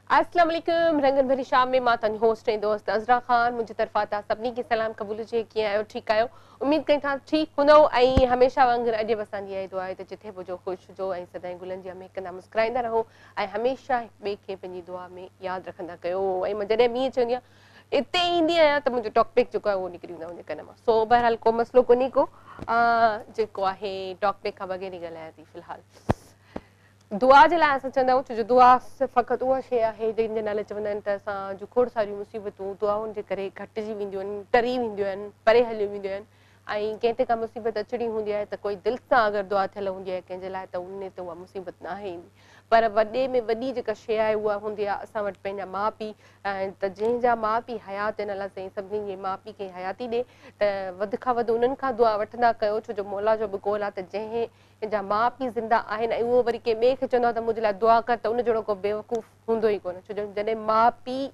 अस्सलाम वालेकुम। रंगन भरी शाम में मां तव्हांजी होस्ट ऐं दोस्त अज़रा ख़ान मुंहिंजी तरफ़ां तव्हां सभिनी खे सलाम क़बूल जे। कीअं आहियो? ठीकु आहियो? उमेद कयूं था ठीकु हूंदो ऐं हमेशह वांगुरु अॼु बि असांजी इहा दुआ आहे त जिथे बि हुजो ख़ुशि हुजो ऐं सदाईं गुलनि जी महक कंदा मुस्कुराईंदा रहो ऐं हमेशह हिक ॿिए खे पंहिंजी दुआ में यादि रखंदा कयो। ऐं मां जॾहिं बि ईअं चवंदी आहियां हिते ईंदी आहियां त मुंहिंजो टॉपिक जेको आहे उहो निकिरी वेंदो आहे मुंहिंजे कन मां। सो बहरहाल को मसइलो कोन्हे को जेको आहे टॉपिक खां बग़ैर ई ॻाल्हायां थी फ़िलहाल। दुआ जे लाइ असां चवंदा आहियूं छो जो दुआ फ़क़ति उहा शइ आहे जंहिंजे नाले चवंदा आहिनि त असां जो खोड़ सारियूं मुसीबतूं दुआउनि जे करे घटिजी वेंदियूं आहिनि, टरी वेंदियूं आहिनि, परे हली वेंदियूं आहिनि। ऐं कंहिं ते का मुसीबत अचणी हूंदी आहे त कोई दिलि सां अगरि दुआ थियल हूंदी आहे कंहिंजे लाइ त उन ते उहा मुसीबत न आहे ईंदी। पर वॾे में वॾी जेका शइ आहे उहा हूंदी आहे असां वटि पंहिंजा माउ पीउ ऐं त जंहिंजा माउ पीउ हयात आहिनि अलाह साईं सभिनी जे माउ पीउ खे हयाती ॾे त वधि खां वधि उन्हनि खां दुआ वठंदा कयो छो जो मौला जो बि कौल आहे त जंहिंजा माउ पीउ ज़िंदा आहिनि ऐं उहो वरी कंहिं ॿिए खे चवंदो आहे त मुंहिंजे लाइ दुआ कर त उन जहिड़ो को बेवकूफ़ हूंदो ई कोन्हे। छो जो जॾहिं माउ पीउ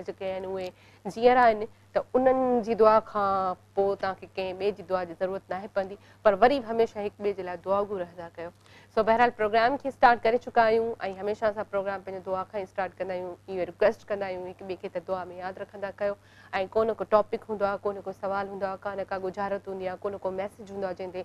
जेके आहिनि उहे जीअरा आहिनि त उन्हनि जी दुआ खां पोइ तव्हांखे कंहिं ॿिए जी दुआ जी ज़रूरत नाहे पवंदी। पर वरी बि हमेशह हिक ॿिए जे लाइ दुआगू रहंदा कयो। सो बहरहाल प्रोग्राम खे स्टार्ट करे चुका आहियूं ऐं हमेशह असां प्रोग्राम पंहिंजे दुआ खां ई स्टार्ट कंदा आहियूं। इहो रिक्वेस्ट कंदा आहियूं हिक ॿिए खे त दुआ में यादि रखंदा कयो ऐं को न को टॉपिक हूंदो आहे, को न को सुवालु हूंदो आहे, का न का गुज़ारत हूंदी आहे, को न को मैसेज हूंदो आहे जंहिं ते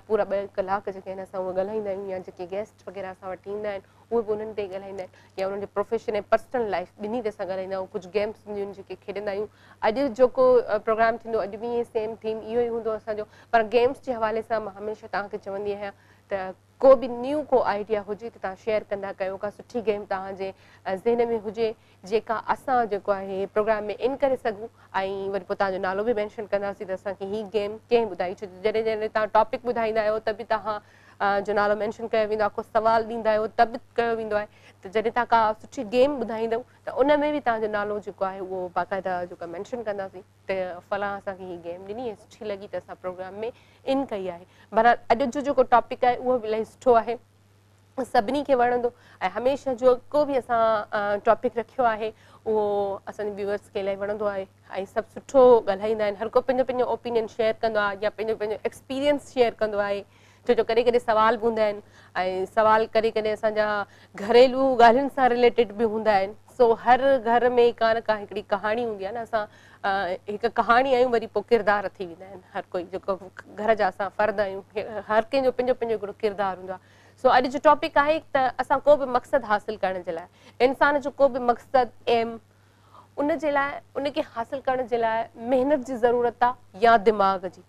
पूरा 2 कलाक जेके आहिनि असां उहे ॻाल्हाईंदा आहियूं या जेके गेस्ट वग़ैरह असां वटि ईंदा आहिनि उहे बि उन्हनि ते ॻाल्हाईंदा आहिनि या उन्हनि जे प्रोफेशन ऐं पर्सनल लाइफ ॿिन्ही ते असां ॻाल्हाईंदा आहियूं। कुझु गेम्स हूंदियूं आहिनि जेके खेॾंदा आहियूं। अॼु जेको प्रोग्राम थींदो अॼु बि ईअं सेम थीम इहो ई हूंदो असांजो। पर गेम्स जे हवाले सां मां हमेशह तव्हांखे चवंदी आहियां त को बि न्यू को आइडिया हुजे त तव्हां शेयर कंदा कयो। का सुठी गेम तव्हांजे ज़हन में हुजे जेका असां जेको आहे प्रोग्राम में इन करे सघूं ऐं वरी पोइ तव्हांजो नालो बि मैंशन कंदासीं त असांखे हीअ गेम कंहिं ॿुधाई। छो जॾहिं जॾहिं तव्हां टॉपिक ॿुधाईंदा आहियो त बि तव्हां जो नालो मैंशन कयो वेंदो आहे, को सुवालु ॾींदा आहियो त बि कयो वेंदो आहे। त जॾहिं तव्हां का सुठी गेम ॿुधाईंदव त उन में बि तव्हांजो नालो जेको आहे उहो बाक़ाइदा जेको मैंशन कंदासीं त फलां असांखे हीअ गेम ॾिनी ऐं सुठी लॻी त असां प्रोग्राम में इन कई आहे। बहरहाल अॼु जो जेको टॉपिक आहे उहो बि इलाही सुठो आहे, सभिनी खे वणंदो ऐं हमेशह जेको बि असां टॉपिक रखियो आहे उहो असांजे व्यूअर्स खे इलाही वणंदो आहे ऐं सभु सुठो ॻाल्हाईंदा आहिनि। हर को पंहिंजो पंहिंजो ओपिनियन शेयर कंदो आहे या पंहिंजो पंहिंजो एक्सपीरियंस शेयर कंदो आहे। छो जो कॾहिं कॾहिं सुवाल बि हूंदा आहिनि ऐं सुवाल कॾहिं कॾहिं असांजा घरेलू ॻाल्हियुनि सां रिलेटेड बि हूंदा आहिनि। सो हर घर में का न का हिकिड़ी कहाणी हूंदी आहे न। असां हिकु कहाणी आहियूं वरी पोइ किरदार थी वेंदा आहिनि। हर कोई जेको घर जा असां फ़र्द आहियूं हर कंहिंजो पंहिंजो पंहिंजो हिकिड़ो किरदारु हूंदो आहे। सो अॼु जो टॉपिक आहे त असां को बि मक़सदु हासिलु करण जे लाइ इंसान जो को बि मक़सदु एम उन जे लाइ उनखे हासिलु करण जे लाइ महिनत जी ज़रूरत आहे या दिमाग़ जी?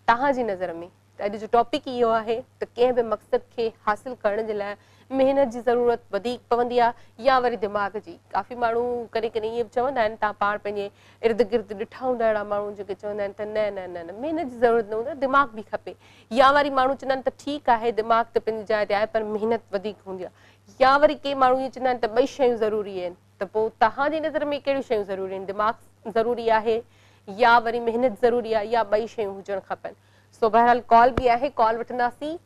तव्हांजी नज़र में त अॼु जो टॉपिक इहो आहे त कंहिं बि मक़सद खे हासिलु करण जे लाइ महिनत जी ज़रूरत वधीक पवंदी आहे या वरी दिमाग़ जी? काफ़ी माण्हू कॾहिं कॾहिं ईअं चवंदा आहिनि, तव्हां पाण पंहिंजे इर्द गिर्द ॾिठा हूंदा अहिड़ा माण्हू जेके चवंदा आहिनि त न न न न महिनत जी ज़रूरत न हूंदी आहे, दिमाग़ बि खपे। या वरी माण्हू चवंदा आहिनि त ठीकु आहे दिमाग़ त पंहिंजी जाइ ते आहे पर महिनत वधीक हूंदी आहे। या वरी के माण्हू ईअं चवंदा आहिनि त ॿई शयूं ज़रूरी आहिनि। त पोइ तव्हांजी नज़र में कहिड़ियूं शयूं ज़रूरी आहिनि? दिमाग़ ज़रूरी आहे या वरी महिनत ज़रूरी आहे या ॿई शयूं हुजणु खपनि? सो बहरहाल कॉल बि आहे, कॉल वठंदासीं।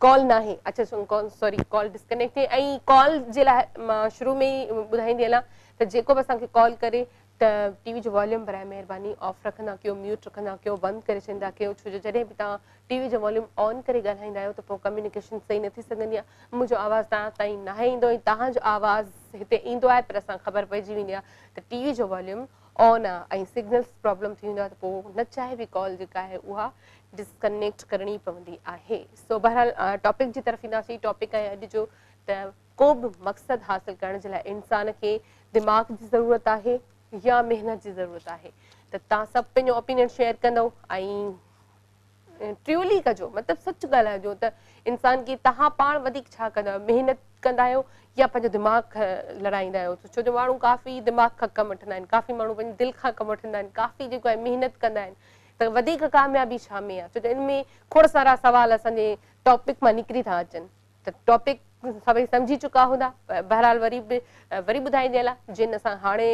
कॉल न आहे, अच्छा कॉल सॉरी कॉल डिस्कनेक्ट थिए। ऐं कॉल जे लाइ मां शुरू में ई ॿुधाईंदी हलां त जेको बि असांखे कॉल करे त टीवी जो वॉल्यूम बराए महिरबानी ऑफ रखंदा कयो, म्यूट रखंदा कयो, बंदि करे छॾींदा कयो। छो जो जॾहिं बि तव्हां टीवी जो वॉल्यूम ऑन करे ॻाल्हाईंदा आहियो त पोइ कम्युनिकेशन सही न थी सघंदी आहे। मुंहिंजो आवाज़ु तव्हां ताईं न ईंदो ऐं तव्हांजो आवाज़ु हिते ईंदो आहे पर असां ख़बर पइजी वेंदी आहे त टीवी जो वॉल्यूम ऑन आहे ऐं सिग्नल्स प्रॉब्लम थी वेंदो आहे त पोइ न चाहे बि कॉल जेका आहे उहा डिस्कनेक्ट करणी पवंदी आहे। सो बहरहाल टॉपिक जी तरफ़ ईंदासीं। टॉपिक आहे अॼु जो त को बि मक़सदु हासिलु करण जे लाइ इंसान खे दिमाग़ जी ज़रूरत आहे या महिनत जी ज़रूरत आहे? त तव्हां सभु पंहिंजो ओपिनियन शेयर कंदव ऐं ट्रूली कजो, मतिलबु सच ॻाल्हाइजो त इंसान खे तव्हां पाण वधीक छा कंदा आहियो, महिनत कंदा आहियो या पंहिंजो दिमाग़ लड़ाईंदा आहियो? छो जो माण्हू काफ़ी दिमाग़ खां कमु वठंदा आहिनि, काफ़ी माण्हू पंहिंजे दिलि खां कमु वठंदा आहिनि, काफ़ी जेको आहे महिनत कंदा आहिनि। त वधीक कामयाबी छा में आहे? छो जो इनमें खोड़ सारा सवाल असांजे टॉपिक मां निकिरी था अचनि। त टॉपिक सभई सम्झी चुका हूंदा। बहरहाल वरी ॿुधाईंदी हलां जिन असां हाणे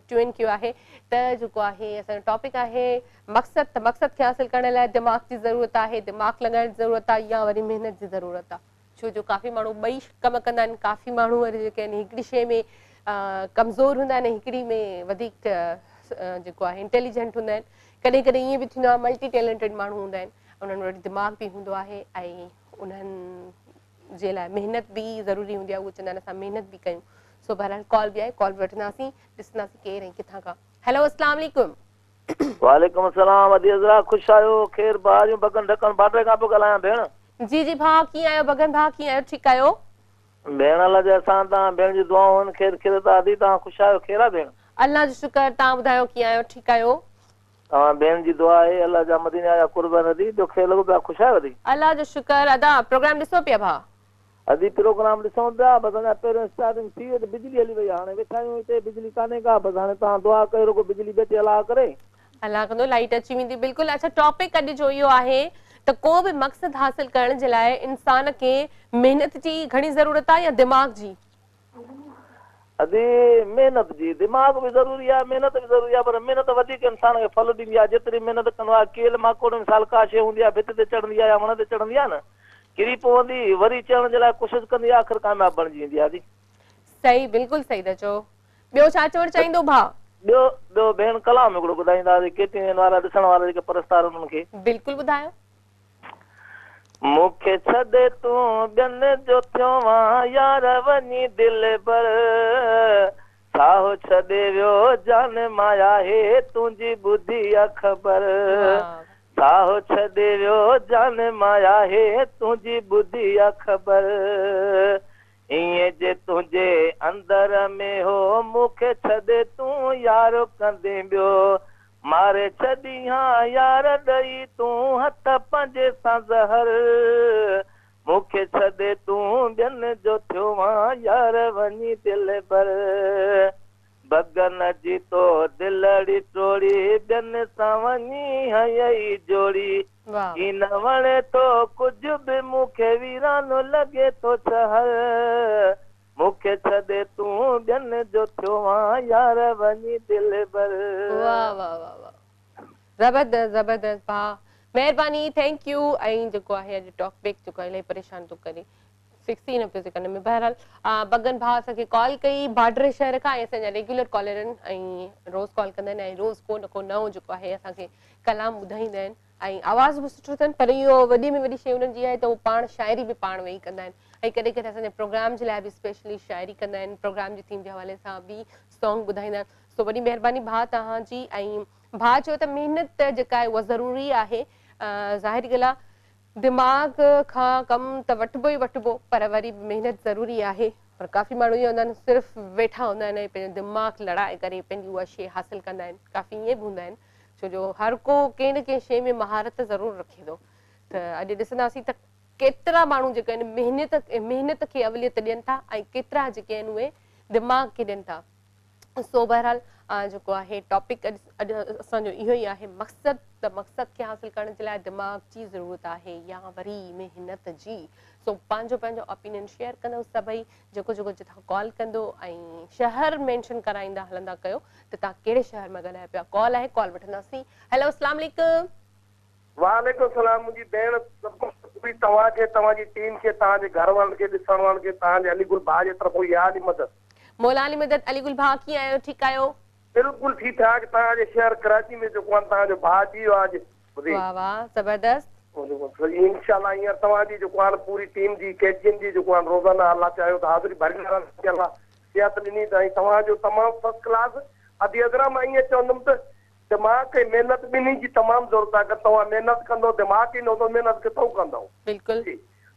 ट्यून कयो आहे त जेको आहे असांजो टॉपिक आहे मक़सदु। त मक़सद खे हासिलु करण लाइ दिमाग़ जी ज़रूरत आहे, दिमाग़ लॻाइण जी ज़रूरत आहे या वरी महिनत जी ज़रूरत आहे? छो जो काफ़ी माण्हू ॿई कमु कंदा आहिनि। काफ़ी माण्हू वरी जेके आहिनि हिकिड़ी शइ में कमज़ोर हूंदा आहिनि, हिकिड़ी में वधीक जेको आहे इंटेलिजेंट हूंदा आहिनि। कॾहिं कॾहिं ईअं बि थींदो आहे मल्टी टैलेंटेड माण्हू हूंदा आहिनि, उन्हनि वटि दिमाग़ बि हूंदो आहे ऐं उन्हनि जे लाइ महिनत बि ज़रूरी हूंदी आहे। उहे चवंदा आहिनि असां महिनत बि कयूं। सो बहरहाल कॉल भी आहे, कॉल वठंदासीं, ॾिसंदासीं केरु ऐं किथां खां। हेलो अस्सलाम वालेकुम। वालेकुम अस्सलाम। अदी हज़रा खुश आयो? खैर बारियूं बगन ढकन बाटे खां पोइ ॻाल्हायां भेण। जी जी भाउ कीअं आहियो? बगन भाउ कीअं आहियो? ठीकु आहियो? भेण अल्लाह जे असां तव्हां भेण जी दुआऊं आहिनि। खैर खैर अदी तव्हां खुश आयो? खैर आहे भेण? अल्लाह जो शुक्र। तव्हां ॿुधायो कीअं आहियो? ठीकु आहियो? तव्हां भेण जी दुआ आहे, अल्लाह जा मदीने जा कुर्बान। अदी जो खैर लॻो पिया, खुश आयो अदी? अल्लाह जो शुक्र। अदा प्रोग्राम ॾिसो पिया भाउ? अदी प्रोग्राम ॾिसूं पिया, बसि अञा पहिरियों स्टार्टिंग थी वई त बिजली हली वई। हाणे वेठा आहियूं हिते, बिजली कान्हे का। बसि हाणे तव्हां दुआ कयो रुगो बिजली बेटे अलाह करे। अल्लाह कंदो लाइट अची वेंदी। बिल्कुलु। अच्छा, टॉपिक अॼु जो इहो आहे त को बि मक़सद हासिल करण जे लाइ इंसान खे महिनत जी घणी ज़रूरत आहे या दिमाग़ जी? अदी मेहनत जी, दिमाग़ भी ज़रूरी आहे, मेहनत भी ज़रूरी आहे, पर मेहनत वधीक इंसान खे फल ॾींदी आहे। जेतिरी मेहनत कंदो आहे, केल माकोड़ मिसाल का शइ हूंदी आहे, भित ते चढ़ंदी आहे या वण ते चढ़ंदी आहे न, किरी पवंदी, वरी चढ़ण जे लाइ कोशिशि कंदी आहे, आख़िर कामयाब बणिजी वेंदी आहे। सही, बिल्कुलु सही था चओ। ॿियो छा चवणु चाहींदो भाउ? ॿियो भेण कलाम हिकिड़ो ॿुधाईंदासीं केतिरनि वारा ॾिसण वारा जेके परस्तार उन्हनि खे। बिल्कुलु ॿुधायो। मूंखे छॾे तूं ॿियनि जो थियो वां यार वञी दिलि भर, साहो छॾे वियो जान माया हे तुंहिंजी ॿुधी आहे ख़बर, साहो छॾे वियो जान माया हे तुंहिंजी ॿुधी आहे ख़बर, ईअं जे तुंहिंजे अंदर में हो मूंखे छॾे तूं यारो कंदे ॿियो, मारे छॾी हाँ यार ॾेई तूं हथ पंहिंजे सां ज़हर, मूंखे छॾे तूं ॿियनि जो थियो वां यार वञी दिलि भर, बगन जी तो दिलड़ी टोड़ी ॿियनि सां वञी हयई जोड़ी, ही न वणे तो कुझु बि मूंखे वीरानो लॻे तो शहर, मूंखे छॾे तूं ॿियनि जो थियो वां यार वञी दिलि भर। वाह वाह वाह वाह, ज़बरदस्त ज़बरदस्त भाउ, महिरबानी, थैंक यू। ऐं जेको आहे अॼु टॉपिक जेको इलाही परेशान थो करे, 16 न पियो थी करण में। बहरहाल बगन भाउ असांखे कॉल कई बाडरे शहर खां, ऐं असांजा रेगुलर कॉलर आहिनि ऐं रोज़ कॉल कंदा आहिनि ऐं रोज़ को न को नओं जेको आहे असांखे कलाम ॿुधाईंदा आहिनि ऐं आवाज़ बि सुठो अथनि। पर इहो वॾी में वॾी शइ उन्हनि जी आहे त उहो पाण शाइरी बि पाण वेही कंदा आहिनि ऐं कॾहिं कॾहिं असांजे प्रोग्राम जे लाइ बि स्पेशली शाइरी कंदा आहिनि, प्रोग्राम जी थीम जे हवाले सां बि सॉन्ग ॿुधाईंदा आहिनि। सो वॾी महिरबानी भाउ तव्हांजी। ऐं भाउ चयो त महिनत जेका आहे उहा ज़रूरी आहे। ज़ाहिरी ॻाल्हि आहे दिमाग़ खां कमु त वठिबो ई वठिबो, पर वरी महिनत ज़रूरी आहे। पर काफ़ी माण्हू इहे हूंदा आहिनि सिर्फ़ु वेठा हूंदा आहिनि ऐं पंहिंजो दिमाग़ लड़ाए करे पंहिंजी उहा शइ हासिलु कंदा आहिनि। काफ़ी ईअं बि हूंदा आहिनि, छो जो हर को कंहिं न कंहिं शइ में महारत ज़रूरु रखे थो। त अॼु ॾिसंदासीं त केतिरा माण्हू जेके आहिनि महिनत खे अवलियत ॾियनि था ऐं केतिरा जेके आहिनि उहे दिमाग़ खे ॾियनि था। सो बहरहाल जेको आहे टॉपिक अॼु असांजो इहो ई आहे, मक़सद। त मक़सद खे हासिलु करण जे लाइ दिमाग़ जी ज़रूरत आहे या वरी महिनत जी। सो पंहिंजो पंहिंजो ओपिनियन शेयर कंदो सभई, जेको जेको जितां कॉल कंदो ऐं शहर मेंशन कराईंदा हलंदा कयो त तव्हां कहिड़े शहर मां ॻाल्हायो पिया। कॉल आहे, कॉल वठंदासीं। हेलो अस्सलाम वालेकुम। वालेकुम सलाम। मुंहिंजी भेण तव्हांखे, तव्हांजी टीम खे, तव्हांजे घर वारनि खे, ॾिसण वारनि खे, तव्हांजे अलीगुल भाउ जे तरफ़ो यादि मदद। मौला अली मदद। अलीगुल भाउ कीअं आहियो? ठीकु आहियो? बिल्कुलु ठीक ठाक। तव्हांजे शहर कराची में जेको आहे तव्हांजो भाउ जी आज। वाह वाह, ज़बरदस्त। इंशाल्लाह हींअर तव्हांजी जेको आहे पूरी टीम जी कैचिन जी जेको आहे रोज़ाना अल्लाह चाहियो त हाज़िरी भरी सिहत ॾिनी त तव्हांजो तमामु फर्स्ट क्लास। अदी अगरा मां ईअं चवंदुमि त दिमाग़ खे महिनत ॿिन्ही जी तमामु ज़रूरत आहे। अगरि तव्हां महिनत कंदो, दिमाग़ ई न हूंदो, महिनत किथां कंदव? बिल्कुलु।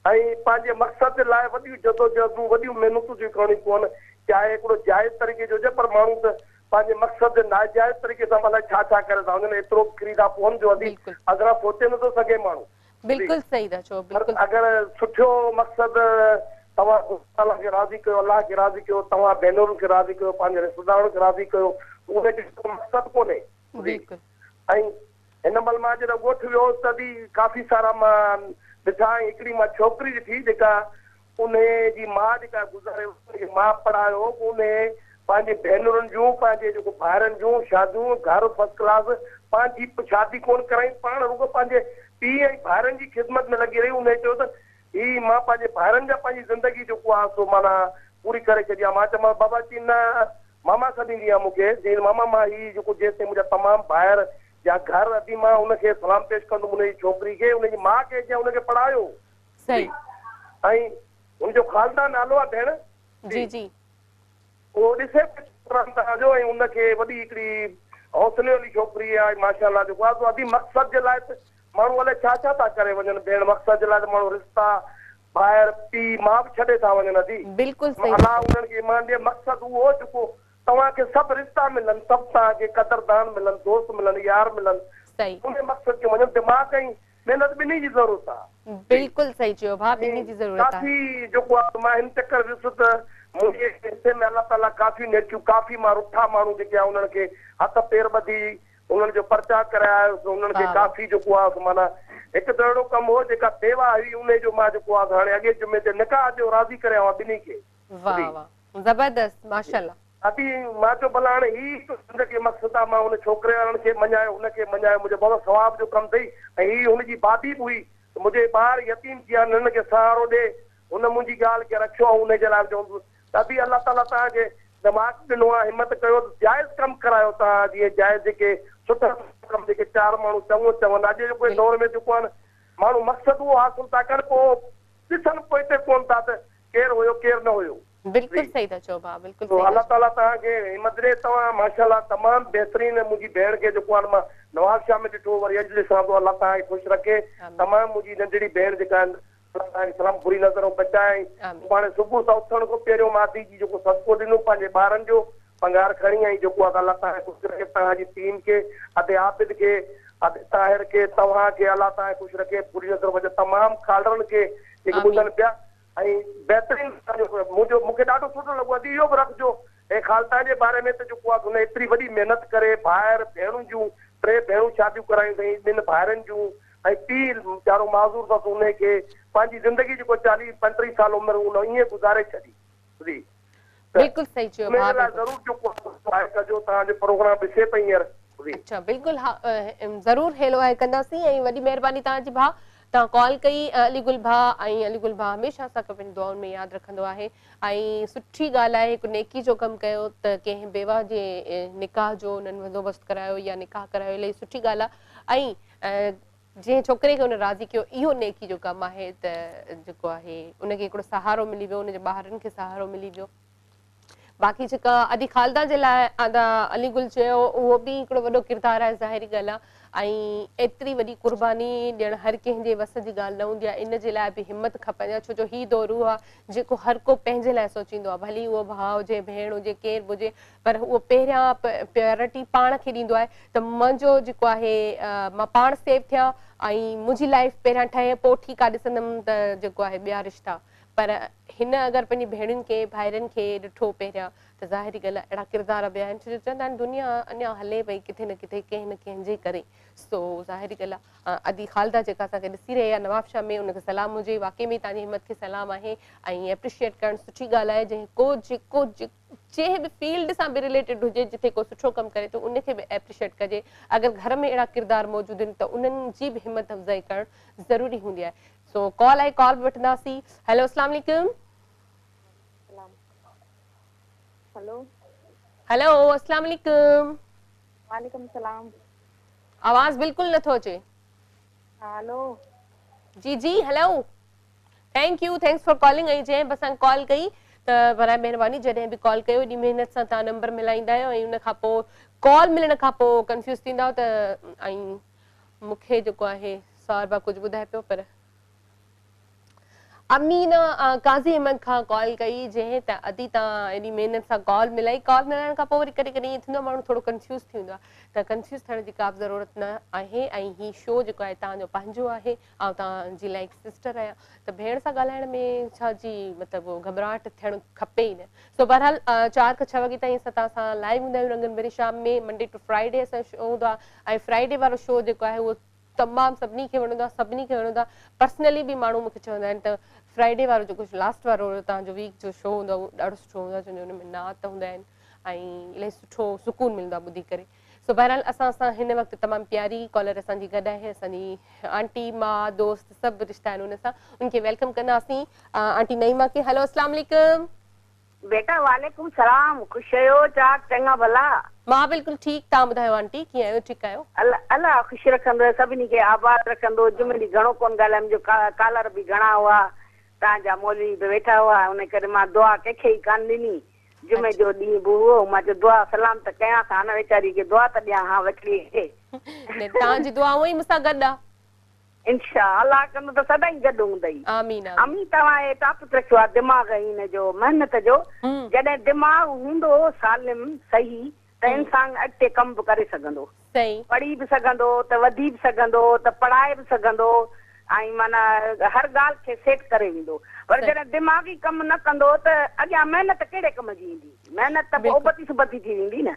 ऐं पंहिंजे मक़सद जे लाइ वॾियूं जदोजहदूं, वॾियूं महिनतूं थियूं करणियूं पवनि। चाहे हिकिड़ो जाइज़ तरीक़े जो हुजे, पर माण्हू त पंहिंजे मक़सद नाजाइज़ तरीक़े सां अलाए छा छा करे था वञनि। एतिरो किरी था पवनि जो अदी अगरि सोचे नथो सघे माण्हू। बिल्कुलु सही था चओ। बिल्कुलु। अगरि सुठो मक़सद तव्हां अल्लाह खे राज़ी कयो, अल्लाह खे राज़ी कयो, तव्हां भेनरुनि खे राज़ी कयो, पंहिंजे रिश्तेदारनि खे राज़ी कयो, उहे मक़सद कोन्हे। ऐं हिन महिल मां जॾहिं ॻोठ वियो तॾहिं काफ़ी सारा मां ॾिठा। हिकिड़ी मां छोकिरी ॾिठी जेका उन जी माउ जेका गुज़ारे, मां पढ़ायो, उन पंहिंजे भेनरुनि जूं, पंहिंजे जेको भाइरनि जूं शादियूं, घर फर्स्ट क्लास, पंहिंजी शादी कोन कराई, पाण रुगो पंहिंजे पीउ ऐं भाइरनि जी ख़िदमत में लॻी रही। उन चयो त ही मां पंहिंजे भाइरनि जा पंहिंजी ज़िंदगी जेको आहे सो माना पूरी करे छॾी आहे। मां चयोमांसि बाबा चई न मामा सॾींदी आहे मूंखे। जी मामा, मां ही जेको जेसिताईं मुंहिंजा तमामु ॿाहिरि या घर अदी मां उनखे सलाम पेश कंदुमि उनजी छोकिरी खे, उनजी माउ खे, जंहिं उनखे पढ़ायो। सही। ऐं उनजो ख़ानदान नालो आहे भेण। जी जी। उहो ॾिसे तव्हांजो ऐं उनखे वॾी हिकिड़ी हौसले वारी छोकिरी आहे माशाल्लाह जेको आहे अदी मक़सद जे लाइ माण्हू अलाए छा छा था करे वञनि भेण मक़सद जे लाइ त माण्हू रिश्ता ॿाहिरि पीउ माउ बि छॾे था वञनि अदी बिल्कुलु सही अलाह उन्हनि खे ईमान ॾिए मक़सद उहो जेको तव्हांखे सभु रिश्ता मिलनि सभु तव्हांखे कदरदान मिलनि दोस्त मिलनि यार मिलनि सही उन मक़सद खे वञनि दिमाग़ ऐं महिनत ॿिन्ही जी ज़रूरत आहे बिल्कुलु सही चयो भाउ ॿिन्ही जी ज़रूरत आहे काफ़ी जेको आहे मां हिन चकर वियुसि त मुंहिंजे हिसे में अलाह ताला काफ़ी नेकियूं काफ़ी मां रुठा माण्हू जेके आहे उन्हनि खे हथ पेर ॿधी उन्हनि जो प्रचार करायो उन्हनि खे काफ़ी जेको आहे माना हिकु त अहिड़ो कमु हो जेका बेवा हुई उन जो मां जेको आहे हाणे अॻे जुमे ते निकाह जो राज़ी करियां ॿिन्ही खे वाह वाह ज़बरदस्त माशाल्लाह अभी मां चयो भला हाणे ही ज़िंदगी मक़सद आहे मां हुन छोकिरे वारनि खे मञायो हुनखे मञायो मुंहिंजो बाबा सवाब जो कमु अथई ऐं ही हुनजी बादी बि हुई मुंहिंजे ॿार यतीम थी विया हिनखे सहारो ॾे हुन मुंहिंजी ॻाल्हि खे रखियो ऐं हुनजे लाइ चवंदुसि त अभी अलाह ताला तव्हांखे दिमाग़ ॾिनो आहे हिमत कयो जाइज़ कमु करायो तव्हां जीअं जाइज़ जेके सुठा कमु जेके चारि माण्हू चङो चवनि अॼु जे दौर में जेको आहे माण्हू मक़सद उहो हासिल था कनि पोइ ॾिसनि पोइ हिते कोन था त केरु हुयो केरु न हुयो बिल्कुलु सही था चओ भाउ बिल्कुलु तो अल्लाह ताला तव्हांखे हिमत ॾे तव्हां माशाल्लाह तमामु बहितरीन मुंहिंजी भेण खे जेको आहे मां नवाज़ शाह में ॾिठो वरी अॼु ॾिसां थो अल्लाह तव्हांखे ख़ुशि रखे तमामु मुंहिंजी नंढड़ी भेण जेका सलाम बुरी नज़रों बचाए सुभाणे सुबुह सां उथण खां पहिरियों मां दी जी जेको सदको ॾिनो पंहिंजे ॿारनि जो पंगार खणी आई जेको आहे अल्लाह तव्हांखे ख़ुशि रखे तव्हांजी टीम खे अदे आबिद खे अदे ताहिर खे तव्हांखे अल्लाह तव्हांखे ख़ुशि रखे बुरी नज़र बचे तमामु खालरनि खे जेके ॿुधनि पिया ऐं बहितरीन मुंहिंजो मूंखे ॾाढो सुठो लॻो आहे इहो बि रखिजो ऐं खालसा जे बारे में त जेको आहे हुन एतिरी वॾी महिनत करे ॿाहिरि भेणुनि जूं 3 भेणूं शादियूं करायूं अथई 2 भाइरनि जूं ऐं पीउ वीचारो माज़ूर अथसि उनखे पंहिंजी ज़िंदगी जेको 40-35 साल उमिरि उन ईअं गुज़ारे छॾी बिल्कुलु सही चयो भाउ ज़रूरु जेको आहे कजो तव्हांजो प्रोग्राम ॾिसे पई हींअर अच्छा बिल्कुलु ज़रूरु हेलो आहे कंदासीं ऐं वॾी महिरबानी तव्हांजी भाउ तव्हां कॉल कई अलीगुल भाउ ऐं अलीगुल भाउ हमेशह असांखे पंहिंजी दुआउनि में यादि रखंदो आहे ऐं सुठी ॻाल्हि आहे हिकु नेकी जो कमु कयो त कंहिं बेवा जे निकाह जो उन्हनि बंदोबस्तु करायो या निकाह करायो इलाही सुठी ॻाल्हि आहे ऐं जंहिं छोकिरे खे हुन राज़ी कयो इहो नेकी जो कमु आहे त जेको आहे उनखे हिकिड़ो सहारो मिली वियो उनजे ॿारनि खे सहारो मिली वियो बाक़ी जेका अदी खालदा जे लाइ अलीगुल चयो उहो बि हिकिड़ो वॾो किरदारु आहे ज़ाहिरी ॻाल्हि आहे ऐं एतिरी वॾी कुर्बानी ॾियणु हर कंहिंजे वस जी ॻाल्हि न हूंदी आहे इन जे लाइ बि हिमत खपंदी आहे छो जो हीउ दौरु आहे जेको हर को पंहिंजे लाइ सोचींदो आहे भली उहो भाउ हुजे भेण हुजे केरु बि हुजे पर उहो पहिरियां प्रायोरिटी पाण खे ॾींदो आहे त मुंहिंजो जेको आहे मां पाण सेफ थियां ऐं मुंहिंजी लाइफ पहिरियां ठहे पोइ ठीकु आहे ॾिसंदमि त जेको आहे ॿिया रिश्ता पर हिन अगरि पंहिंजी भेणुनि खे भाइरनि खे ॾिठो पहिरियां त ज़ाहिरी ॻाल्हि आहे अहिड़ा किरदार बि आहिनि छो जो चवंदा आहिनि दुनिया अञा हले पई किथे न किथे कंहिं न कंहिंजे करे सो ज़ाहिरी ॻाल्हि आहे अदी खालदा जेका असांखे ॾिसी रही आहे नवाब शाह में उनखे सलाम हुजे वाक़ई में तव्हांजी हिमत खे सलाम आहे ऐं एप्रिशिएट करणु सुठी ॻाल्हि आहे जंहिं को जेको जंहिं बि फील्ड सां बि रिलेटेड हुजे जिथे को सुठो कमु करे थो उनखे बि एप्रिशिएट कजे अगरि घर में अहिड़ा किरदार मौजूदु आहिनि त उन्हनि जी बि हिमत अफ़ज़ाई करणु ज़रूरी हूंदी आहे सो कॉल आहे कॉल बि वठंदासीं हेलो अस्सलाम वालेकुम हेलो हेलो अस्सलाम वालेकुम वालेकुम सलाम आवाज़ बिल्कुलु नथो अचे हेलो जी जी hello thank you thanks for calling ऐं जंहिं बि असांखे कॉल कई त बराए महिरबानी जॾहिं बि कॉल कयो एॾी महिनत सां तव्हां नंबर मिलाईंदा आहियो ऐं उन खां पोइ कॉल मिलण खां पोइ कंफ्यूज़ थींदा त ऐं मूंखे जेको आहे साहिबा कुझु ॿुधाए पियो पर अमीन काज़ी अहमद खां कॉल कई जंहिं त अदी तव्हां एॾी महिनत सां कॉल मिलाई कॉल मिलाइण खां पोइ वरी कॾहिं कॾहिं ईअं थींदो आहे माण्हू थोरो कंफ्यूज़ थी वेंदो आहे त कंफ्यूज़ थियण जी का बि ज़रूरत न आहे ऐं हीउ शो जेको आहे तव्हांजो पंहिंजो आहे ऐं तव्हांजी लाइक सिस्टर आहियां त भेण सां ॻाल्हाइण में छा जी मतिलबु घबराहट थियणु खपे ई न सो बहरहाल 4 खां 6 वॻे ताईं असां तव्हां सां लाइव हूंदा आहियूं रंगन भरी शाम में मंडे टू फ्राइडे असांजो शो हूंदो आहे ऐं फ्राइडे वारो शो जेको आहे उहो तमामु सभिनी खे वणंदो आहे सभिनी खे वणंदो आहे पर्सनली बि माण्हू मूंखे चवंदा आहिनि त फ्राइडे वारो जेको लास्ट वारो तव्हांजो वीक जो शो हूंदो आहे उहो ॾाढो सुठो हूंदो आहे छो जो हुन में नात हूंदा आहिनि ऐं इलाही सुठो सुकून मिलंदो आहे ॿुधी करे सो बहरहाल असां हिन वक़्तु तमामु प्यारी कॉलर असांजी गॾु आहे असांजी आंटी मां दोस्त सभु रिश्ता आहिनि हुन सां उनखे वेलकम कंदासीं आंटी नईमा खे हेलो अस्सलाम वालेकुम बेटा वालेकुम सलाम खुश आहियो चाक चङा भला मां बिल्कुलु ठीकु तव्हां ॿुधायो आंटी कीअं आहियो ठीकु आहियो अल्लाह ख़ुशि रखंदो सभिनी खे आबाद रखंदो जुमे ॾींहुं घणो कोन ॻाल्हाए मुंहिंजो कालर बि घणा हुआ तव्हांजा मौलवी बि वेठा हुआ उन करे मां दुआ कंहिंखे ई कान ॾिनी जुमे जो ॾींहुं बि हुओ मां चयो दुआ सलाम त कयां सां न वीचारी खे दुआ त ॾियां हा वकड़ी खे ने तव्हांजी दुआ उहो ई मूंसां गॾु आहे इंशाअल्लाह कंदो त सदाईं गॾु हूंदई आमीन अमी तव्हां हे टॉपिक रखियो आहे दिमाग़ हिन जो मेहनत जो जॾहिं दिमाग़ हूंदो सालिम सही त इंसान अॻिते कम बि करे सघंदो सही पढ़ी बि सघंदो त वधी बि सघंदो त पढ़ाए बि सघंदो ऐं माना हर ॻाल्हि खे सेट करे वेंदो पर जॾहिं दिमाग़ी कमु न कंदो त अॻियां महिनत कहिड़े कम जी ईंदी महिनत त पोइ उबती सुबती थी वेंदी न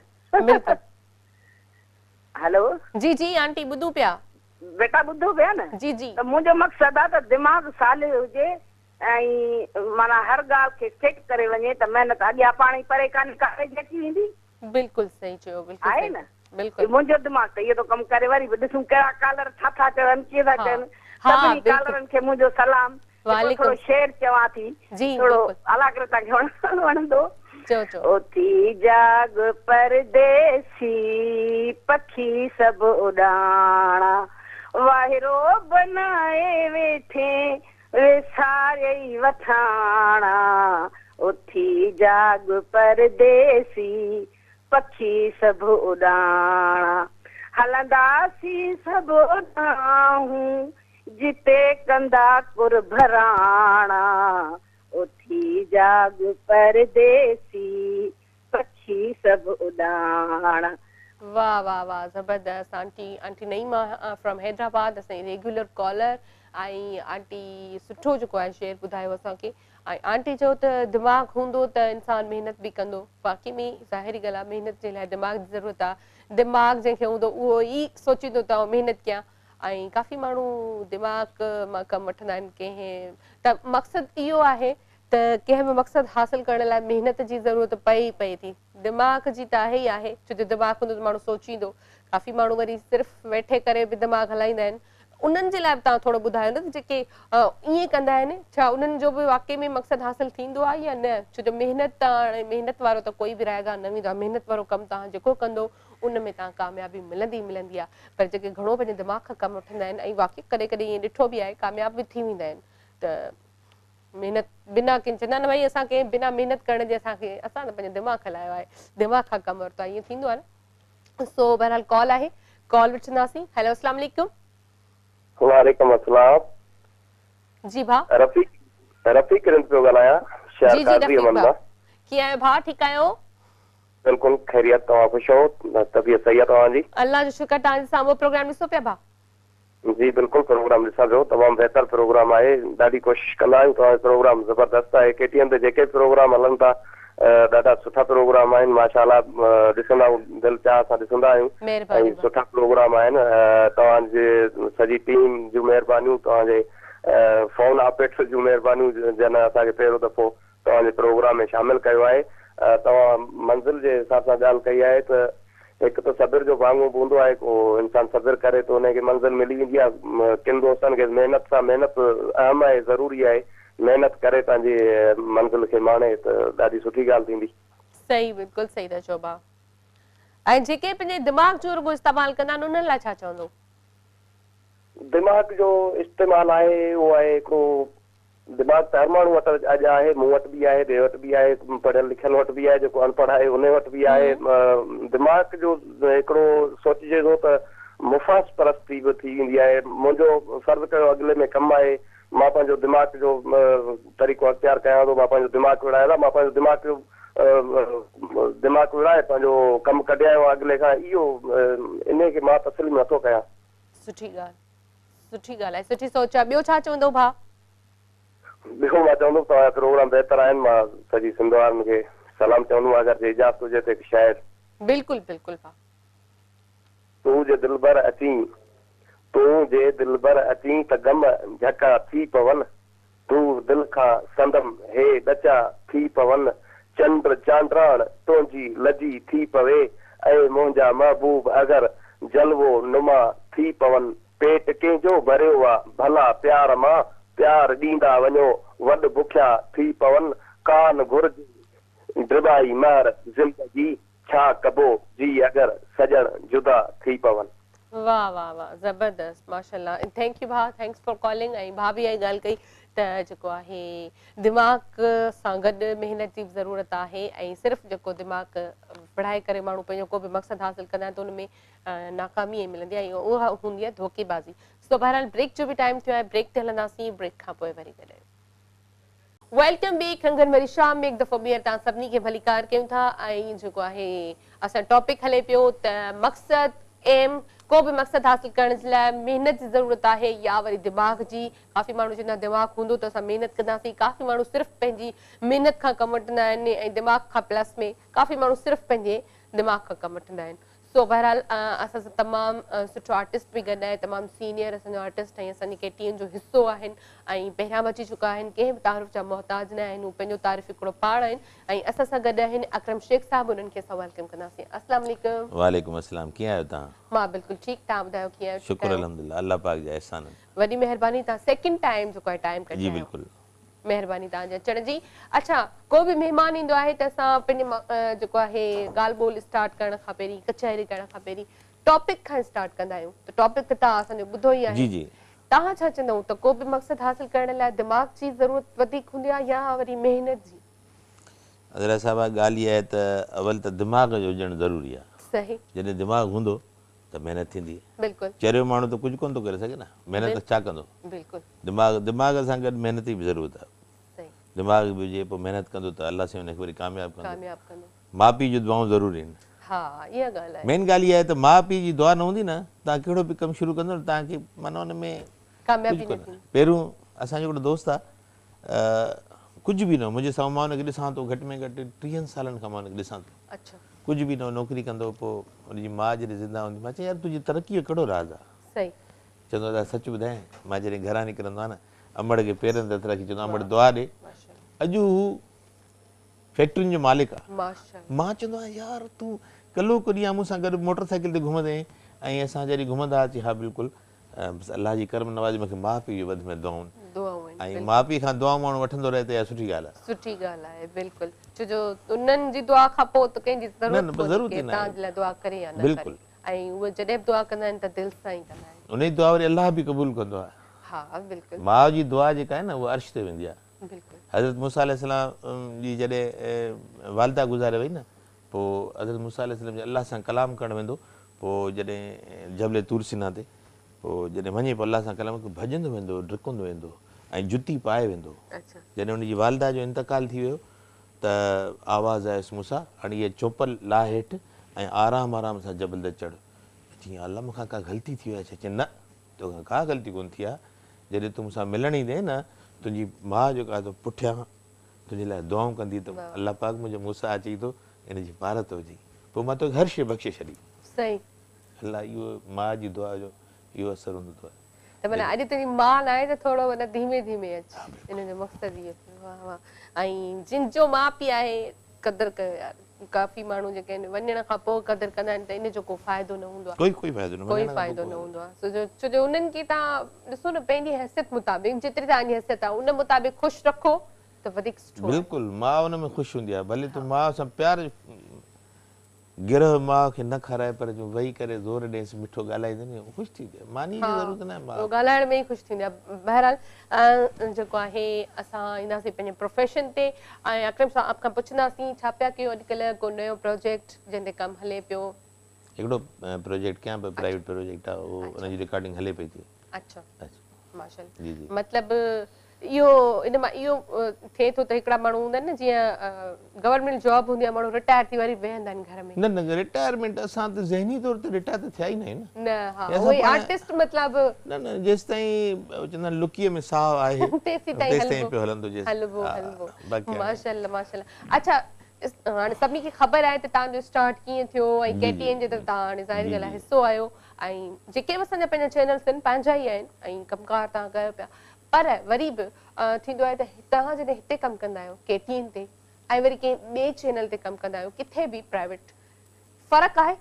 हेलो जी जी आंटी ॿुधूं पिया बेटा ॿुधो पिया न जी जी त मुंहिंजो मक़सदु आहे त दिमाग़ सालिह हुजे ऐं माना हर ॻाल्हि खे सेट करे वञे त महिनत अॻियां पाण ई परे कान कागज़ अची वेंदी बिल्कुलु सही चयो बिल्कुलु आहे न बिल्कुलु मुंहिंजो दिमाग़ त इहो थो कमु करे वरी बि ॾिसूं कहिड़ा कालर छा था चवनि कीअं था चवनि सभिनी कालरनि खे मुंहिंजो सलाम थोरो शेर चवां थी थोरो अलाह तव्हांखे वणंदो उथी जाग परदेसी पखी सभु उॾाणा वाहिरो बनाए वेठे विसारे वठाणा उथी जाग परदेसी पखी सभु उॾाणा हलंदासीं सभु उॾाऊं जिते कंदा कुर भराणा उथी जाग परदेसी पखी सभु उॾाणा वाह वाह वाह जबरदस्त आंटी नईमा फ्रॉम हैदराबाद असांजी रेगुलर कॉलर ऐं आंटी सुठो जेको आहे शेर ॿुधायो असांखे ऐं आंटी चयो त दिमाग़ हूंदो त इंसान महिनत बि कंदो बाक़ी में ज़ाहिरी ॻाल्हि आहे महिनत जे लाइ दिमाग़ जी ज़रूरत आहे दिमाग़ जंहिंखे हूंदो उहो ई सोचींदो त महिनत कयां ऐं काफ़ी माण्हू दिमाग़ मां कमु वठंदा आहिनि कंहिं त मक़सदु इहो आहे त कंहिं बि मक़सदु हासिल करण लाइ महिनत जी ज़रूरत पए थी दिमाग़ जी त आहे ई आहे छो जो दिमाग़ हूंदो त माण्हू सोचींदो काफ़ी माण्हू वरी सिर्फ़ु वेठे करे बि दिमाग़ हलाईंदा आहिनि उन्हनि जे लाइ बि तव्हां थोरो ॿुधायो न जेके ईअं कंदा आहिनि छा उन्हनि जो बि वाक़ई में मक़सदु हासिल थींदो आहे या न छो जो महिनत हाणे महिनत वारो त कोई बि रायगा न वेंदो आहे महिनत वारो कमु तव्हां जेको कंदो उन में तव्हां कामयाबी मिलंदी आहे पर जेके घणो पंहिंजे दिमाग़ खां कमु वठंदा आहिनि ऐं वाक़ई कॾहिं कॾहिं ईअं ॾिठो बि आहे कामयाब बि थी वेंदा आहिनि त महिनत बिना कंहिं चवंदा आहिनि भई असांखे बिना महिनत करण जे असां न पंहिंजो दिमाग़ हलायो आहे दिमाग़ खां कमु वरितो आहे ईअं थींदो आहे न सो बहरहाल कॉल आहे कॉल वठंदासीं हेलो अस्सलाम वालेकुम वालेकुम अस्सलाम जी भा रफ़ीक पियो ॻाल्हायां जी जी रफ़ीक भा कीअं आहियो भा ठीकु आहियो बिल्कुलु ख़ैरियत तव्हां ख़ुशि हो तबियत सही आहे तव्हांजी अल्लाह जो शुक्र तव्हांजे साम्हूं प्रोग्राम ॾिसो पिया भा जी बिल्कुलु प्रोग्राम ॾिसां पियो तमामु बहितर प्रोग्राम आहे ॾाढी कोशिशि कंदा आहियूं तव्हांजो प्रोग्राम ज़बरदस्त आहे केटीएम ते जेके प्रोग्राम हलनि था ॾाढा सुठा प्रोग्राम आहिनि माशाअल्लाह ॾिसंदा दिलि चाह सां ॾिसंदा आहियूं ऐं सुठा प्रोग्राम आहिनि तव्हांजे सॼी टीम जूं महिरबानियूं तव्हांजे फोन ऑपरेटर जूं महिरबानियूं जन असांखे पहिरियों दफ़ो तव्हांजे प्रोग्राम में शामिल कयो आहे तव्हां मंज़िल जे हिसाब सां ॻाल्हि कई आहे त हिकु त सब्र जो वांगुरु बि हूंदो आहे को इंसान सब्र करे तो हुनखे मंज़िल मिली वेंदी आहे किन दोस्तनि खे महिनत अहम आहे ज़रूरी आहे महिनत करे पंहिंजी मंज़िल खे माणे त ॾाढी सुठी ॻाल्हि थींदी सही बिल्कुलु सही था चओ भा ऐं जेके पंहिंजे दिमाग़ जो रुॻो इस्तेमालु कंदा आहिनि उन्हनि लाइ छा चवंदो दिमाग़ जो इस्तेमालु आहे उहो आहे हिकिड़ो दिमाग़ त हर माण्हू वटि अॼु आहे मूं वटि बि आहे ॿिए वटि बि आहे पढ़ियल लिखियल वटि बि आहे जेको अनपढ़ आहे उन वटि बि आहे दिमाग़ जो हिकिड़ो सोचिजे थो त मुफ़ास परस्ती बि थी वेंदी आहे मुंहिंजो फर्ज़ु कयो अॻिले में कमु आहे मां पंहिंजो दिमाग़ जो तरीक़ो अख़्तियार कयां थो मां पंहिंजो दिमाग़ विड़ायां थो मां पंहिंजो दिमाग़ विड़ाए पंहिंजो कमु कढियां अॻिले खां इहो इन खे मां तस्लीम नथो कयां सुठी ॻाल्हि आहे सुठी सोच आहे ॿियो छा चवंदो भा ॿियो मां चवंदुमि तव्हांजा प्रोग्राम बहितर आहिनि मां सॼी सिंध वारनि खे सलाम चवंदुमि अगरि इजाज़त हुजे त हिकु शाइर बिल्कुलु बिल्कुलु भा तूं जे दिलबर अची त गम झका थी पवन तूं दिल खां संदम हे ॾचा थी पवन चंड चांडराण तुंहिंजी लजी थी पवे ऐं मुंहिंजा महबूब अगरि जलवो नुमा थी पवन पेट कंहिंजो भरियो आहे भला प्यार मां प्यार ॾींदा वञो वॾ बुखिया थी पवन कान घुर्ज ड्रिबाई मार ज़िंदगी छा कबो जी अगरि सजण जुदा थी पवन वाह वाह वाह ज़बरदस्त माशाल्लाह थैंक यू भाउ थैंक्स फॉर कॉलिंग ऐं भाभी आई ॻाल्हि कई त जेको आहे दिमाग़ सां गॾु महिनत जी ज़रूरत आहे ऐं सिर्फ़ु जेको दिमाग़ पढ़ाई करे माण्हू पंहिंजो को बि मक़सदु हासिलु कंदा आहिनि त उन में नाकामी मिलंदी आहे ऐं उहा हूंदी आहे धोखेबाज़ी सो बहरहाल ब्रेक जो बि टाइम थियो आहे ब्रेक ते हलंदासीं ब्रेक खां पोइ वरी गॾु वेलकम बैक खंगन वरी शाम में एक दफ़ो ॿीहर तव्हां सभिनी खे भलीकार कयूं था ऐं जेको आहे असां टॉपिक हले पियो त मक़सद एम को बि मक़सद हासिल करण जे लाइ महिनत जी ज़रूरत आहे या वरी दिमाग़ जी काफ़ी माण्हू चवंदा दिमाग़ हूंदो त असां महिनत कंदासीं काफ़ी माण्हू सिर्फ़ु पंहिंजी महिनत खां कमु वठंदा आहिनि ऐं दिमाग़ खां प्लस में काफ़ी माण्हू सिर्फ़ु पंहिंजे दिमाग़ खां कमु वठंदा आहिनि सो बहरहाल असां सां तमामु सुठो आर्टिस्ट बि गॾु आहे तमामु सीनियर असांजो आर्टिस्ट ऐं असांजी केटीएन जो हिसो आहिनि ऐं पहिरियां बि अची चुका आहिनि कंहिं बि तारीफ़ जा मोहताज न आहिनि हू पंहिंजो तारीफ़ हिकिड़ो पाण आहिनि ऐं असां सां गॾु आहिनि अकरम शेख साहिबु उन्हनि खे असां वेलकम कंदासीं अस्सलाम वालेकुम वालेकुम अस्सलाम कीअं आहियो तव्हां मां बिल्कुलु ठीकु तव्हां ॿुधायो कीअं आहियो शुक्र अल्हम्दुलिल्लाह अल्लाह पाक जा एहसान वॾी महिरबानी तव्हां सेकंड टाइम जेको आहे टाइम कढी जी बिल्कुलु महिरबानी तव्हांजे अचण जी अच्छा को बि महिमान ईंदो आहे त असां पंहिंजे जेको आहे ॻाल्हि ॿोल स्टार्ट करण खां पहिरीं कचहरी करण खां पहिरीं टॉपिक खां स्टार्ट कंदा आहियूं त टॉपिक त तव्हां असांजो ॿुधो ई आहे जी जी तव्हां छा चवंदव त को बि मक़सदु हासिल करण लाइ दिमाग़ जी ज़रूरत वधीक हूंदी आहे या वरी महिनत जी अदरा साहिबा ॻाल्हि इहा आहे त अवल त दिमाग़ जो हुजणु ज़रूरी आहे सही जॾहिं दिमाग़ हूंदो त महिनत थींदी बिल्कुलु चरियो माण्हू त कुझु कोन थो करे सघे न महिनत छा कंदो बिल्कुलु दिमाग़ सां गॾु महिनत जी बि ज़रूरत आहे सही दिमाग़ बि हुजे पोइ महिनत कंदो त अलाह साईं हुनखे वरी कामयाबु कंदो कामयाबु कंदो माउ पीउ जूं दुआऊं ज़रूरी आहिनि हा इहा ॻाल्हि आहे मेन ॻाल्हि इहा आहे त माउ पीउ जी दुआ न हूंदी न तव्हां कहिड़ो बि कमु शुरू कंदो न तव्हांखे माना हुन में कामयाबी कुझु न कोन्हे थींदी पहिरियों असांजो हिकिड़ो दोस्त आहे कुझु बि न मुंहिंजे साम्हूं मां हुनखे ॾिसां थो घटि में घटि 30 सालनि खां मां हुनखे ॾिसां थो अच्छा कुझु बि न नौकिरी कंदो पोइ हुनजी माउ जॾहिं ज़िंदा हूंदी मां चई यार तुंहिंजी तरक़ीअ जो कहिड़ो राज़ आहे सही चवंदो आहे सच ॿुधायां मां जॾहिं घरां निकिरंदो आहे न अमड़ खे पेरनि ते हथ रखी चवंदो अमड़ दुआ ॾे अॼु हू फैक्ट्रियुनि जो मालिक आहे माशाअल्लाह मां चवंदो आहियां यार तूं कल्हो को ॾींहुं मूंसां गॾु मोटर साइकिल ते घुमंदे ऐं असां जॾहिं घुमंदा हुआसीं हा बिल्कुलु अलाह जी करम नवाज़ी मूंखे माउ पीउ जो वधि में दुआऊं ऐं माउ पीउ खां दुआ माण्हू वठंदो रहे त इहा सुठी ॻाल्हि आहे सुठी ॻाल्हि आहे बिल्कुलु छो जो उन्हनि जी दुआ खां पोइ त कंहिंजी ज़रूरत ई न आहे। तव्हांजे लाइ दुआ करे या न बिल्कुलु। करे ऐं उहे जॾहिं बि दुआ कंदा आहिनि त दिलि सां ई कंदा आहिनि उन जी दुआ वरी अलाह बि क़बूल कंदो आहे हा बिल्कुलु माउ जी दुआ जेका आहे न उहा अर्श ते वेंदी आहे बिल्कुलु हज़रत मूसा अलैहिस्सलाम जी जॾहिं वालदा गुज़ारे वई न पोइ हज़रत मूसा अलैहिस्सलाम जे अलाह सां कलाम करणु वेंदो पोइ जॾहिं जबल तूर सिना ते पोइ जॾहिं वञे पोइ अलाह सां कलाम भॼंदो वेंदो ॾुकंदो वेंदो ऐं जुती पाए वेंदो अच्छा जॾहिं हुनजी वालदा जो इंतकाल थी वियो त आवाज़ु आयसि मूंसां हाणे इहे चोपल लाह हेठि ऐं आराम आराम सां जबल ते चढ़ जीअं अलाह मूंखां का ग़लती थी वई चए न तोखां का ग़लती कोन थी आहे जॾहिं तूं मूंसां मिलण ईंदे न तुंहिंजी माउ जेका त पुठियां तुंहिंजे लाइ दुआऊं कंदी त अलाह पाक मुंहिंजो मूंसां अची थो इनजी पारत हुजे पोइ मां तोखे हर शइ बख़्शे छॾी सही अलाह इहो माउ जी दुआ जो इहो असरु हूंदो अथव त माना अॼु तुंहिंजी माउ न आहे त थोरो माना धीमे धीमे अचे इन जो मक़सदु इहो वाह वाह ऐं जिन जो माउ पीउ आहे क़दुरु कयो यार काफ़ी माण्हू जेके आहिनि वञण खां पोइ क़दुरु कंदा आहिनि त इन जो को फ़ाइदो न हूंदो आहे कोई फ़ाइदो न कोई फ़ाइदो न हूंदो आहे छो जो उन्हनि खे तव्हां ॾिसो न पंहिंजी हैसियत मुताबिक़ जेतिरी तव्हांजी हैसियत आहे उन मुताबिक़ ख़ुशि रखो त वधीक सुठो बिल्कुलु माउ हुन में ख़ुशि हूंदी आहे भले तूं माउ सां प्यार गिरह माउ खे न खाराए पर जो वेही करे ज़ोर ॾेसि मिठो ॻाल्हाईंदे ख़ुशि थी थिए मानी जी ज़रूरत न आहे माउ ॻाल्हाइण में ई ख़ुशि थींदी आहे बहरहाल जेको आहे असां ईंदासीं पंहिंजे प्रोफेशन ते ऐं अकरम साहब खां पुछंदासीं छा पिया कयो अॼुकल्ह को नयो प्रोजेक्ट जंहिं ते कमु हले पियो हिकिड़ो प्रोजेक्ट कयां पियो प्राइवेट प्रोजेक्ट आहे उहो हुनजी रिकॉर्डिंग हले पई थी अच्छा माशाअल्लाह जी जी मतिलबु इहो इन मां इहो थिए थो त हिकिड़ा माण्हू हूंदा आहिनि न जीअं गवर्नमेंट जॉब हूंदी आहे माण्हू रिटायर थी वरी वेहंदा आहिनि घर में न न रिटायरमेंट असां त ज़हनी तौर ते रिटायर त थिया ई न आहिनि न हा उहे आर्टिस्ट मतिलबु न न जेसि ताईं चवंदा आहिनि लुकीअ में साहु आहे तेसि ताईं पियो हलंदो हलबो माशाअल्लाह माशाअल्लाह अच्छा हाणे सभिनी खे ख़बर आहे त तव्हांजो स्टार्ट कीअं थियो ऐं केटीएन जे तरफ़ तव्हां हाणे ज़ाहिर ॻाल्हि आहे हिसो आयो ऐं जेके बि असांजा पंहिंजा चैनल्स आहिनि पंहिंजा ई आहिनि ऐं कमकार तव्हां कयो पिया पर वरी बि थींदो आहे त तव्हां जॾहिं हिते कमु कंदा आहियो केटीएन ते ऐं वरी कंहिं ॿिए चैनल ते कमु कंदा आहियो किथे बि प्राइवेट फ़र्क़ु आहे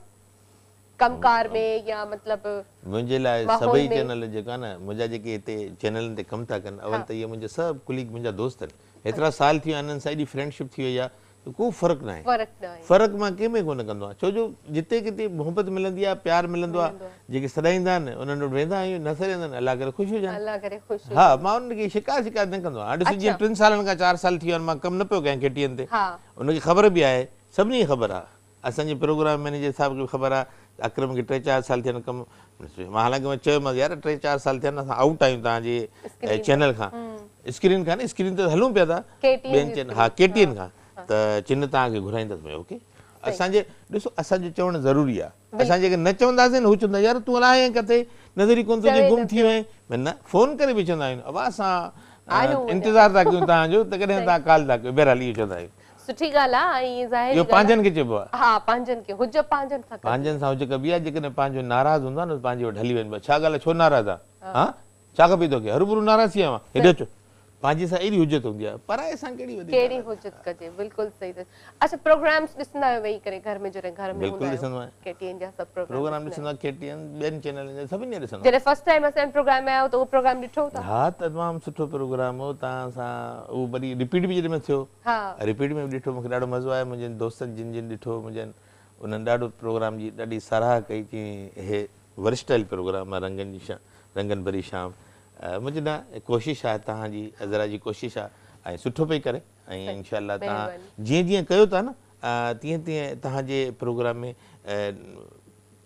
कमकार में या मतिलबु मुंहिंजे लाइ सभई चैनल जेका न मुंहिंजा जेके हिते चैनलनि ते कमु था कनि अवल त इहे मुंहिंजा सभु कुलीग मुंहिंजा दोस्त आहिनि हेतिरा साल थी विया आहिनि सां एॾी फ्रेंडशिप थी वई आहे को फ़र्क़ु न आहे। फ़र्क़ु मां कंहिंमें कोन कंदो आहियां, छो जो जिते किथे मोहबत मिलंदी आहे, प्यार मिलंदो आहे, जेके सॾाईंदा आहिनि उन्हनि वटि वेंदा आहियूं, न सॾाईंदा आहिनि अलाह करे ख़ुशि हुजनि। हा, मां उनखे शिकायत न कंदो आहियां। हाणे ॾिसो जीअं 3 सालनि खां 4 साल थी विया आहिनि मां कमु न पियो कयां केटीएन ते, उनखे ख़बर बि आहे, सभिनी खे ख़बर आहे, असांजे प्रोग्राम मैनेजर साहिब खे ख़बर आहे, अकरम खे 3-4 साल थिया आहिनि कमु। मां हालांकि मां चयोमांसि यार 3-4 साल थिया आहिनि असां आउट आहियूं तव्हांजे चैनल खां, स्क्रीन खां न, स्क्रीन ते हलूं पिया था ॿियनि चैनल, हा केटीएन खां, त चिन तव्हांखे घुराईंदसि भई ओके। असांजे ॾिसो असांजो चवणु ज़रूरी आहे, असां जेके न चवंदासीं न हू चवंदा यार तूं अलाए किथे नज़र ई कोन तुंहिंजी गुम थी वई, न फ़ोन करे बि चवंदा आहियूं, अब असां इंतज़ारु था कयूं तव्हांजो त कॾहिं तव्हां कॉल था कयो, बहरहाल इहो चवंदा आहियूं। सुठी ॻाल्हि आहे, ऐं ज़ाहिर इहो पंहिंजनि खे चइबो आहे। हा, पंहिंजनि खे हुज पंहिंजनि सां हुज कबी आहे, जेकॾहिं पंहिंजो नाराज़ हूंदो आहे न पंहिंजे वटि हली वञिबो आहे, छा ॻाल्हि आहे छो नाराज़ आहे, हा छा खपे तोखे, हरूभरू नाराज़ थी वियो आहे, हेॾे अचो, पंहिंजे सां एॾी हुजत हूंदी आहे, पराए सां कहिड़ी हुजत कजे। बिल्कुलु सही। अच्छा, प्रोग्राम्स ॾिसंदा आहियो वेही करे घर में, जॾहिं घर में बिल्कुलु ॾिसंदो आहियां, केटीएन जा सभु प्रोग्राम ॾिसंदो आहियां, केटीएन ॿियनि चैनलनि जा सभिनी जा ॾिसंदो। जॾहिं फर्स्ट टाइम असां प्रोग्राम में आयो त उहो प्रोग्राम ॾिठो था? हा, तमामु सुठो प्रोग्राम हो, तव्हां सां उहो वरी रिपीट बि जॾहिं थियो, रिपीट में बि ॾिठो, मूंखे ॾाढो मज़ो आयो, मुंहिंजनि दोस्तनि जिन जिन ॾिठो, मुंहिंजनि उन्हनि ॾाढो प्रोग्राम जी ॾाढी साराह कई कि हे वर्सटाइल प्रोग्राम आहे, रंगनि भरी शाम। मुंहिंजी न कोशिशि आहे, तव्हांजी अज़रा जी कोशिशि आहे, ऐं सुठो पई करे, ऐं इंशाअल्लाह तव्हां जीअं जीअं कयो था न तीअं तीअं तव्हांजे प्रोग्राम में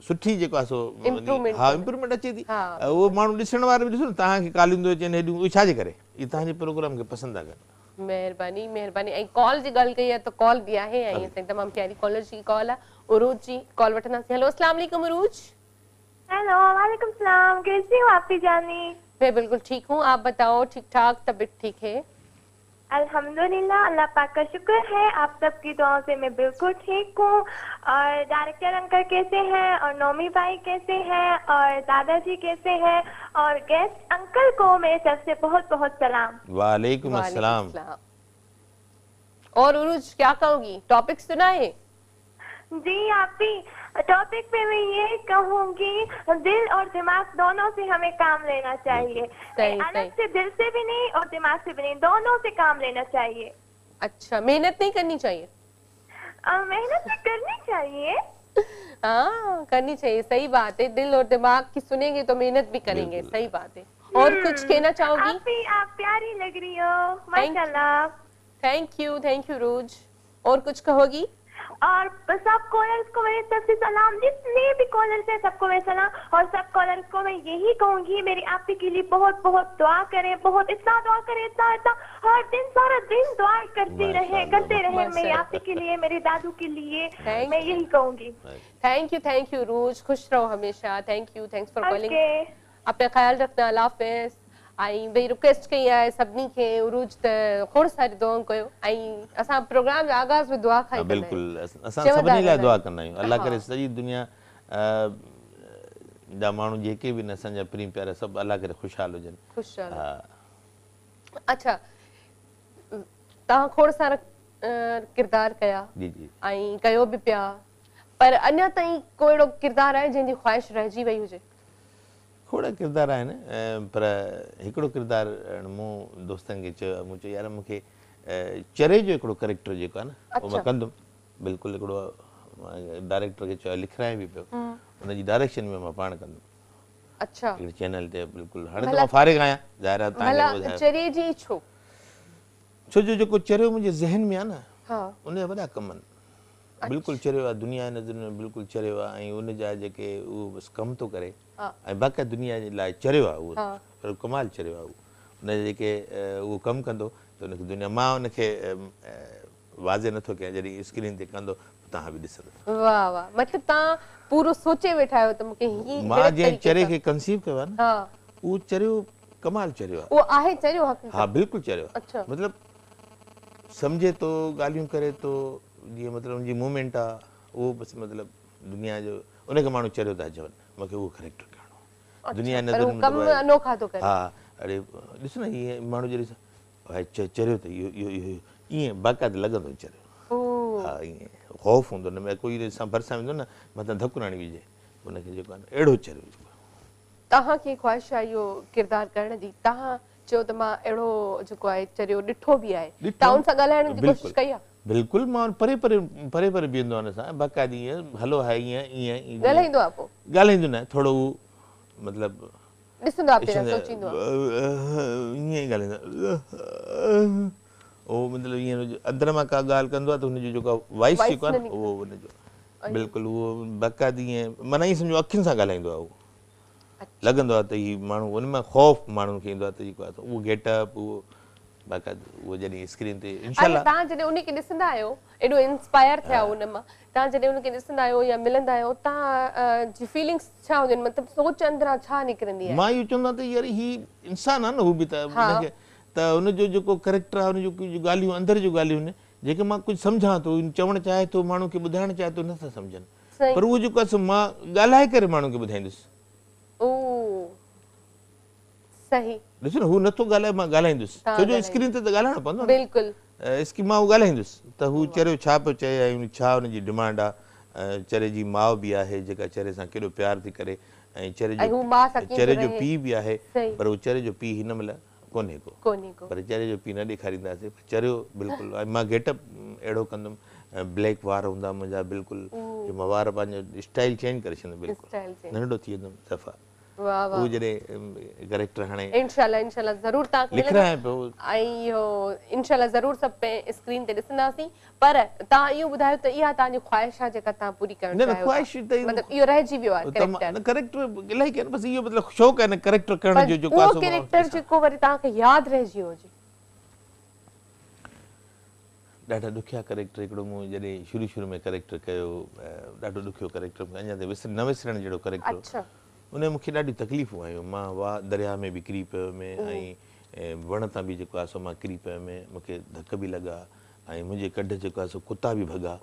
सुठी जेको आहे सो हा इम्प्रूवमेंट अचे थी। उहो माण्हू ॾिसण वारा बि ॾिसो न तव्हांखे कॉलियूं थो अचनि हेॾियूं, उहे छाजे करे, इहे तव्हांजे प्रोग्राम खे पसंदि था कनि। महिरबानी महिरबानी। ऐं कॉल जी ॻाल्हि कई आहे त कॉल बि आहे, ऐं असांजी तमामु प्यारी कॉलर जी कॉल आहे, उरूज जी कॉल वठंदासीं। हेलो, अस्सलाम वालेकुम उरूज। हेलो, वालेकुम सलाम, कैसी हो आप जानी? मैं बिल्कुल ठीक हूँ, आप बताओ, ठीक ठाक, तबीयत ठीक है? अल्हम्दुलिल्लाह, अल्लाह पाक का शुक्र है, आप सबकी दुआओं से मैं बिल्कुल ठीक हूँ। और डायरेक्टर अंकल कैसे हैं, और नोमी भाई कैसे हैं, और दादाजी कैसे हैं, और गेस्ट अंकल को मेरे तरफ से बहुत बहुत सलाम। वालेकुम अस्सलाम। और उरूज क्या कहोगी, टॉपिक सुना है? जी आप भी, टॉपिक पे मैं ये कहूँगी, दिल और दिमाग दोनों से हमें काम लेना चाहिए, अलग से दिल से भी नहीं और दिमाग से भी नहीं, दोनों से काम लेना चाहिए। अच्छा, मेहनत नहीं करनी चाहिए? मेहनत भी करनी चाहिए। हाँ, करनी चाहिए, सही बात है। दिल और दिमाग की सुनेंगे तो मेहनत भी करेंगे, सही बात है। और कुछ कहना चाहोगी? आप प्यारी लग रही हो, माशाल्लाह। थैंक यू रोज। और कुछ कहोगी? और सब कॉलर्स को मेरी तरफ से सलाम, जितने भी कॉलर्स हैं सबको मैं सलाम, और सब कॉलर्स को मैं यही कहूंगी, मेरी आप के लिए बहुत बहुत दुआ करें, बहुत इतना दुआ करें, इतना हर दिन सारा दिन दुआ करते रहे मैं आप के लिए, मेरे दादू के लिए, मैं यही कहूंगी। थैंक यू रोज, खुश रहो हमेशा। Thanks for calling. अपना ख्याल रखना, अल्लाह हाफिज़। आई भाई रिक्वेस्ट कई है सबनी के उरूज त खोड़ सारी दुआऊं कयो, ऐं असां प्रोग्राम जो आगाज में दुआ खाई। बिल्कुल, असां सभिनी लाइ दुआ कंदा आहियूं, अल्लाह करे सॼी दुनिया जा माण्हू जेके बि न असांजा प्रिय प्यारा सभु अल्लाह करे खुशहाल हुजनि। अच्छा, तव्हां खोड़ सारा किरदार कया, ऐं कयो बि पिया, पर अञा ताईं को अहिड़ो किरदार आहे जंहिंजी ख्वाहिश रहिजी वई हुजे? खोड़ किरदार आहिनि, पर हिकिड़ो किरदारु मूं दोस्तनि खे चयो, मूं चयो यार मूंखे चरे जो हिकिड़ो कैरेक्टर जेको आहे न उहो मां कंदुमि, बिल्कुलु हिकिड़ो डायरेक्टर खे चयो, लिखाए बि पियो, हुनजी डायरेक्शन में मां पाण कंदुमि। अच्छा, हिकिड़े चैनल ते बिल्कुलु। हाणे त मां फारिग आहियां, ज़ाहिर आहे तव्हांखे चरे जी छो जो जेको चरियो मुंहिंजे ज़हन में आहे न, उनजा वॾा कम आहिनि, बिल्कुलु चरियो आहे, दुनिया जे नज़र में बिल्कुलु चरियो आहे, ऐं उनजा जेके उहो बसि कमु थो करे, ऐं बाक़ी दुनिया जे लाइ चरियो आहे उहो, पर कमाल चरियो आहे उहो, उनजे जेके उहो कमु कंदो त उनखे दुनिया, मां उनखे वाज़े नथो कयां, जॾहिं स्क्रीन ते कंदो तव्हां बि ॾिसंदो। वाह वाह, मतिलबु तव्हां पूरो सोचे वेठा आहियो त मूंखे हीअ, मां जंहिं चरे खे कंसीव कयो आहे न, उहो चरियो कमाल चरियो आहे, उहो आहे चरियो हक़ीक़त? हा बिल्कुलु चरियो। अच्छा, मतिलबु सम्झे थो, ॻाल्हियूं करे थो, जीअं मतिलबु उनजी मूवमेंट आहे, उहो बसि मतिलबु दुनिया जो उनखे माण्हू चरियो था चवनि, मूंखे उहो कैरेक्टर करणो आहे, दुनिया नज़र में अनोखा थो करे। हा, अरे ॾिस न हीअं माण्हू जॾहिं भाई चरियो त इहो ईअं बाक़ाइदे लॻंदो चरियो, हा ईअं ख़ौफ़ हूंदो न, कोई सां भरिसां वेंदो न मथां धकु न हणी विझे, उनखे जेको आहे न अहिड़ो चरियो। तव्हांखे ख्वाहिश आहे इहो किरदारु करण जी? तव्हां चयो त मां अहिड़ो जेको आहे चरियो ॾिठो बि आहे, तव्हां उन सां ॻाल्हाइण जी कोशिशि कई आहे? बिल्कुलु मां परे परे परे परे बीहंदो आहियां सां बाक़ाइदा ईअं हलो आहे ईअं ईअं ॻाल्हाईंदो आहे पोइ ॻाल्हाईंदो न थोरो उहो मतिलबु ॾिसंदो आहे पहिरियों सोचींदो आहे ईअं ई ॻाल्हाईंदो उहो मतिलबु ईअं अंदरि मां का ॻाल्हि कंदो आहे त हुनजो जेको वॉइस जेको आहे न उहो हुनजो बिल्कुलु उहो बाक़ाइदा ईअं माना ईअं सम्झो अखियुनि सां ॻाल्हाईंदो आहे उहो लॻंदो आहे त हीउ माण्हू हुन में ख़ौफ़ माण्हुनि खे ईंदो आहे त जेको आहे उहो गेटअप उहो बाक़ाइदा उहो जॾहिं स्क्रीन ते अरे तव्हां जॾहिं उनखे ॾिसंदा आहियो एॾो इंस्पायर थिया उन मां तव्हां जॾहिं उनखे ॾिसंदा आहियो या मिलंदा आहियो तव्हां जी फीलिंग्स छा हुजनि मतिलबु सोच अंदरां छा निकिरंदी आहे मां इहो चवंदो आहियां त यार ही इंसानु आहे न हू बि त हुनखे त हुनजो जेको करेक्टर आहे हुनजो ॻाल्हियूं अंदरि जूं ॻाल्हियूं आहिनि जेके मां कुझु सम्झां थो चवणु चाहे थो माण्हू खे ॿुधाइणु चाहे थो नथा सम्झनि पर उहो जेको आहे मां ॻाल्हाए करे माण्हू खे ॿुधाईंदुसि सही ॾिसो न हू नथो ॻाल्हाए मां ॻाल्हाईंदुसि छो जो स्क्रीन ते त ॻाल्हाइणो पवंदो बिल्कुलु मां उहो ॻाल्हाईंदुसि त हू चरियो छा पियो चए ऐं छा हुनजी डिमांड आहे चरे जी माउ बि आहे जेका चरे सां केॾो प्यार थी करे ऐं चरे जो पीउ बि आहे पर उहो चरे जो पीउ हिन महिल कोन्हे को पर चरे जो पीउ न ॾेखारींदासीं चरियो बिल्कुलु मां गेटअप अहिड़ो कंदुमि ब्लैक वार हूंदा मुंहिंजा बिल्कुलु मां वार पंहिंजो स्टाइल चेंज करे छॾंदुमि बिल्कुलु नंढो थी वेंदुमि सफ़ा वो जॾहिं करेक्टर हाणे इंशाल्लाह ज़रूर तव्हां लिख रहा है ऐं इहो इंशाल्लाह ज़रूर सभु स्क्रीन ते ॾिसंदासीं पर तव्हां इहो ॿुधायो त इहा तव्हांजी ख़्वाहिश आहे जेका तव्हां पूरी करणु चाहियो मतिलबु इहो रहिजी वियो आहे करेक्टर इलाही कनि बसि इहो मतिलबु शौक़ु आहे न करेक्टर करण जो जेको आहे करेक्टर जेको वरी तव्हांखे यादि रहिजी वियो हुजे ॾाढा ॾुखिया करेक्टर हिकिड़ो मूं जॾहिं शुरू में करेक्टर कयो ॾाढो ॾुखियो करेक्टर अञा त न विसरण जहिड़ो करेक्टर उन मूंखे ॾाढियूं तकलीफ़ूं आयूं मां वाह दरिया में बि किरी पियो में ऐं वण तां बि जेको आहे सो मां किरी पियो में मूंखे धक बि लॻा ऐं मुंहिंजे कढ जेको आहे सो कुता बि भॻा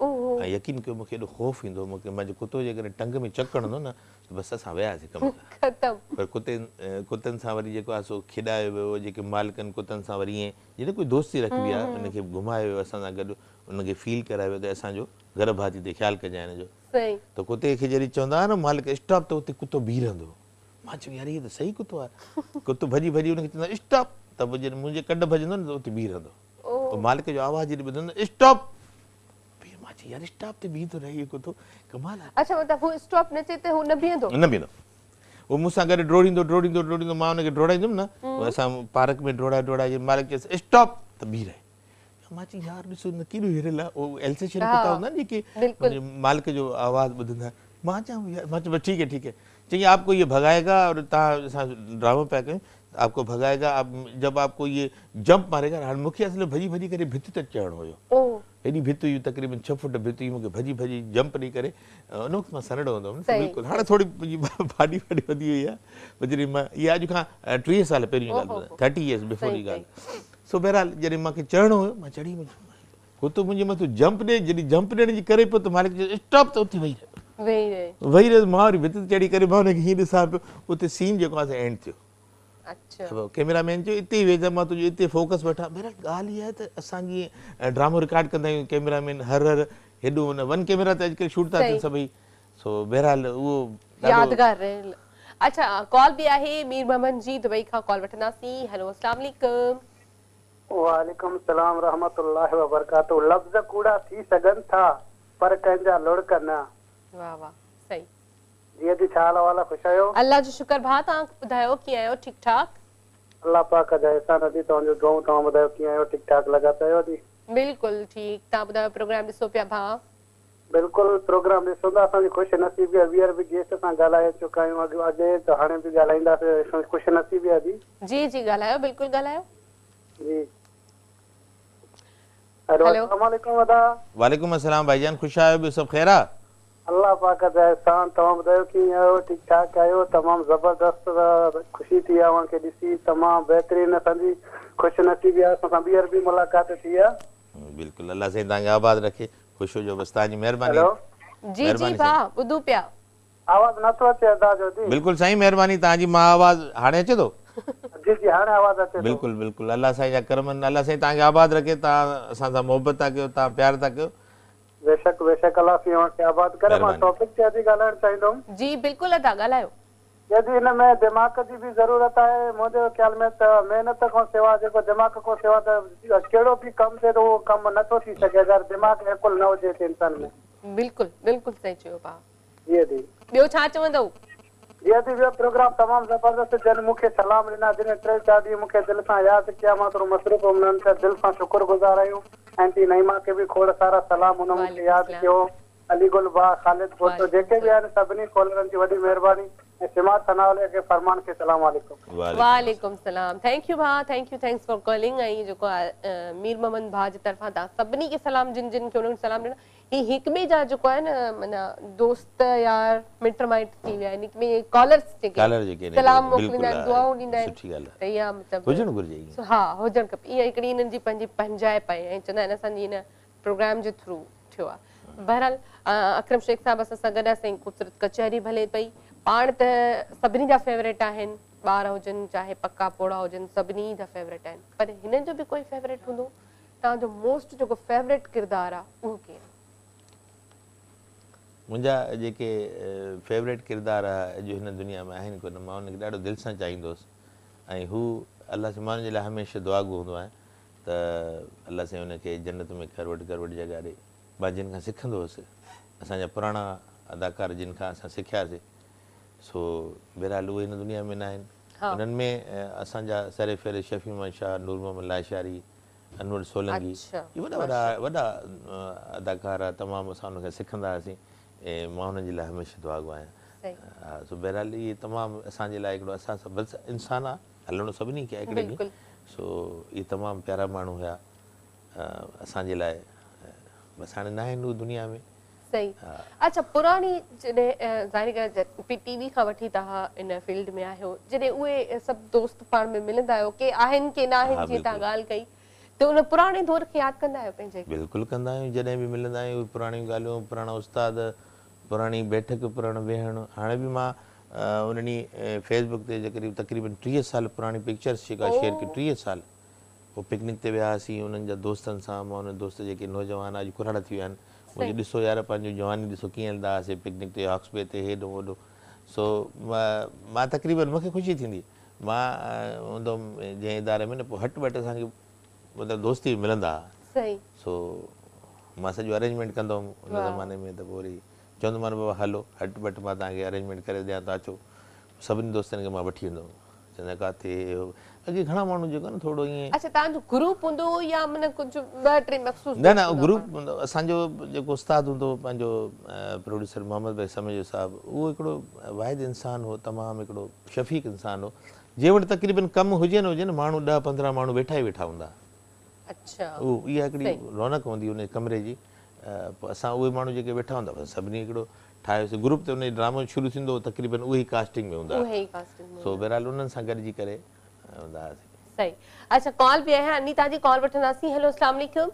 ऐं यकीन कयो मूंखे एॾो ख़ौफ़ ईंदो मूंखे मुंहिंजो कुतो जेकॾहिं टंग में चक हणंदो न त बसि असां वियासीं कमु पर कुतनि सां वरी जेको आहे सो खेॾायो वियो जेके मालिकनि कुतनि सां वरी ईअं जॾहिं कोई दोस्ती रखबी आहे उनखे घुमायो वियो असां सां गॾु उनखे फील करायो त असांजो घर भाती ते ख़्यालु कजांइ हिनजो त कुते खे जॾहिं चवंदा हुआ न मालिक स्टॉप त उते कुतो बीह रहंदो मां चयो यार इहो त सही कुतो आहे कुतो भॼी हुनखे चवंदो स्टॉप त पोइ जॾहिं मुंहिंजे कढ भॼंदो न त उते बीह रहंदो पोइ मालिक जो आवाज़ जॾहिं ॿुधंदो स्टॉप मां चयो यार स्टॉप ते बीह थो रहे इहो कुतो कमाल आहे अच्छा मतिलबु हू स्टॉप न चए त हू न बीहंदो उहो मूंसां गॾु डोड़ींदो मां हुनखे डोड़ाईंदुमि न असां पार्क में डोड़ाए मालिक चयसि स्टॉप त बीह रहे मां चई यार ड्रिसो न केॾो हिरियल आहे उहो एल्सेशन कुता हूंदा आहिनि जेके मालिक जो आवाज़ ॿुधंदा मां चयो ठीक है चई आपको ये भगाएगा और तव्हां ड्रामो पिया कयूं आपको भगाएगा जब आपको ये जंप मारेगा हाणे मूंखे असुल भॼी करे भित ते चढ़णो हुयो हेॾी भित हुई तक़रीबन 6 फुट भित हुई मूंखे भॼी जंप ॾेई करे उन वक़्तु मां सनड़ो हूंदो हुउमि बिल्कुलु हाणे थोरी भाॼी वधी वई आहे जॾहिं मां इहा अॼु खां 30 साल पहिरियों ॻाल्हि 30 years बिफोर जी ॻाल्हि सो बहरहाल जॾहिं मूंखे चढ़णो हुयो मां चढ़ी कुतो मुंहिंजे मथां जंप ॾे जॾहिं जंप ॾियण जी करे पियो त मालिक चयो स्टॉप त उते वेही रहियो मां वरी भित ते चढ़ी करे मां हुनखे हीअं ॾिसां पियो उते सीन जेको आहे एंड थियो कैमरामैन चयो हिते ई वेह मां तुंहिंजो हिते फोकस वठां बहरहाल ॻाल्हि इहा आहे त असां जीअं ड्रामो रिकॉर्ड कंदा आहियूं कैमरामैन हर हेॾो हुन वन कैमरा ते अॼुकल्ह शूट था कनि सभई सो बहरहाल उहो यादगार रहियल अच्छा कॉल बि आहे मीर मोहम्मद जी दुबई खां कॉल वठंदासीं हेलो अस्सलाम वालेकुम वालेकुम सलाम रहमतुल्लाहि व बरकातहू लफ़्ज़ कूड़ा थी सघनि था पर कंहिंजा लुड़क न वाह सही जी जी छा हाल वाला खुश आहियो अल्लाह जो शुक्र भाउ तव्हां ॿुधायो कीअं आहियो ठीक ठाक अल्लाह पाक जा एहसान थी तव्हांजो दुआऊं तव्हां ॿुधायो कीअं आहियो ठीक ठाक लॻा पिया आहियो जी बिल्कुलु ठीक तव्हां ॿुधायो प्रोग्राम ॾिसो पिया भाउ बिल्कुलु प्रोग्राम ॾिसंदा असांजी ख़ुशि नसीबी आहे वीअर बि गेस्ट सां ॻाल्हाए चुका आहियूं अॻे त हाणे बि ॻाल्हाईंदासीं ख़ुशि नसीबी आहे जी जी ॻाल्हायो बिल्कुलु ॻाल्हायो जी हेलो अस्सलाम वालेकुम वदा वालेकुम अस्सलाम भाईजान खुश आहियो ॿियो सभु ख़ैर आहे अल्लाह पाक जा एहसान तव्हां ॿुधायो कीअं आहियो ठीक ठाक आहियो तमामु ज़बरदस्त ख़ुशी थी आहे तव्हांखे ॾिसी तमामु बहितरीन असांजी ख़ुशि नसीबी आहे असां ॿीहर बि मुलाक़ात थी आहे बिल्कुलु अल्लाह साईं तव्हांखे आबाद रखे ख़ुशि हुजो बसि तव्हांजी महिरबानी जी भाउ ॿुधूं पिया आवाज़ नथो अचे अदा जो जी बिल्कुलु साईं महिरबानी तव्हांजी मां आवाज़ हाणे अचे थो जी जी हाणे आवाज़ अचे बिल्कुलु बिल्कुलु अल्लाह साईं जा करम अल्लाह साईं तव्हांखे आबाद रखे तव्हां असां सां मोहबत था कयो तव्हां प्यार था कयो बेशक बेशक अल्लाह खे आबाद करे मां टॉपिक ते अॼु ॻाल्हाइण चाहींदुमि जी बिल्कुलु अदा ॻाल्हायो यदि इनमें दिमाग़ जी भी ज़रूरत है मुझे ख्याल में तो मेहनत को सिवा जो दिमाग़ को सिवा तो केड़ो भी कम थे तो वो कम न तो थी सके अगर दिमाग़ एकुल न हुजे इंसान में। बिल्कुल बिल्कुल सही चयो पा। जी दी बियो छा चवंदो? जी दी वो प्रोग्राम तमाम जबरदस्त जन मुखे सलाम ॾिना जिन 3-4 ॾींहं मुखे दिल सां यादि कया मां थोरो मसरूफ़ हुननि खे दिल सां शुक्रगुज़ार आहियूं। आंटी नईमा के भी खोड़ सारा सलाम उन मुखे यादि कयो। अली गुल बा खालिद भुट्टो जेके भी आहिनि सभिनी कॉलरनि जी वॾी महिरबानी ऐं सिमात सनावले के फरमान के सलाम वालेकुम। वालेकुम सलाम। थैंक यू भा, thank you, thanks for calling. ऐं जेको मीर मोहम्मद भा जे तरफ़ां तव्हां सभिनी खे सलाम जिन जिन खे उन्हनि सलाम ॾिना। ही हिक ॿिए जा जेको आहे न माना दोस्त यार मिट माइट थी विया आहिनि, हिक ॿिए कॉलर्स जेके सलाम मोकिलींदा आहिनि, दुआऊं ॾींदा आहिनि, त इहा मतिलबु हुजणु घुरिजे। हा हुजणु खपे। इहा हिकिड़ी हिननि जी पंहिंजी पंहिंजाइप आहे ऐं चवंदा आहिनि असांजी हिन प्रोग्राम जे थ्रू थियो आहे। बहरहाल अकरम शेख साहब असां सां गॾु असांजी ख़ूबसूरत कचहरी भले पई। पाण त सभिनी जा फेवरेट आहिनि, ॿार हुजनि चाहे पका पोड़ा हुजनि, सभिनी जा फेवरेट आहिनि, पर हिननि जो बि कोई फेवरेट हूंदो। तव्हांजो मोस्ट जेको फेवरेट किरदारु आहे उहो केरु? मुंहिंजा जेके फेवरेट किरदार अॼु हिन दुनिया में आहिनि कोन, मां हुनखे ॾाढो दिलि सां चाहींदुसि ऐं हू अलाह से माण्हुनि जे लाइ हमेशह दुआगो हूंदो आहे त अलाह से हुनखे जन्नत में करवट जॻह ॾे। मां जिन खां सिखंदो हुउसि, असांजा पुराणा अदाकार जिन खां असां सिखियासीं, सो बहरहाल उहे हिन दुनिया में न आहिनि। उन्हनि में असांजा सर फेर शफ़ी अहमद शाह, नूर मोहम्मद लाशारी, अनवर सोलंकी, इहे वॾा अदाकार तमामु असां हुनखे सिखंदा हुआसीं ऐं मां हुननि जे लाइ हमेशह दुआगो आहियां। हा सो बहरहाल इहे तमामु असांजे लाइ हिकिड़ो असां सां बस इंसानु आहे, हलणो सभिनी खे हिकिड़े ॾींहुं। सो इहे तमामु प्यारा माण्हू हुया असांजे लाइ, बसि हाणे न आहिनि उहे दुनिया में। सही। अच्छा, पुराणी जॾहिं ज़ाहिर ॻाल्हि टीवी खां वठी तव्हां इन फील्ड में आहियो, जॾहिं उहे सभु दोस्त पाण में मिलंदा आहियो, के आहिनि के न आहिनि, जीअं तव्हां ॻाल्हि कई, त उन पुराणे दौर खे यादि कंदा आहियो पंहिंजे? बिल्कुलु कंदा आहियूं। जॾहिं बि मिलंदा आहियूं पुराणियूं ॻाल्हियूं, पुराणा उस्ताद, पुराणी बैठक, पुराणो वेहणु। हाणे बि मां उन ॾींहुं फेसबुक ते जेकॾहिं तक़रीबन 30 साल पुराणी पिक्चर्स जेका शेयर कई, 30 साल पोइ पिकनिक ते वियासीं उन्हनि जा दोस्तनि सां। मां उन दोस्त जेके नौजवान अॼु कुराड़ा थी विया आहिनि, मुंहिंजो ॾिसो यार पंहिंजो जवानी ॾिसो कीअं हलंदा हुआसीं पिकनिक ते, हॉक्स बे ते, हेॾो होॾो। सो मां तक़रीबन मूंखे ख़ुशी थींदी, मां हूंदो हुउमि जंहिं इदारे में न, पोइ हट वटि असांखे मतिलबु दोस्ती मिलंदा हुआ। सो मां सॼो अरेंजमेंट कंदो हुउमि उन ज़माने में, त पोइ वरी चवंदोमांनि बाबा हलो हट वटि मां तव्हांखे अरेंजमेंट करे ॾियां, तव्हां अचो। सभिनी दोस्तनि खे मां वठी वेंदो हुउमि, चवंदा किथे अॻे घणा माण्हू जेको आहे न थोरो ईअं। अच्छा, तव्हांजो ग्रुप हूंदो या माना कुझु 2-3 मख़सूस? न न, ग्रुप हूंदो। असांजो जेको उस्ताद हूंदो पंहिंजो प्रोड्यूसर मोहम्मद भाई समझो साहिबु, उहो हिकिड़ो वाहिद इंसानु हो, तमामु हिकिड़ो शफ़ीक़ इंसानु हो, जंहिं वटि तक़रीबन कमु हुजे न हुजे न, माण्हू 10-15 माण्हू वेठा ई वेठा हूंदा। अच्छा, उहो इहा हिकिड़ी रौनक हूंदी उन कमरे जी। पोइ असां उहे माण्हू जेके वेठा हूंदा हुआ सभिनी हिकिड़ो ठाहियोसीं ग्रुप, ते उन ड्रामो शुरू थींदो तक़रीबन उहे ई कास्टिंग में हूंदा। सो बहरहाल उन्हनि सां गॾिजी करे हूंदा हुआसीं। सही। अच्छा, कॉल बि आहे, अनीता जी कॉल वठंदासीं। हेलो, अस्सलाम वालेकुम।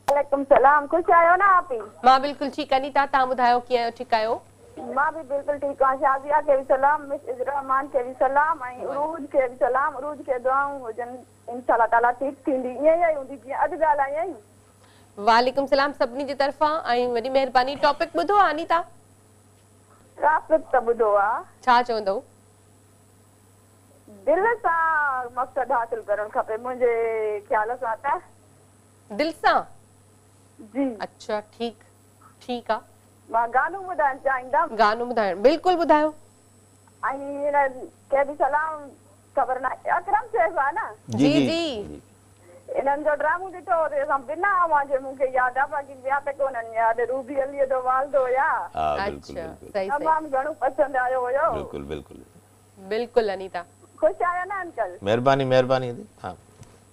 वालेकुम सलाम। खुश आहियो ना आप? मां बिल्कुलु ठीकु। अनीता, तव्हां ॿुधायो कीअं आहियो? ठीकु आहियो? मां भी बिल्कुल ठीक हूं। शाजिया के भी सलाम, मिस रहमान के भी सलाम, उरूज के भी सलाम। उरूज के दुआऊं हुजन इंशाल्लाह ताला ठीक थींदी, ये हुंदी जीअं अॼु ॻाल्हि आई। वालेकुम सलाम सभिनी जी तरफ़ां ऐं वॾी महिरबानी। टॉपिक ॿुधो आहे अनीता? टॉपिक त ॿुधो आहे। छा चवंदव? दिल सां मक़सद हासिल करणु खपे मुंहिंजे ख़्याल सां। त दिल सां? जी। अच्छा, ठीक आहे। मां गानो ॿुधाइणु चाहींदमि। गानो ॿुधाइणु? बिल्कुलु ॿुधायो। ऐं हिन के बि सलाम ख़बर न अकरम शेख आहे न? जी जी। इन्हनि जो ड्रामो ॾिठो ते असां बिना आवाज़ जे मूंखे यादि आहे, बाक़ी ॿिया त कोन्हनि यादि। रूबी अलीअ जो वालदो हुया। अच्छा, सही। तमामु घणो पसंदि आयो हुयो। बिल्कुलु बिल्कुलु बिल्कुलु अनीता। ख़ुशि आहियो न अंकल? महिरबानी महिरबानी। हाँ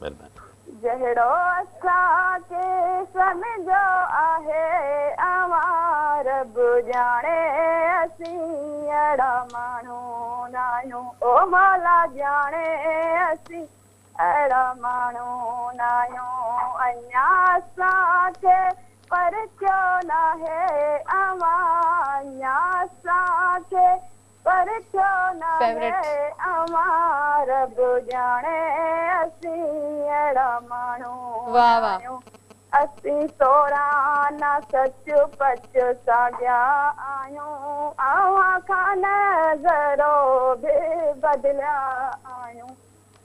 महिरबानी। जहिड़ो असांखे सम्झो आहे अवां रब ॼाणे, असीं अहिड़ा माण्हू न आहियूं। ओ मौला ॼाणे असीं अहिड़ा माण्हू न आहियूं। अञा असांखे परखियो नाहे अवां, अञा असांखे परखियो नाहे अवां रब ॼाणे, असीं अहिड़ा माण्हू। वाह वाह, असीं सोरा ना सच पच साॻिया आहियूं अव्हां खां नज़रो बि बदिलिया आहियूं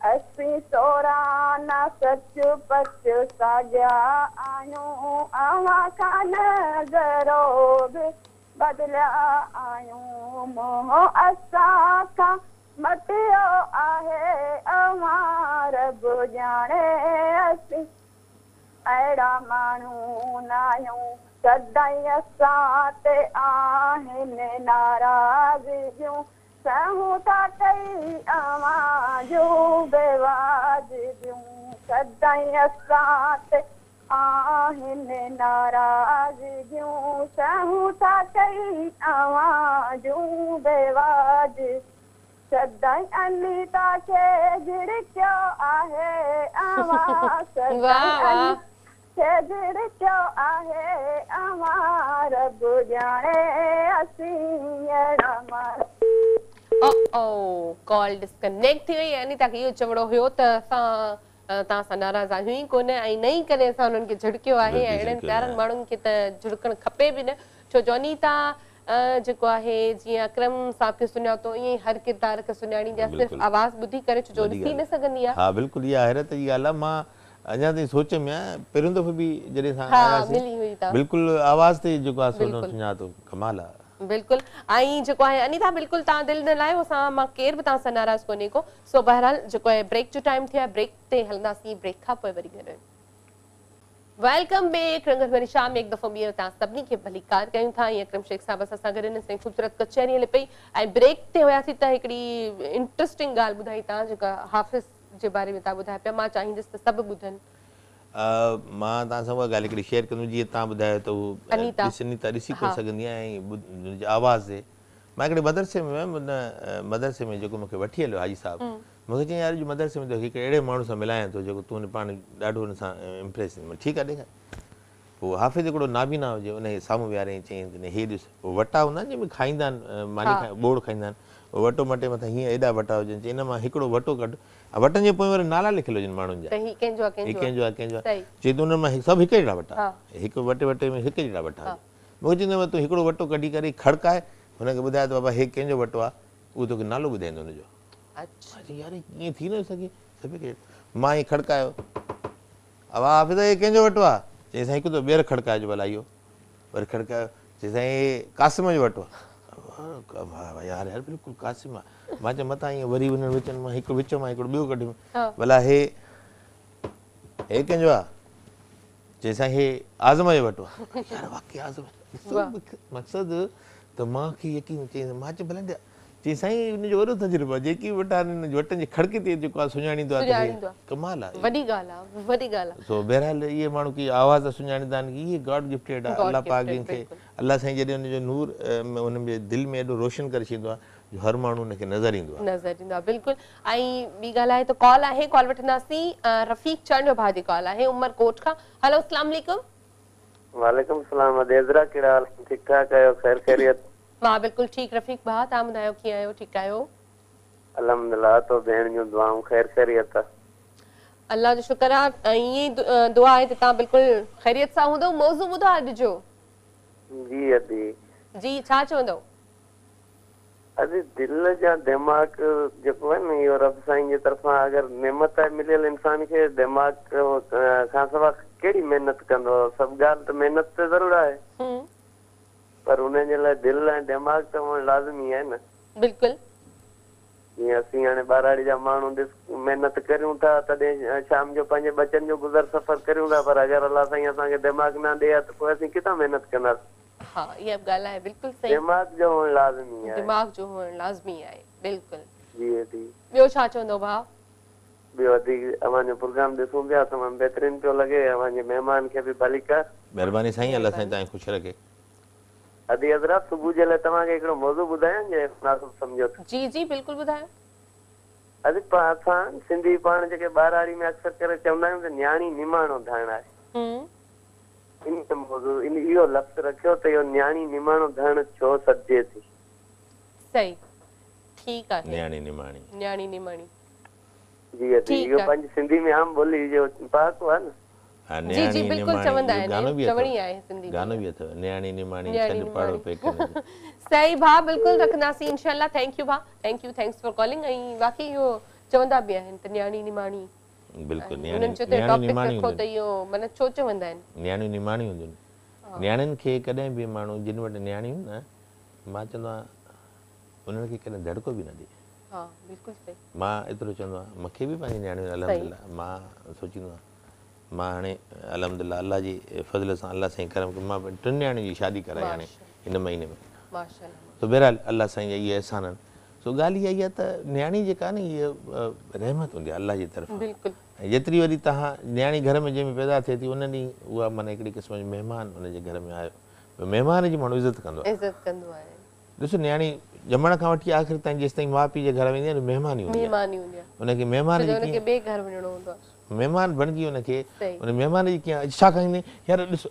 असीं सोरा ना सच पच साॻिया आहियूं अव्हां खां नज़रो बि बदिलिया आहियूं मोह असां खां मटियो आहे अव्हां रब ॼाणे असीं अहिड़ा माण्हू न आहियूं सदाईं असां ते आहिनि नाराज़गियूं सहूं था टई अव्हां जूं बेवाजिबियूं सदाईं असां ते आहिनि नाराज़गियूं सहूं था टई अव्हां जूं बेवाजिबियूं सदाईं अनीता खे झिड़कियो आहे अव्हां सदाईं खे झिड़कियो आहे अव्हां रब ॼाणे असीं अहिड़ा ओ कॉल डिस्कनेक्ट थी वई अनीता खे इहो चवणो हुयो त असां तव्हां सां नाराज़ आहियूं ई कोन ऐं न ई करे असां उन्हनि खे झिड़कियो आहे ऐं अहिड़नि प्यारनि माण्हुनि खे त झिड़कणु खपे बि न छो जो अनीता जेको आहे जीअं अकरम साहब खे सुञातो ईअं ई हर किरदार खे सुञाणींदी आहे सिर्फ़ु आवाज़ ॿुधी करे छो जो ॾिसी न सघंदी आहे हा बिल्कुलु इहा हैरत जी ॻाल्हि आहे मां अञा ताईं सोच में आहियां पहिरियों दफ़ो बि जॾहिं असां आयासीं बिल्कुलु आवाज़ ते जेको आहे सुञातो कमाल आहे बिल्कुलु ऐं जेको आहे अनीता बिल्कुलु तव्हां दिलि न लाहियो असां मां केर बि तव्हां सां नाराज़ कोन्हे को सो बहरहाल जेको आहे ब्रेक जो टाइम थियो आहे ब्रेक ते हलंदासीं ब्रेक खां पोइ वरी गॾु वेलकम बैक रंगत भरी शाम में एक दफ़ो ॿीहर तव्हां सभिनी खे भली कार कयूं था ऐं अकरम शेख साहब असां सां गॾु हिन ख़ूबसूरत कचहरी हले पई ऐं ब्रेक ते हुयासीं त हिकिड़ी इंट्रस्टिंग ॻाल्हि ॿुधाई तव्हां जेका हाफ़िज़ जे बारे में तव्हां ॿुधाए पिया मां चाहींदसि त सभु ॿुधनि मां तव्हां सां उहा ॻाल्हि हिकिड़ी शेयर कंदुमि जीअं तव्हां ॿुधायो त उहो अनीता ॾिसी कोन सघंदी आहियां ऐं आवाज़ ते मां हिकिड़े मदरसे में वियुमि उन मदरसे में जेको मूंखे वठी हलियो हाजी साहिबु मूंखे चई यार अॼु मदरसे में हिकिड़े अहिड़े माण्हू सां मिलायां थो जेको तूं पाण ॾाढो हुन सां इम्प्रेस ठीकु आहे ॾेखार पोइ हाफ़िज़ हिकिड़ो नाबीना हुजे उनजे साम्हूं विहारे चयईं हे ॾिस पोइ वटा हूंदा आहिनि जंहिंमें खाईंदा आहिनि मानी बोड़ खाईंदा आहिनि वटो मटे मथां हीअं एॾा वटा हुजनि चई इन मां हिकिड़ो वटो कढ वटनि जे पोइ वरी नाला लिखियल हुजनि माण्हुनि जा कंहिंजो आहे चई तूं हुन मां सभु हिकु जहिड़ा वटा हिकु वटे में हिकु जहिड़ा वटा मूंखे चवंदो तूं हिकिड़ो वटो कढी करे खड़काए हुनखे ॿुधाए त बाबा हे कंहिंजो वटो आहे उहो तोखे नालो ॿुधाईंदो हुनजो यार ईअं थी न सघे सभु मां ईअं खड़कायो हाफ़िज़ हे कंहिंजो वटो आहे चई साईं हिकु त ॿीहर खड़काइजो भला इहो वरी खड़कायो चई साईं हे क़ासिम जो वटो आहे यार यार बिल्कुलु क़ासिम आहे मां चयो मथां ईअं वरी हुन विच मां हिकु विच मां हिकिड़ो ॿियो कढियुमि भला हे कंहिंजो आहे चई साईं हे आज़म जो वटो आहे यार वाक़ई आज़म मक़सदु त मूंखे यकीन चई मां चयो भले चई साईं हुनजो वॾो तजुर्बो आहे जेकी वटा वटनि जी खड़की ते जेको आहे सुञाणींदो आहे कमाल आहे वॾी ॻाल्हि आहे सो बहरहाल इहे माण्हू की आवाज़ सुञाणींदा आहिनि की इहे गॉड गिफ्टेड आहे अलाह पाक जिन खे अलाह साईं जॾहिं हुनजो नूर हुन में दिलि में एॾो रोशन करे छॾींदो आहे जो हर माण्हू हुनखे नज़र ईंदो आहे बिल्कुलु ऐं ॿी ॻाल्हि आहे त कॉल आहे कॉल वठंदासीं रफ़ीक चंद जो भाउ जी कॉल आहे उमरकोट खां हेलो अस्सलाम वालेकुम वालेकुम सलाम अदेज़रा कहिड़ा हाल ठीकु ठाक आहियो ख़ैर ख़ैरियत मां बिल्कुलु ठीकु रफ़ीक भाउ तव्हां ॿुधायो कीअं आहियो ठीकु आहियो अल्हम्दुलिल्लाह तो भेण जूं दुआऊं ख़ैर ख़ैरियत अल्लाह जो शुक्र आहे ऐं ईअं दुआ आहे त तव्हां बिल्कुलु ख़ैरियत सां हूंदव मौज़ू ॿुधो अॼु जो जी अदी जी छा चवंदव अॼु दिलि जा दिमाग़ जेको आहे न इहो रब साईं जे तरफ़ां अगरि नेमत मिलियल इंसान खे दिमाग़ खां सवाइ कहिड़ी महिनत कंदो सभु ॻाल्हि त महिनत त ज़रूरु आहे पर उनजे लाइ दिलि ऐं दिमाग़ त हुअणु लाज़मी आहे न बिल्कुलु जीअं असीं हाणे ॿारहाड़ी जा माण्हू ॾिस महिनत करियूं था तॾहिं शाम जो पंहिंजे बचनि जो गुज़र सफ़र करियूं था पर अगरि अलाह साईं असांखे दिमाग़ न ॾे त पोइ असीं किथां महिनत कंदासीं हा इहा ॻाल्हि आहे बिल्कुलु सही दिमाग़ जो हुअणु लाज़मी आहे दिमाग़ जो हुअणु लाज़मी आहे बिल्कुलु जी जी ॿियो छा चवंदो भाउ ॿियो वधीक अव्हांजो प्रोग्राम ॾिसूं पिया तमामु बहितरीनु पियो लॻे अव्हांजे महिमान खे बि भली कर महिरबानी साईं अलाह साईं तव्हांखे ख़ुशि रखे अदी हज़रात सुबुह जे लाइ तव्हांखे हिकिड़ो मौज़ू ॿुधायां जे मुनासिब सम्झो जी जी बिल्कुलु ॿुधायो अॼु असां सिंधी पाण जेके ॿारहाड़ी में अक्सर करे चवंदा आहियूं त न्याणी निमाणो धण आहे इन मौज़ू इन इहो लफ़्ज़ रखियो त इहो न्याणी निमाणो धण छो सॾिजे थी सही ठीकु आहे न्याणी निमाणी जी अदी इहो पंहिंजी सिंधी में आम ॿोली जो पहाको आहे न जी जी बिल्कुल चवंदा आहिनि चवणी आहे सिंधी गानो भी अथव न्याणी निमाणी छॾ पाड़ो पेकनि जो सही भा बिल्कुल रखंदासीं इंशाल्लाह थैंक यू भा thank you thanks for calling ऐं वाकई इहो चवंदा बि आहिनि त न्याणी निमाणी बिल्कुलु उन्हनि जो त टॉपिक रखो त इहो माना छो चवंदा आहिनि न्याणियूं निमाणी हूंदियूं आहिनि न्याणियुनि खे कॾहिं बि माण्हू जिन वटि न्याणियूं न मां चवंदो आहियां उन्हनि खे कॾहिं धड़को बि न ॾे हा बिल्कुलु सही मां एतिरो चवंदो आहियां मूंखे बि पंहिंजी न्याणियूं अल्हम्दुलिल्लाह मां सोचींदो आहियां मां हाणे अल्हम्दुलिल्लाह अल्लाह जी फज़ल सां अल्लाह साईं करम कि मां 3 न्याणियुनि जी शादी कराई हाणे हिन महीने में माशाअल्लाह तो बहरहाल अल्लाह साईं जा इहे अहसान आहिनि सो ॻाल्हि इहा ई आहे त न्याणी जेका न इहा रहमत हूंदी आहे अल्लाह जी तरफ़ां बिल्कुलु ऐं जेतिरी वरी तव्हां न्याणी घर में जंहिंमें पैदा थिए थी उन ॾींहुं उहा माना हिकिड़ी क़िस्म जो महिमान उनजे घर में आयो महिमान जी माण्हू इज़त कंदो आहे इज़त कंदो आहे ॾिसो न्याणी ॼमण खां वठी आख़िर ताईं जेसि ताईं माउ पीउ जे घर वेंदी आहे महिमान ई हूंदी आहे उनखे महिमान जी उनखे ॿिए घर वञिणो हूंदो आहे महिमान बणिजी उनखे उन महिमान जी कीअं छा खाईंदे यार ॾिस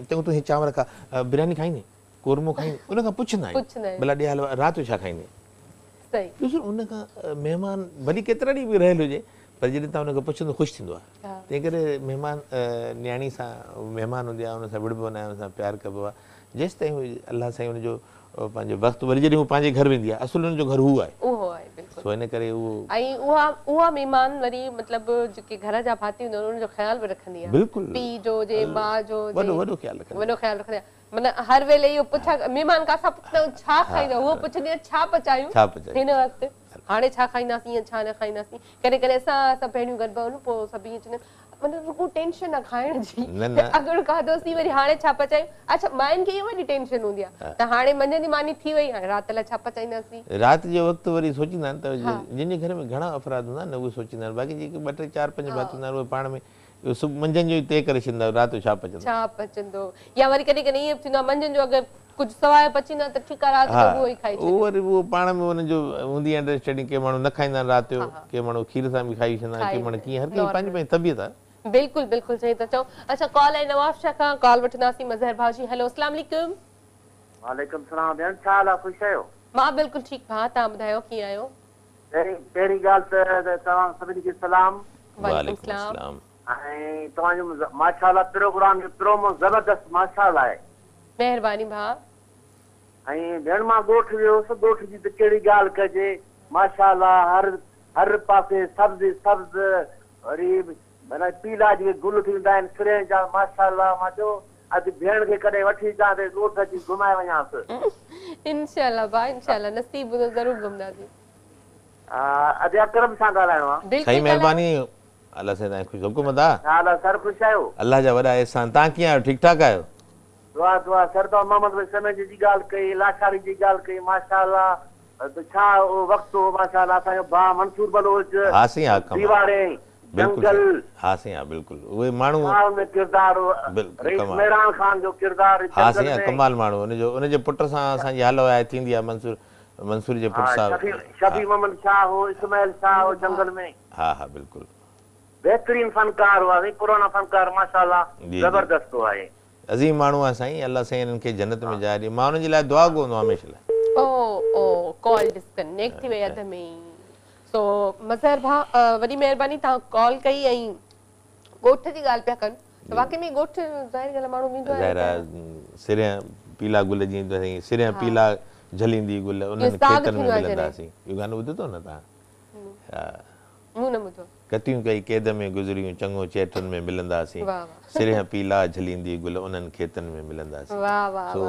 चङो तूं हे चांवर खा बिरयानी खाईंदे कोरमो खाईंदे उनखां पुछंदा आहियूं भला ॾे हल राति जो छा खाईंदे ॾिसो उनखां महिमान भली केतिरा ॾींहं बि रहियल हुजे पर जॾहिं तव्हां हुनखे पुछंदो ख़ुशि थींदो आहे तंहिं करे महिमान न्याणी सां महिमान हूंदी आहे हुन सां विड़बो न आहे हुन सां प्यारु कबो आहे जेसि ताईं अलाह साईं हुनजो पंहिंजो वक़्तु वरी जॾहिं हू पंहिंजे घर वेंदी आहे असुल हुनजो घर हू आहे सो हिन करे उहो ऐं उहा महिमान वरी मतिलबु जेके घर जा भाती हूंदा आहिनि उन्हनि जो ख़्यालु बि रखंदी आहे बिल्कुलु पीउ जो जे माउ जो वॾो ख़्यालु रखंदी आहे माना हर वेले इहो पुछा महिमान कासां पुछंदा आहियूं छा खाईंदा उहो पुछंदी आहे छा पचायूं हिन वक़्तु हाणे छा खाईंदासीं या छा न खाईंदासीं कॾहिं कॾहिं असां पहिरियों गॾु वञूं पोइ सभु ईअं चवंदा आहिनि मतलब रुको टेंशन न खाइण जी अगर खाधोसीं वरी हाणे छा पचायूं अच्छा माइन के वडी टेंशन हुंदी आ त हाणे मंझंदि मानी थी वई हाणे रात ला छा पचाईंदासीं रात जो वक्त वरी सोचींदा त जिन घर में घणा अफराद हूंदा न वो सोचींदा बाकी जेके 2 3 4 5 बात हूंदा वो पाण में सुब मंझंदि जो तय करे छंदा रात जो छा पचंदो या वरी कॾहिं कॾहिं ईअं थींदो मंझंदि जो अगर कुछ सवाइ पचींदा त ठीक आ रात जो वो ही खाई वो वरी वो पाण में उन जो हूंदी अंडरस्टैंडिंग के माण्हू न खाईंदा रात जो के माण्हू खीर सां भी खाई छंदा के माण्हू कीअं हर कोई पंहिंजी तबियत आहे बिल्कुल बिल्कुल सही त चओ अच्छा कॉल है नवाब शाह का कॉल वठंदासीं मजहर भाजी हेलो अस्सलाम वालेकुम वालेकुम सलाम बेन छा हाल आहे खुश आहियो मां बिल्कुल ठीक भा तव्हां ॿुधायो कीअं आहियो पहिरीं ॻाल्हि त तव्हां सभिनी खे सलाम वालेकुम सलाम ऐं तव्हांजो माशाअल्लाह प्रोग्राम जो प्रोमो ज़बरदस्त माशाअल्लाह आहे महिरबानी भा ऐं भेण मां ॻोठ वियोसि ॻोठ जी त कहिड़ी ॻाल्हि कजे माशाअल्लाह हर पासे सब्ज़ वरी माना पीला जेके गुल थींदा आहिनि सिरे जा माशाअल्लाह मां चयो अॼु भेण खे कॾहिं वठी अचां त ॻोठ अची घुमाए वञांसि इंशाअल्लाह भाउ इंशाअल्लाह नसीब हूंदो ज़रूरु घुमंदासीं अॼु अकरम सां ॻाल्हाइणो आहे सही महिरबानी अल्लाह से तव्हां ख़ुशि हुकुम अदा हाल सर ख़ुशि आहियो अल्लाह जा वॾा एहसान तव्हां कीअं आहियो ठीकु ठाक आहियो दुआ सर तो मोहम्मद भाई समय जी ॻाल्हि कई लाचारी जी ॻाल्हि कई माशाअल्लाह त छा वक़्तु हो माशाअल्लाह असांजो भाउ मंसूर बलोच हा सी हा दीवारे जंगल हा सी हा बिल्कुल उहे माण्हू में किरदार मेहरान खान जो किरदार हा सी कमाल माण्हू उनजे पुट सां असांजी हलो आहे थींदी आहे मंसूर जे पुट साहब शफी मोहम्मद शाह हो इस्माइल शाह हो जंगल में हा हा बिल्कुल बेहतरीन फनकार हुआ पुराना फनकार माशाअल्लाह जबरदस्त हुआ है अजीम माण्हू आहे साईं अल्लाह साईं इन्हनि खे जन्नत में जाइ ॾे मां उन्हनि जे लाइ दुआ कंदो हमेशह लाइ ओ कॉल डिस्कनेक्ट थी वई अध में सो मज़हर भा वॾी महिरबानी तव्हां कॉल कई ऐं ॻोठ जी ॻाल्हि पिया कनि त वाकई में ॻोठ ज़ाहिर ॻाल्हि माण्हू वेंदो आहे सिरिया पीला गुल जीअं सिरिया पीला झलींदी गुल उन्हनि खेतनि में मिलंदासीं इहो गानो ॿुधो अथव न तव्हां हा मूं न ॿुधो कतियूं कई कैद में गुज़रियूं चङो चैटनि में मिलंदासीं सिरिया पीला झलींदी गुल उन्हनि खेतनि में मिलंदासीं वाह वाह सो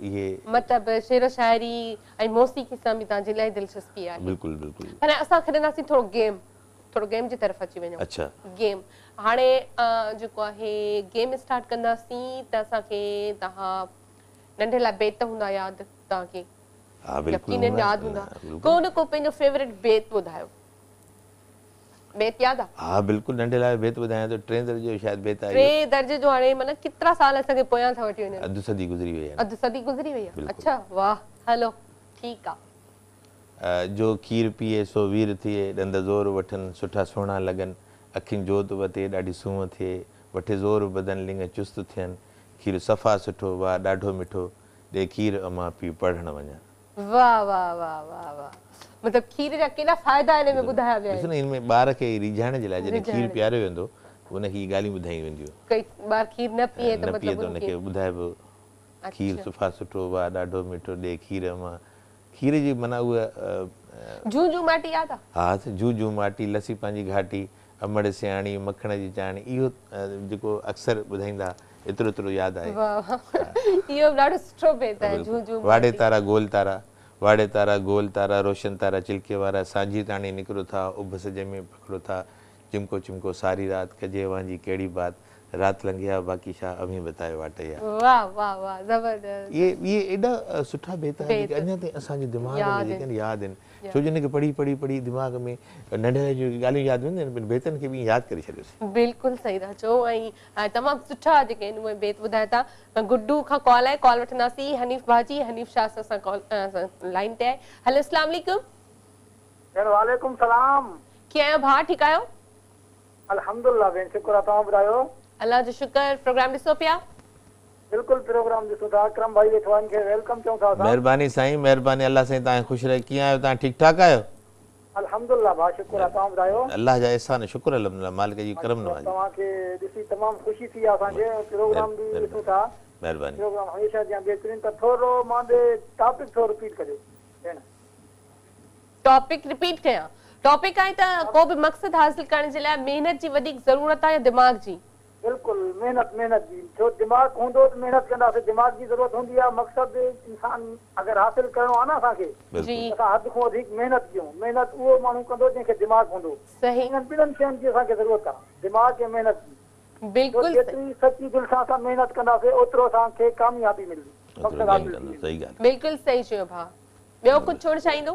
इहे मतिलबु शेर शाइरी ऐं मौसीक़ी सां बि तव्हांजी इलाही दिलचस्पी आहे बिल्कुलु बिल्कुलु हाणे असां खेॾंदासीं थोरो गेम जी तरफ़ अची वञूं अच्छा गेम हाणे जेको आहे गेम स्टार्ट कंदासीं त असांखे तव्हां नंढे लाइ बेत हूंदा यादि तव्हांखे हा बिल्कुलु यकीनन यादि हूंदा को न को पंहिंजो फेवरेट बेत ॿुधायो बेत याद आहे हा बिल्कुल नंढे लाइ बेत ॿुधायां तो 3 दर्जे जो शायद बेत आहे 3 दर्जे जो हाणे माना केतिरा साल असांखे पोयां था वठी वञनि अधु सदी गुज़री वई आहे अधु सदी गुज़री वई आहे अच्छा वाह हलो ठीकु आहे जो खीर पीए सो वीर थिए ॾंद ज़ोर वठनि सुठा सुहिणा लॻनि अखियुनि जोत वते ॾाढी सूंहं थिए वठे ज़ोर बदन लिंग चुस्त थियनि खीर सफ़ा सुठो वाह ॾाढो मिठो ॾे खीर अमां पीउ पढ़णु वञा वाह वाह वाह वाह वाह मतलब खीर जा केॾा फ़ाइदा हिन में ॿुधाया विया आहिनि ॾिसो न हिन में ॿार खे रिझाइण जे लाइ जॾहिं खीर पीआरियो वेंदो उनखे ॻाल्हियूं ॿुधाई वेंदियूं। कई बार खीर न पिए त न पिए त मतलब उनखे ॿुधाइबो खीर अच्छा। सुफ़ा सुठो वाह ॾाढो मिठो ॾे खीर मां खीर जी माना उहा जूं माटी याद आहे? हा जूं माटी लसी पंहिंजी घाटी अमड़ सियाणी मखण जी चाणी इहो जेको अक्सर ॿुधाईंदा एतिरो एतिरो यादि आहे। वाह इहो ॾाढो सुठो बेत आहे जूं वाड़े तारा गोल तारा वाड़े तारा गोल तारा रोशन तारा चिलके वारा सांझी ताणी निकिरो था उभ सज में पकड़ो था चिमको चिमको सारी रात कजे वहांजी कहिड़ी बात रात लंघिया बाक़ी छा अमी बताए वाट या। वाह वाह वाह ज़बरदस्त। ये एॾा सुठा बेत आहिनि जेके अञा ताईं असांजे दिमाग़ में जेके आहिनि यादि आहिनि छो जो हिनखे पढ़ी पढ़ी पढ़ी दिमाग़ में नंढड़े जूं ॻाल्हियूं यादि वेंदियूं आहिनि बेतनि खे बि यादि करे छॾियोसीं। बिल्कुलु सही था चओ ऐं तमामु सुठा जेके आहिनि उहे बेत ॿुधायो था। गुड्डू खां कॉल आहे कॉल वठंदासीं। हनीफ़ भाजी हनीफ़ शाह सां कॉल लाइन ते आहे। हेलो अस्सलाम वालेकुम। वालेकुम सलाम। कीअं आहियो भाउ ठीकु आहियो? अल्हम्दुलिल्लाह भेण शुक्र आहे तव्हां ॿुधायो? अल्लाह जो शुक्र। प्रोग्राम ॾिसो पिया? बिल्कुलु प्रोग्राम ॾिसो था। अकरम भाई वेठवान खे वेलकम चऊं था। महिरबानी साईं महिरबानी अल्लाह साईं तव्हां ख़ुशि रहे कीअं आहियो तव्हां ठीकु ठाक आहियो? अल्हम्दुलिल्लाह भाउ शुक्र आहे तव्हां ॿुधायो? अल्लाह जा एहसान शुक्र अल्हम्दुलिल्लाह मालिक जी करम नवाज़ी। तव्हांखे ॾिसी तमामु ख़ुशी थी आहे असांखे प्रोग्राम बि ॾिसूं था। महिरबानी प्रोग्राम हमेशह जीअं बहितरीन त थोरो मां टॉपिक थोरो रिपीट करियो भेण। टॉपिक रिपीट कयां? टॉपिक आहे त को बि मक़सद हासिल करण जे लाइ महिनत जी वधीक ज़रूरत आहे या दिमाग़ जी? बिल्कुलु महिनत जी छो दिमाग़ हूंदो त महिनत कंदासीं दिमाग़ जी ज़रूरत हूंदी आहे। मक़सद इंसान अगरि हासिल करिणो आहे न असांखे जी असां हद खां वधीक महिनत कयूं। महिनत उहो माण्हू कंदो जंहिंखे दिमाग़ हूंदो। सही इन्हनि ॿिन्हिनि शयुनि जी असांखे ज़रूरत आहे दिमाग़ ऐं महिनत जी। बिल्कुलु जेतिरी सची दिलि सां असां महिनत कंदासीं ओतिरो असांखे कामयाबी मिलंदी। मक़सद हासिल थींदी। सही ॻाल्हि बिल्कुलु सही चयो भाउ। ॿियो कुझु छोड़ चाहींदो?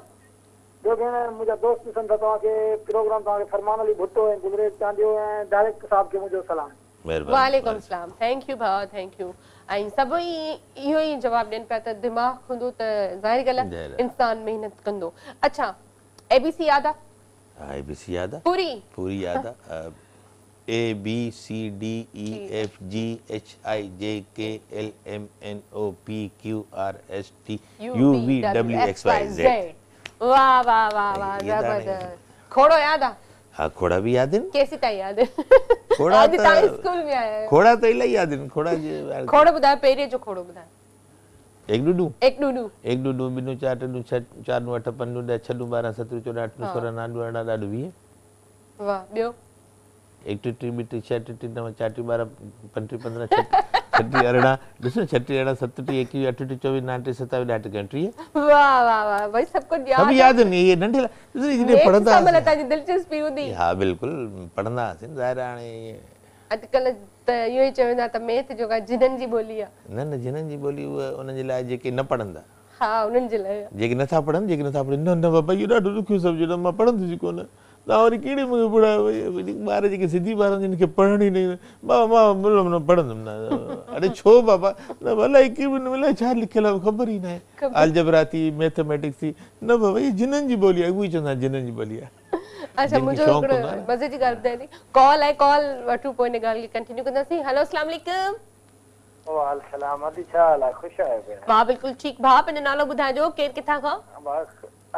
ॿियो भेण मुंहिंजा दोस्त ॾिसनि था तव्हांखे प्रोग्राम तव्हांखे फरमान अली भुट्टो ऐं गुलरेज चांडियो ऐं डायरेक्टर साहिब खे मुंहिंजो सलाम। वालेकुम सलाम। थैंक यू भाउ थैंक यू। ऐं सभई इहो ई जवाबु ॾियनि पिया त दिमाग़ हूंदो त ज़ाहिर ॻाल्हि आहे इंसान महिनत कंदो। अच्छा ABC यादि आहे? हा ABC यादि आहे पूरी पूरी यादि आहे ABCDEFGHIJKLMNOPQRSTUVWXYZ। वाह वाह वाह वाह ज़बरदस्त। खोड़ो यादि आहे? हाँ खोड़ा भी याद हैं। कैसी ताई याद है? खोड़ा आज ताई स्कूल में आया है। खोड़ा तो इलाही याद हैं। खोड़ो बुधाए पेरे जो खोड़ो बुधाए। एक डूडू बिनु चार टू चार नु अठ पंज नु 6 नु 12 17 14 18 16 नाडू अड़ा डाडू 20। वाह ॿियो? एक टिटी बिटी 6 टिटी 9 4 12 15 15 छठी अरड़ा ॾिसो छठी अरड़ा 27 21 28 24 29 27 8 कंट्री। वाह वाह वाह भाई सब कुछ याद। सब याद नहीं ये नंढे जिने पढ़ंदा मतलब ताजी दिलचस्पी हूंदी। हां बिल्कुल पढ़ंदा से ज़ाहिर हाणे अॼुकल्ह त इहो ई चवंदा त मैथ जो का जिनन जी ॿोली आहे। न जिनन जी ॿोली उहा उन जे लाइ जेके न पढ़ंदा। हा उन्हनि जे लाइ जेके नथा पढ़नि जेके नथा पढ़नि न बाबा इहो ॾाढो ॾुखियो सब्जेक्ट आहे मां पढ़ंदुसि कोन। तव्हां वरी कहिड़े मूंखे पढ़ायो ॿार जेके सिंधी ॿार आहिनि जिन खे पढ़ण ई न बाबा मां न पढ़ंदुमि न। अरे छो बाबा न अलाए की अलाए छा लिखियलु आहे ख़बर ई न आहे। अलजबरा थी मैथमेटिक्स थी न बाबा इहा जिननि जी ॿोली आहे उहा ई चवंदा जिननि जी ॿोली आहे। अच्छा मुझे मजे की ॻाल्हि ॿुधाए थी कॉल आहे कॉल वठूं पोइ हिन ॻाल्हि खे कंटिन्यू कंदासीं। हेलो अस्सलाम वालेकुम। वालेकुम सलाम। अदी छा हाल आहे? ख़ुशि आहियो भेण? वाह बिल्कुलु ठीकु। भाउ पंहिंजो नालो ॿुधाइजो केरु किथां खां? बस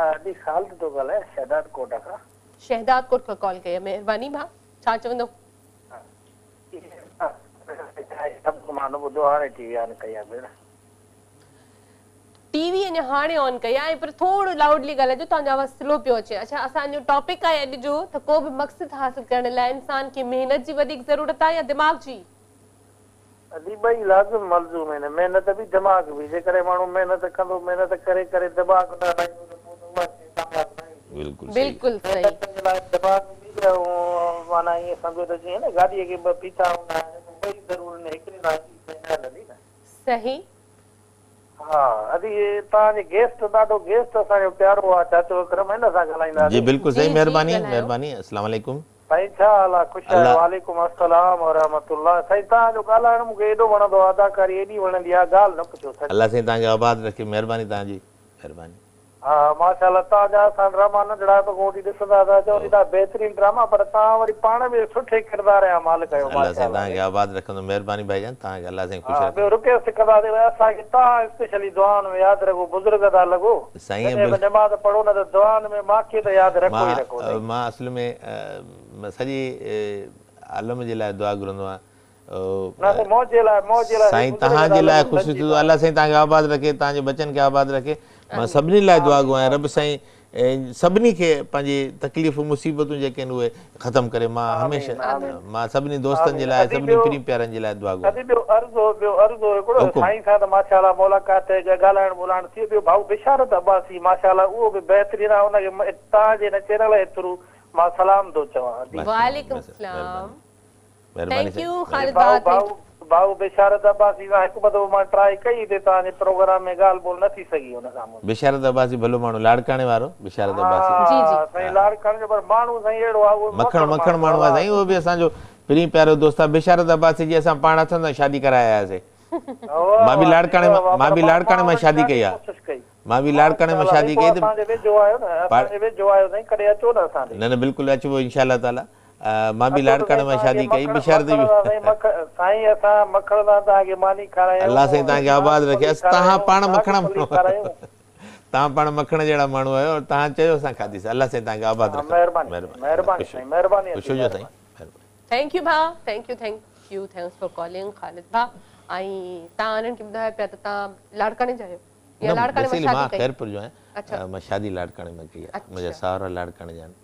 अदी ख़ालिद थो ॻाल्हाए शहदाद कोटा खां। शहदाद कोट खां कॉल कई महिरबानी भाउ छा चवंदो? मां न ॿुधो हाणे टीवी ऑन कई आहे भेण। टीवी अञा हाणे ऑन कई आहे पर थोरो लाउडली ॻाल्हाइजो तव्हांजो आवाज़ स्लो पियो अचे। अच्छा असांजो टॉपिक आहे अॼु जो त को बि मक़सद हासिल करण लाइ इंसान खे महिनत जी वधीक ज़रूरत आहे या दिमाग़ जी? अदी ॿई लाज़िम मलज़ूम आहिनि महिनत बि दिमाग़ बि। जेकॾहिं माण्हू महिनत कंदो महिनत करे करे दिमाग़ न हलाईंदो त पोइ त उहा शइ कामयाबु न ईंदी। बिल्कुलु सही। दिमाग़ बि माना ईअं सम्झो त जीअं न गाॾीअ खे ॿ पीता हूंदा आहिनि ॿई ज़रूर न हिकिड़ी न हलंदी न। सही। हा अदी तव्हांजे गेस्ट ॾाढो गेस्ट असांजो प्यारो आहे चाचो अकरम आहे न असां ॻाल्हाईंदा। जी बिल्कुलु सही महिरबानी महिरबानी। अस्सलाम वालेकुम। साईं छा हाल आहे? ख़ुशि आहियो? वालेकुम अस्सलाम व रहमतुल्लाह। साईं तव्हांजो ॻाल्हाइण मूंखे एॾो वणंदो आहे अदाकारी एॾी वणंदी आहे ॻाल्हि न पुछो। अल्लाह साईं तव्हांखे आबाद रखे महिरबानी तव्हांजी महिरबानी। हा माशाअल्लाह तव्हांजा असां ड्रामा नंढड़ा पकोटी ॾिसंदा था चओ एॾा बहितरीन ड्रामा पर तव्हां वरी पाण बि सुठे किरदार जा मालिक आहियो। अल्लाह साईं तव्हांखे आबाद रखंदो महिरबानी भाईजान तव्हांखे अल्लाह साईं ख़ुशि रखे। ॿियो रिक्वेस्ट कंदासीं असांखे तव्हां स्पेशली दुआनि में यादि रखो बुज़ुर्ग था लॻो साईं नमाज़ पढ़ो न त दुआनि में मूंखे त यादि रखो ई रखो। मां असल में सॼी आलम जे लाइ दुआ घुरंदो आहियां साईं तव्हांजे लाइ ख़ुशी थींदो अलाह साईं तव्हांखे आबाद रखे तव्हांजे बचनि खे आबाद रखे मां सभिनी लाइ दुआ घुरो आहियां रब साईं सभिनी खे पंहिंजी तकलीफ़ मुसीबतूं जेके आहिनि उहे ख़तमु करे मां हमेशह मां सभिनी दोस्तनि जे लाइ सभिनी प्रिय प्यारनि जे लाइ दुआ घुरो साईं सां त माशाअल्लाह मुलाक़ात ॻाल्हाइण ॿोलाइण थी वियो भाऊ बिशारत अब्बासी माशाअल्लाह उहो बि बहितरीन आहे उनखे तव्हांजे हिन चैनल जे थ्रू मां सलाम थो चवां वालेकुम सलाम थैंक यू खालिद भाऊ बिशारत अब्बासी सां हिकु ॿ दफ़ो मां ट्राई कई ते तव्हांजे प्रोग्राम में ॻाल्हि ॿोल न थी सघी हुन सां बिशारत अब्बासी भलो माण्हू लाड़काणे वारो बिशारत अब्बासी साईं लाड़काणे जो पर माण्हू साईं अहिड़ो आहे मखण माण्हू आहे साईं उहो बि असांजो प्रिय प्यारो दोस्त आहे बिशारत अब्बासी जी असां पाण हथनि सां शादी कराए आयासीं मां बि लाड़काणे मां शादी कई आहे मां बि लाड़काणे मां शादी कई न न बिल्कुलु अचबो इंशाअल्लाह ताला मां बि लाड़काणे मां शादी कई बिशारत बि अल्लाह साईं तव्हांखे आबाद रखे तव्हां पाण मखण जहिड़ा माण्हू आहियो और तव्हां चयो असां खाधीसीं अल्लाह साईं तव्हांखे आबाद रखे महिरबानी ख़ुशि हुजो साईं थैंक यू भाउ थैंक्स फॉर कॉलिंग खालिद भाउ ऐं तव्हां उन्हनि खे ॿुधायो पिया त तव्हां लाड़काणे जा आहियो या लाड़काणे में मां ख़ैरपुर जो आहियां मां शादी लाड़काणे में कई आहे मुंहिंजा साहुरा लाड़काणे जा आहिनि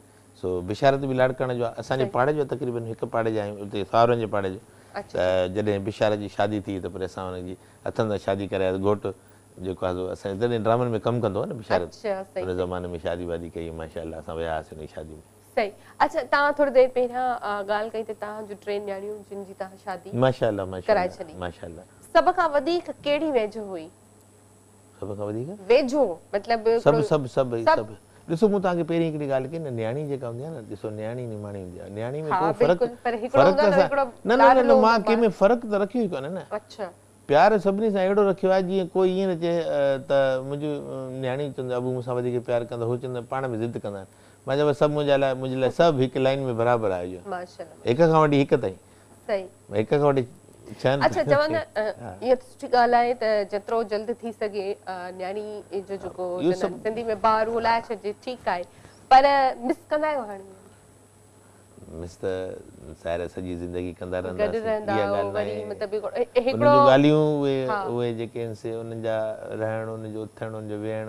सो बिशारत बि लाड़काणे जो आहे असांजे पाड़े जो तक़रीबन हिकु पाड़े जा आहियूं उते साहुरनि जे पाड़े जो त जॾहिं बिशारत जी शादी थी त वरी असां हुनजी हथनि सां शादी कराए घोटु जेको आहे असांजे तॾहिं ड्रामनि में कमु कंदो आहे न बिशारत हुन ज़माने में शादी वादी कई माशाअल्लाह असां विया हुआसीं हुन शादी में सही अच्छा तव्हां थोड़ी देरि पहिरियां ॻाल्हि कई त तव्हांजूं 3 न्याणियूं जिन जी तव्हां शादी माशाअल्लाह कराए छॾी माशाअल्लाह सभ खां वधीक कहिड़ी वेझो हुई सभ खां वधीक वेझो मतिलबु सभु ॾिसो मूं तव्हांखे पहिरीं हिकिड़ी ॻाल्हि कई न न्याणी जेका हूंदी आहे न ॾिसो न्याणी निमाणी हूंदी आहे न्याणी में को फ़र्क़ु न मां कंहिंमें फ़र्क़ु त रखियो ई कोन्हे न प्यार सभिनी सां अहिड़ो रखियो आहे जीअं कोई ईअं न चए त मुंहिंजी न्याणी चवंदा अबू मूंसां वधीक प्यारु कंदा हू चवंदा पाण में ज़िद कंदा आहिनि मां चयो सभु मुंहिंजे लाइ सभु हिकु लाइन में बराबरि आहे इहो हिक खां वठी हिकु ताईं हिक खां वठी अच्छा चवंदा इहो सुठी ॻाल्हि आहे त जेतिरो जल्द थी सघे न्याणी जो जेको सिंधी में ॿार उहो लाइ छॾिजे ठीकु आहे पर मिस कंदा आहियो हाणे मिस त ज़ाहिर सॼी ज़िंदगी कंदा रहंदा ॻाल्हियूं उहे जेके आहिनि से उन्हनि जा रहण उनजो उथण उनजो वेहण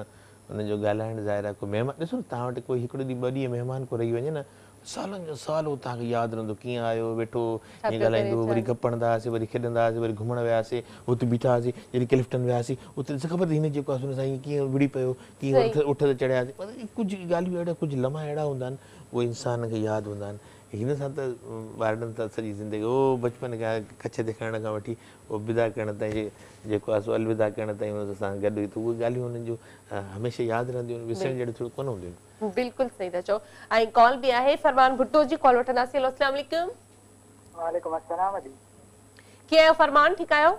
उनजो ॻाल्हाइण ज़ाहिर आहे को महिमान ॾिसो तव्हां वटि कोई हिकिड़ो ॾींहुं 2 ॾींहं महिमान को रही वञे न सालनि जो साल उहो तव्हांखे यादि रहंदो कीअं आयो वेठो ईअं ॻाल्हाईंदो वरी गपणंदा हुआसीं वरी खेॾंदा हुआसीं वरी घुमण वियासीं हुते बीठा हुआसीं जॾहिं क्लिफ्टन वियासीं उते ख़बर हिन जेको आहे हुन सां ईअं कीअं विड़ी पियो कीअं उठ ते चढ़ियासीं कुझु ॻाल्हियूं अहिड़ा कुझु लम्हा अहिड़ा हूंदा आहिनि उहे इंसान खे यादि हूंदा आहिनि हिन सां त ॿारनि त सॼी ज़िंदगी उहो बचपन खां कच्छ ॾेखारण खां वठी उहो विदा करण ताईं जेको आहे सो अलविदा करण ताईं हुन सां गॾु त उहे ॻाल्हियूं हुननि जूं हमेशह यादि रहंदियूं आहिनि विसरण जहिड़ियूं थोरो कोन हूंदियूं आहिनि बिल्कुलु सही था चओ ऐं कॉल बि आहे फरमान भुट्टो जी कॉल वठंदासीं हेलो अस्सलाम वालेकुम वालेकुम अस्सलाम जी कीअं आहियो फरमान ठीकु आहियो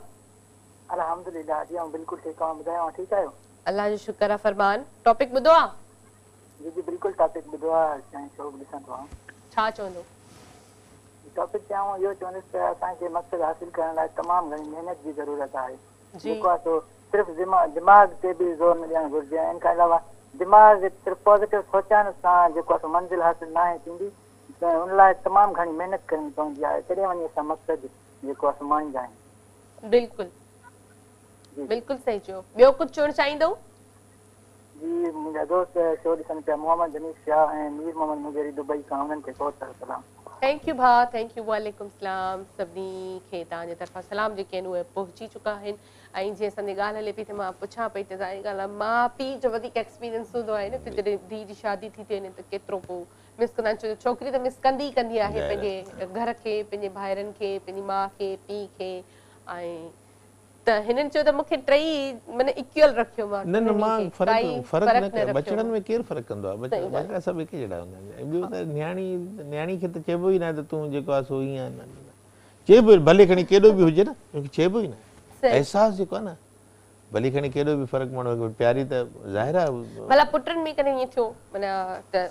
अल्हम्दुलिल्लाह जी बिल्कुलु ठीकु आहियां ॿुधायो ठीकु आहियो अल्लाह जो शुक्र आहे फरमान टॉपिक ॿुधो आहे जी बिल्कुलु टॉपिक ॿुधो आहे साईं शो ॾिसंदो आहियां छा चवंदो टॉपिक चवां इहो चवंदुसि त असांखे मक़सदु हासिल करण लाइ तमामु घणी महिनत जी ज़रूरत आहे जेको आहे सो सिर्फ़ु दिमाग़ ते बि ज़ोर न ॾियणु घुरिजे इन खां अलावा दिमाग़ सिर्फ़ु पॉज़िटिव सोचण सां जेको आहे सो मंज़िल हासिल न आहे थींदी त उन लाइ तमामु घणी महिनत करणी पवंदी आहे तॾहिं वञी असां मक़सदु जेको आहे सो माणींदा आहियूं बिल्कुलु सही चयो ॿियो कुझु चवणु चाहींदो जी मुंहिंजा दोस्त शो ॾिसनि पिया मोहम्मद जमीर शाह ऐं मीर मोहम्मद मुजरी दुबई खां उन्हनि खे बहुत सारो सलाम थैंक यू भाउ थैंक यू वालेकुम सलाम सभिनी खे तव्हांजे तरफ़ां सलाम जेके आहिनि उहे पहुची चुका आहिनि ऐं जीअं असांजी ॻाल्हि हले पई त मां पुछां पई त ज़ाहिर ॻाल्हि आहे माउ पीउ जो वधीक एक्सपीरियंस हूंदो आहे न त जॾहिं धीउ जी शादी थी थिए न त केतिरो पोइ मिस कंदा आहिनि छोकिरी त मिस कंदी आहे पंहिंजे घर खे पंहिंजे भाइरनि खे पंहिंजी माउ खे पीउ खे ऐं त हिननि चयो त मूंखे टई माने इक्वल रखियो मां न मां फ़र्क़ु न बचड़नि में केरु फ़र्क़ु कंदो आहे बचड़ा सभु हिकु जहिड़ा हूंदा आहिनि ॿियो त न्याणी खे त चइबो ई न आहे त तूं जेको आहे सो ईअं चइबो भले खणी केॾो बि हुजे न चइबो ई न एहसास जेको आहे न भली खणी केॾो बि फ़र्क़ु माण्हू प्यारी त ज़ाहिर आहे भला पुटनि में कॾहिं ईअं थियो माना त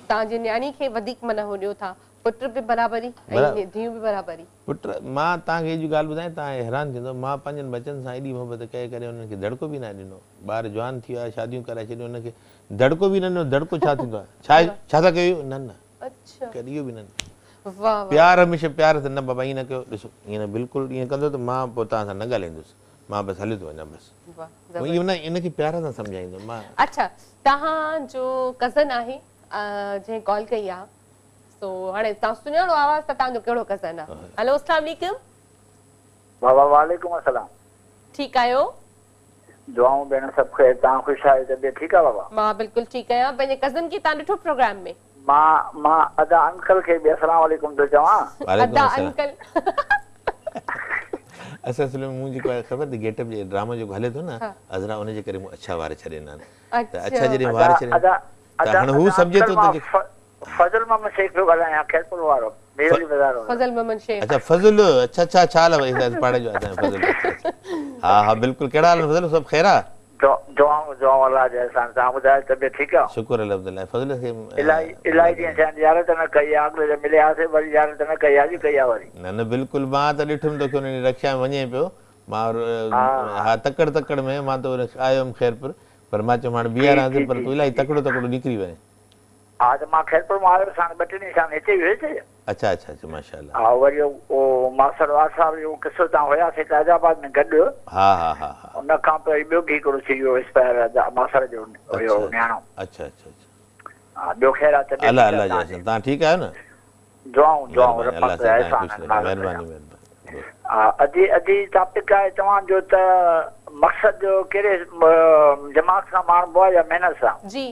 तव्हांजी न्याणी खे वधीक माना हो ॾियो था पुट बि बराबरी ऐं धीउ बि बराबरी पुट मां तव्हांखे हेॾी ॻाल्हि ॿुधायां तव्हां हैरान थींदो मां पंहिंजनि बचनि सां एॾी मोहबत कए करे हुननि खे दड़को बि न ॾिनो ॿार जवान थी विया शादियूं कराए छॾियूं हुनखे दड़को बि न ॾिनो दड़को छा थींदो आहे छा था कयो न कॾहिं इहो बि न वाह प्यार हमेशह प्यार से न बाबा ईअं न कयो ॾिसो ईअं न बिल्कुलु ईअं कंदो त मां पोइ तव्हां सां न ॻाल्हाईंदुसि मां बसि हली थो वञा बसि वाह इहो न इनखे प्यार सां सम्झाईंदुमि मां अच्छा तव्हांजो कज़न आहे जंहिं कॉल कई आहे सो हाणे तव्हां सुञाणो आवाज़ त तव्हांजो कहिड़ो कज़न आहे हेलो अस्सलाम वालेकुम वालेकुम अस्सलाम ठीकु आहियो दुआऊं भेण सभु ख़ैर तव्हां ख़ुशि आहियो तबियत ठीकु आहे बाबा मां बिल्कुलु ठीकु आहियां पंहिंजे कज़न खे तव्हां ॾिठो प्रोग्राम में मां अदा अंकल खे बि अस्सलाम वालेकुम थो चवां अदा अंकल असां असुल में मुंहिंजी जेको ख़बर अथई गेटअप जे ड्रामा जेको हले थो न अज़रा उनजे करे मूं अच्छा वार छॾे ॾिना आहिनि त अच्छा जॾहिं वार छॾे त हाणे हू सम्झे थो त फज़ल मोहम्मद शेख पियो ॻाल्हायां खैरपुर वारो मेरली बाज़ार वारो फज़ल मोहम्मद शेख अच्छा फज़ल अच्छा अच्छा छा हाल आहे पाड़े जो असांजो फज़ल हा हा बिल्कुलु कहिड़ा हाल फज़ल सभु ख़ैर आहे दुआऊं अल्लाह जे अहसान तव्हां ॿुधायो तबियत ठीकु आहे शुक्र अल्हम्दुलिल्लाह फज़ल खे इलाही ॾींहं थिया यारत न कई आहे अॻिले मिलियासीं वरी यारत न कई आहे कई आहे वरी न न बिल्कुलु मां त ॾिठुमि तोखे हुन रक्षा में वञे पियो मां हा तकड़ में मां त आयुमि खैरपुर पर मां चयुमि हाणे बीहार आंदुसि पर तूं इलाही तकड़ो निकिरी वञे हा त मां खैरपुर मां आयो सां ॿ टे ॾींहं सां हिते वियुसि अच्छा अच्छा अच्छा माशाअल्लाह हा वरी उहो मास्टर वार साहब जो किसो तव्हां हुयासीं क़ाइदाबाद में गॾु हा हा हा हा उन खां पोइ ॿियो बि हिकिड़ो थी वियो एक्सपायर मास्टर जो हुयो न्याणो अच्छा अच्छा अच्छा हा ॿियो ख़ैर आहे त अल्लाह अल्लाह जी तव्हां ठीकु आहियो न दुआऊं अल्लाह सां महिरबानी महिरबानी हा अॼु टॉपिक आहे तव्हांजो त मक़सदु कहिड़े दिमाग़ सां माण्हू आहे या महिनत सां जी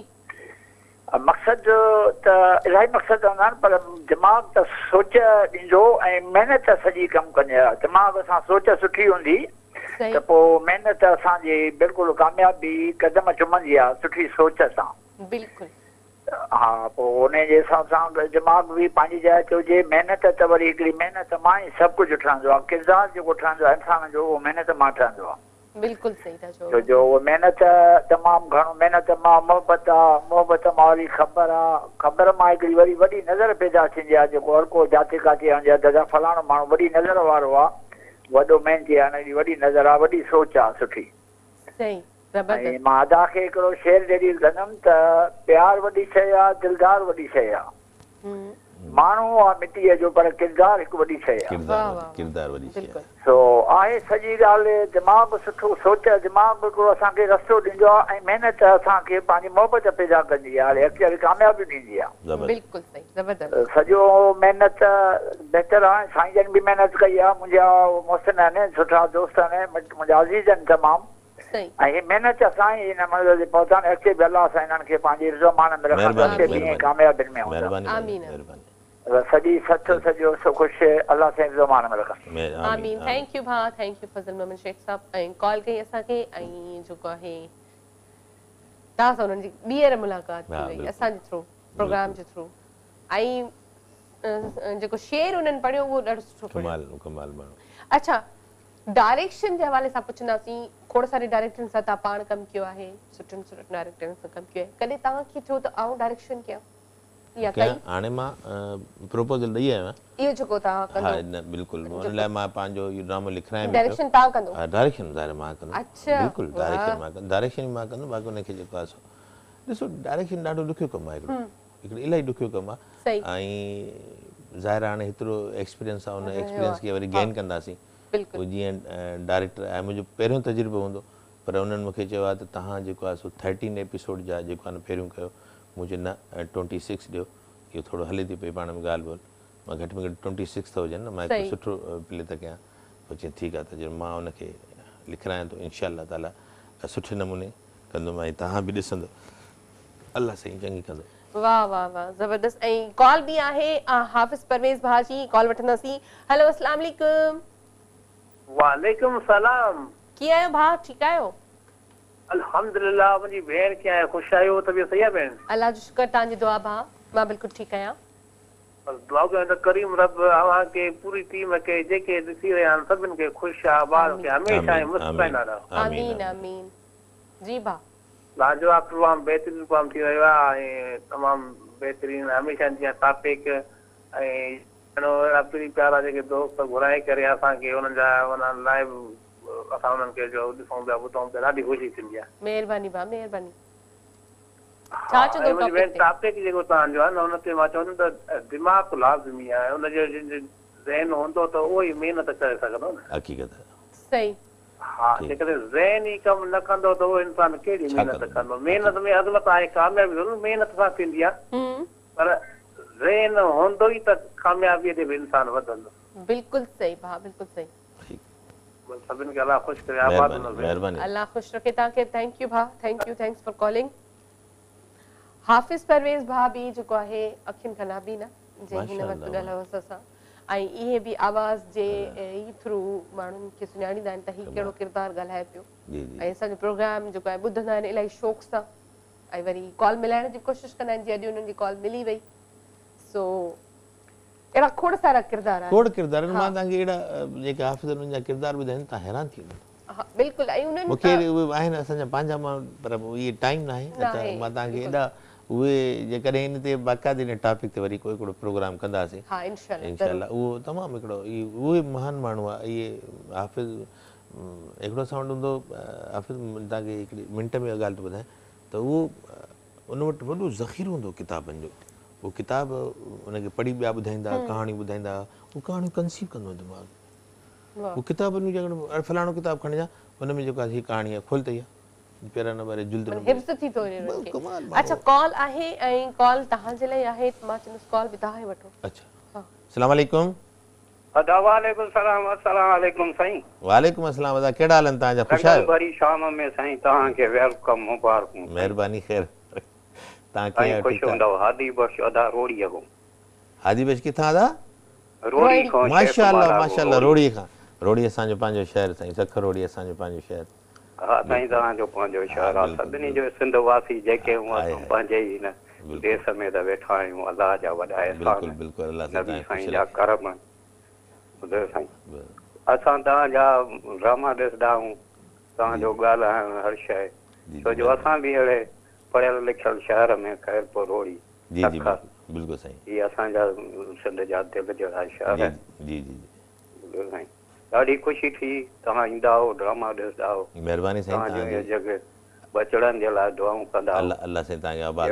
मक़सदु त इलाही मक़सद हूंदा आहिनि पर दिमाग़ त सोच ॾींदो ऐं महिनत सॼी कमु कंदी आहे दिमाग़ सां सोच सुठी हूंदी त पोइ महिनत असांजी बिल्कुलु कामयाबी कदम चुमंदी आहे सुठी सोच सां बिल्कुलु हा पोइ उन जे हिसाब सां दिमाग़ बि पंहिंजी जाइ ते हुजे महिनत त वरी हिकिड़ी महिनत मां ई सभु कुझु ठहंदो आहे किरदारु जेको ठहंदो आहे इंसान जो उहो महिनत मां ठहंदो आहे बिल्कुलु सही था चओ छो जो उहो महिनत तमामु घणो महिनत मां मोहबत आहे मोहबत मां वरी ख़बर मां हिकिड़ी वरी वॾी नज़र पैदा थींदी आहे जेको हर को जाते काथे हूंदी आहे दादा फलाणो माण्हू वॾी नज़र वारो आहे वॾो महिनती आहे हिन जी वॾी नज़र आहे वॾी सोच आहे सुठी सही ऐं मां अदा खे हिकिड़ो शेर जॾहिं कंदुमि त प्यारु वॾी शइ आहे दिलदार वॾी शइ आहे माण्हू आहे मिटीअ जो पर किरदारु हिकु वॾी शइ आहे किरदारु वॾी शइ आहे सो आहे सॼी ॻाल्हि दिमाग़ सुठो सोच दिमाग़ हिकिड़ो असांखे रस्तो ॾींदो आहे ऐं महिनत असांखे पंहिंजी मोहबत पैदा कंदी आहे एक्चुअली कामयाबी ॾींदी आहे बिल्कुलु सही ज़बरदस्त सॼो महिनत बहितर आहे साईं जन बि महिनत कई आहे मुंहिंजा मोहसिन आहिनि सुठा दोस्त आहिनि मुंहिंजा अज़ीज़ आहिनि तमामु ऐं महिनत असां ई हिन मंज़िल ते पहुता आहिनि अचे बि अलाह सां हिननि खे पंहिंजी रिज़मान में रखंदा कामयाबियुनि में हूंदा सॼी सच सॼो ख़ुशि अल्लाह सां ज़मान में रखनि आमीन थैंक यू भाउ थैंक यू फज़ल मोहम्मद शेख साहब ऐं कॉल कई असांखे ऐं जेको आहे तव्हां सां हुननि जी ॿीहर मुलाक़ात थी वई असांजे थ्रू प्रोग्राम जे थ्रू ऐं जेको शेर उन्हनि पढ़ियो उहो ॾाढो सुठो पढ़ियो अच्छा डायरेक्शन जे हवाले सां पुछंदासीं खोड़ सारे डायरेक्टरनि सां तव्हां पाण कमु कयो आहे सुठनि सुठनि डायरेक्टरनि सां कमु कयो आहे कॾहिं तव्हांखे थियो त आउं डायरेक्शन कयां हाणे मां प्रपोजल ॾेई आहियां इहो जेको तव्हां कंदो हा न बिल्कुलु उन लाइ मां पंहिंजो इहो ड्रामो लिखायां डायरेक्शन तव्हां कंदो हा डायरेक्शन ज़ाहिर मां कंदो अच्छा बिल्कुलु डायरेक्शन मां कंदो बाक़ी उनखे जेको आहे ॾिसो डायरेक्शन ॾाढो ॾुखियो कमु आहे हिकिड़ो इलाही ॾुखियो कमु आहे ऐं ज़ाहिर हाणे हेतिरो एक्सपीरियंस आहे उन एक्सपीरियंस खे वरी गेन कंदासीं पोइ जीअं डायरेक्टर आहे मुंहिंजो पहिरियों तजुर्बो हूंदो पर उन्हनि मूंखे चयो आहे त तव्हां जेको आहे सो 13 एपिसोड जा जेको आहे न पहिरियों कयो मुंहिंजो न 26 ॾियो इहो थोरो हले थी पई पाण में ॻाल्हि ॿोल मां घटि में घटि 26 त हुजनि न मां हिकु सुठो प्ले त कयां पोइ चई ठीकु आहे त जो मां हुनखे लिखायां थो इनशा अल्लाह ताला सुठे नमूने कंदुमि ऐं तव्हां बि ॾिसंदो अल्लाह साईं चङी कंदो वाह वाह वाह ज़बरदस्त ऐं कॉल बि आहे हाफ़िज़ परवेज़ भाउ जी कॉल वठंदासीं हेलो अस्सलाम वालेकुम वालेकुम सलाम कीअं आहियो भाउ ठीकु आहियो अल्हम्दुलिल्लाह मुंहिंजी भेण कीअं आहे ख़ुशि आहियो तबियत सही आहे भेण अल्लाह जो शुक्र तव्हांजी दुआ भाउ मां बिल्कुलु ठीकु आहियां दुआ कयो त करीम रब अव्हांखे पूरी टीम खे जेके ॾिसी रहिया आहिनि सभिनि खे ख़ुशि आबाद खे हमेशह मुस्कुराईंदा रहो आमीन आमीन जी भाउ लाजवाब प्रोग्राम बहितरीन प्रोग्राम थी रहियो आहे ऐं तमामु बहितरीन हमेशह जीअं टॉपिक ऐं अहिड़ा प्री प्यारा जेके दोस्त घुराए करे असांखे हुननि जा लाइव असां हुननि खे जो ॾिसूं पिया ॿुधूं पिया ॾाढी ख़ुशी थींदी आहे महिरबानी भाउ महिरबानी छा चंदो टॉपिक टॉपिक जेको तव्हांजो आहे न उन ते मां चवंदुमि त दिमाग़ लाज़मी आहे उनजो ज़हन हूंदो त उहो ई महिनत करे सघंदो न हक़ीक़त सही हा जेकॾहिं ज़हन ई कमु न कंदो त उहो इंसान कहिड़ी महिनत कंदो महिनत में अज़मत आहे कामयाबी महिनत सां थींदी आहे पर ज़हन हूंदो ई त कामयाबीअ ते बि इंसान वधंदो बिल्कुल सही भा बिल्कुल सही सभिनि खे अल्लाह ख़ुशि करे आबाद महिरबानी अल्लाह खुश रखे तव्हांखे थैंक यू भा thank you thanks for calling हाफ़िज़ परवेज़ भा बि जेको आहे अखियुनि खां नाबीना जंहिं हिन वक़्तु ॻाल्हायोसि असां ऐं इहे बि आवाज़ जे थ्रू माण्हुनि खे सुञाणींदा आहिनि त हीउ कहिड़ो किरदारु ॻाल्हाए पियो ऐं असांजो प्रोग्राम जेको आहे ॿुधंदा आहिनि इलाही शौक़ सां ऐं वरी कॉल मिलाइण जी कोशिशि कंदा आहिनि जीअं अॼु उन्हनि जी कॉल मिली वई सो अहिड़ा खोड़ सारा किरदार खोड़ किरदार मां तव्हांखे अहिड़ा जेके हाफ़िज़ उन्हनि जा किरदार ॿुधाइनि तव्हां हैरान थी वेंदो हा बिल्कुलु ऐं उन्हनि मूंखे उहे आहिनि असांजा पंहिंजा मां पर इहे टाइम न आहे त मां तव्हांखे एॾा उहे जेकॾहिं इन ते बाक़ाइदे हिन टॉपिक ते वरी कोई हिकिड़ो प्रोग्राम कंदासीं हा इंशाअल्लाह उहो तमामु हिकिड़ो उहे महान माण्हू आहे इहे हाफ़िज़ हिकिड़ो साउंड हूंदो हाफ़िज़ तव्हांखे हिकिड़ी मिंट में ॻाल्हि थो ॿुधायां त उहो उन वटि वॾो ज़ख़ीरो हूंदो किताबनि जो वो किताब उनखे पढ़ी ॿिया ॿुधाईंदा कहाणी ॿुधाईंदा वो कहाणी कंसीव कंदो दिमाग़ वो किताबनि में जेकॾहिं फलाणो किताब खणी जा हुन में जेको आहे हीअ कहाणी आहे खोल त इहा पहिरां नंबर जुल्द हिफ्ज़ थी थो वञे अच्छा कॉल आहे ऐं कॉल तव्हांजे लाइ आहे मां चवंदसि कॉल बि तव्हां वठो अच्छा अस्सलाम वालेकुम वालेकुम सलाम अस्सलाम वालेकुम साईं वालेकुम अस्सलाम दादा कहिड़ा हाल आहिनि तव्हांजा ख़ुशि आहियो भरी शाम में साईं तव्हांखे वेलकम मुबारक महिरबानी ख़ैर तव्हां कीअं ख़ुशि हूंदव हादी बख्श अदा रोड़ीअ खां हादी बख्श किथां अदा रोड़ी खां माशाअल्लाह माशाअल्लाह रोड़ीअ खां रोड़ी असांजो पंहिंजो शहर साईं सख रोड़ी असांजो पंहिंजो शहर हा साईं तव्हांजो पंहिंजो शहर आहे सभिनी जो सिंध वासी जेके हूअं पंहिंजे ई न देश में त वेठा आहियूं अलाह जा वॾा बिल्कुलु बिल्कुलु अलाह नबी साईं जा करम ॿुधो साईं असां तव्हांजा ड्रामा ॾिसंदा आहियूं तव्हांजो ॻाल्हाइण हर शइ छो जो असां बि अहिड़े पढ़ियल लिखियल शहर में ख़ैर पोइ रोड़ी जी जी बिल्कुलु साईं हीअ असांजा सिंध जा दिलि जहिड़ा शहर आहिनि जी जी साईं ॾाढी ख़ुशी थी तव्हां ईंदा हो ड्रामा ॾिसंदा हो महिरबानी साईं तव्हांजो इहे जॻह बचड़नि जे लाइ दुआऊं कंदा अल्लाह साईं तव्हांखे आबाद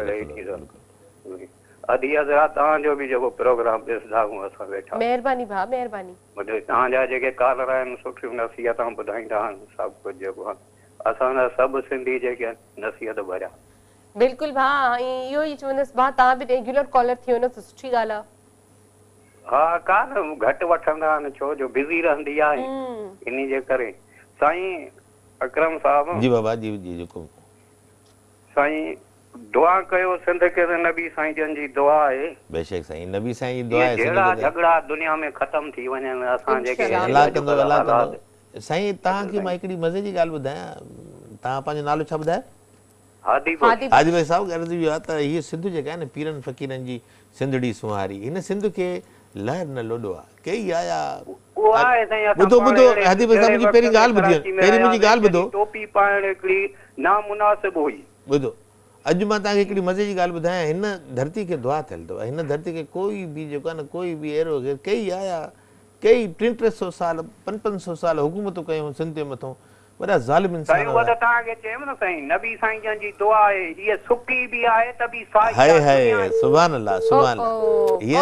अदी हज़रात तव्हांजो बि जेको प्रोग्राम ॾिसंदा आहियूं असां वेठा महिरबानी भाउ महिरबानी तव्हांजा जेके कॉलर आहिनि सुठियूं नसीहतां ॿुधाईंदा आहिनि सभु कुझु जेको आहे असांजा सभु सिंधी जेके आहिनि नसीहत भरिया बिल्कुलु भाउ ऐं इहो ई चवंदसि भाउ तव्हां बि रेग्युलर कॉलर थी वञो त सुठी ॻाल्हि आहे हा कान घटि वठंदा आहिनि छो जो बिज़ी रहंदी आहे इन जे करे साईं अकरम साहब जी बाबा जी जी जेको साईं दुआ कयो सिंध के नबी साईं जन जी दुआ आहे बेशक साईं नबी साईं जी दुआ आहे जहिड़ा झगड़ा दुनिया में ख़तम थी वञनि असां जेके अल्लाह कंदो साईं तव्हांखे मां हिकिड़ी मज़े जी ॻाल्हि ॿुधायां तव्हां पंहिंजो नालो छा ॿुधायो हादी भाई साहब अर्ज़ु इहो आहे त हीअ सिंध जेका आहे न पीरनि फ़क़ीरनि जी सिंधड़ी सुहारी हिन सिंध खे लहर न लोॾो आहे कई आया ॿुधो ॿुधो हादी भाई साहब मुंहिंजी पहिरीं ॻाल्हि ॿुधी पहिरीं मुंहिंजी ॻाल्हि ॿुधो टोपी पाइण हिकिड़ी नामुनासिब हुई ॿुधो अॼु मां तव्हांखे हिकिड़ी मज़े जी ॻाल्हि ॿुधायां हिन धरती खे दुआ थियल अथव हिन धरती खे कोई बि जेको आहे न कोई बि अहिड़ो कई आया कई 300 साल 500 साल हुकूमतूं कयूं सिंध जे मथां वॾा ज़ालिम इंसान तव्हांखे चयमि न साईं नबी साईं जन जी दुआ आहे हीअ सुकी बि आहे त बि साई हाय हाय सुभान अल्लाह सुभान हीअ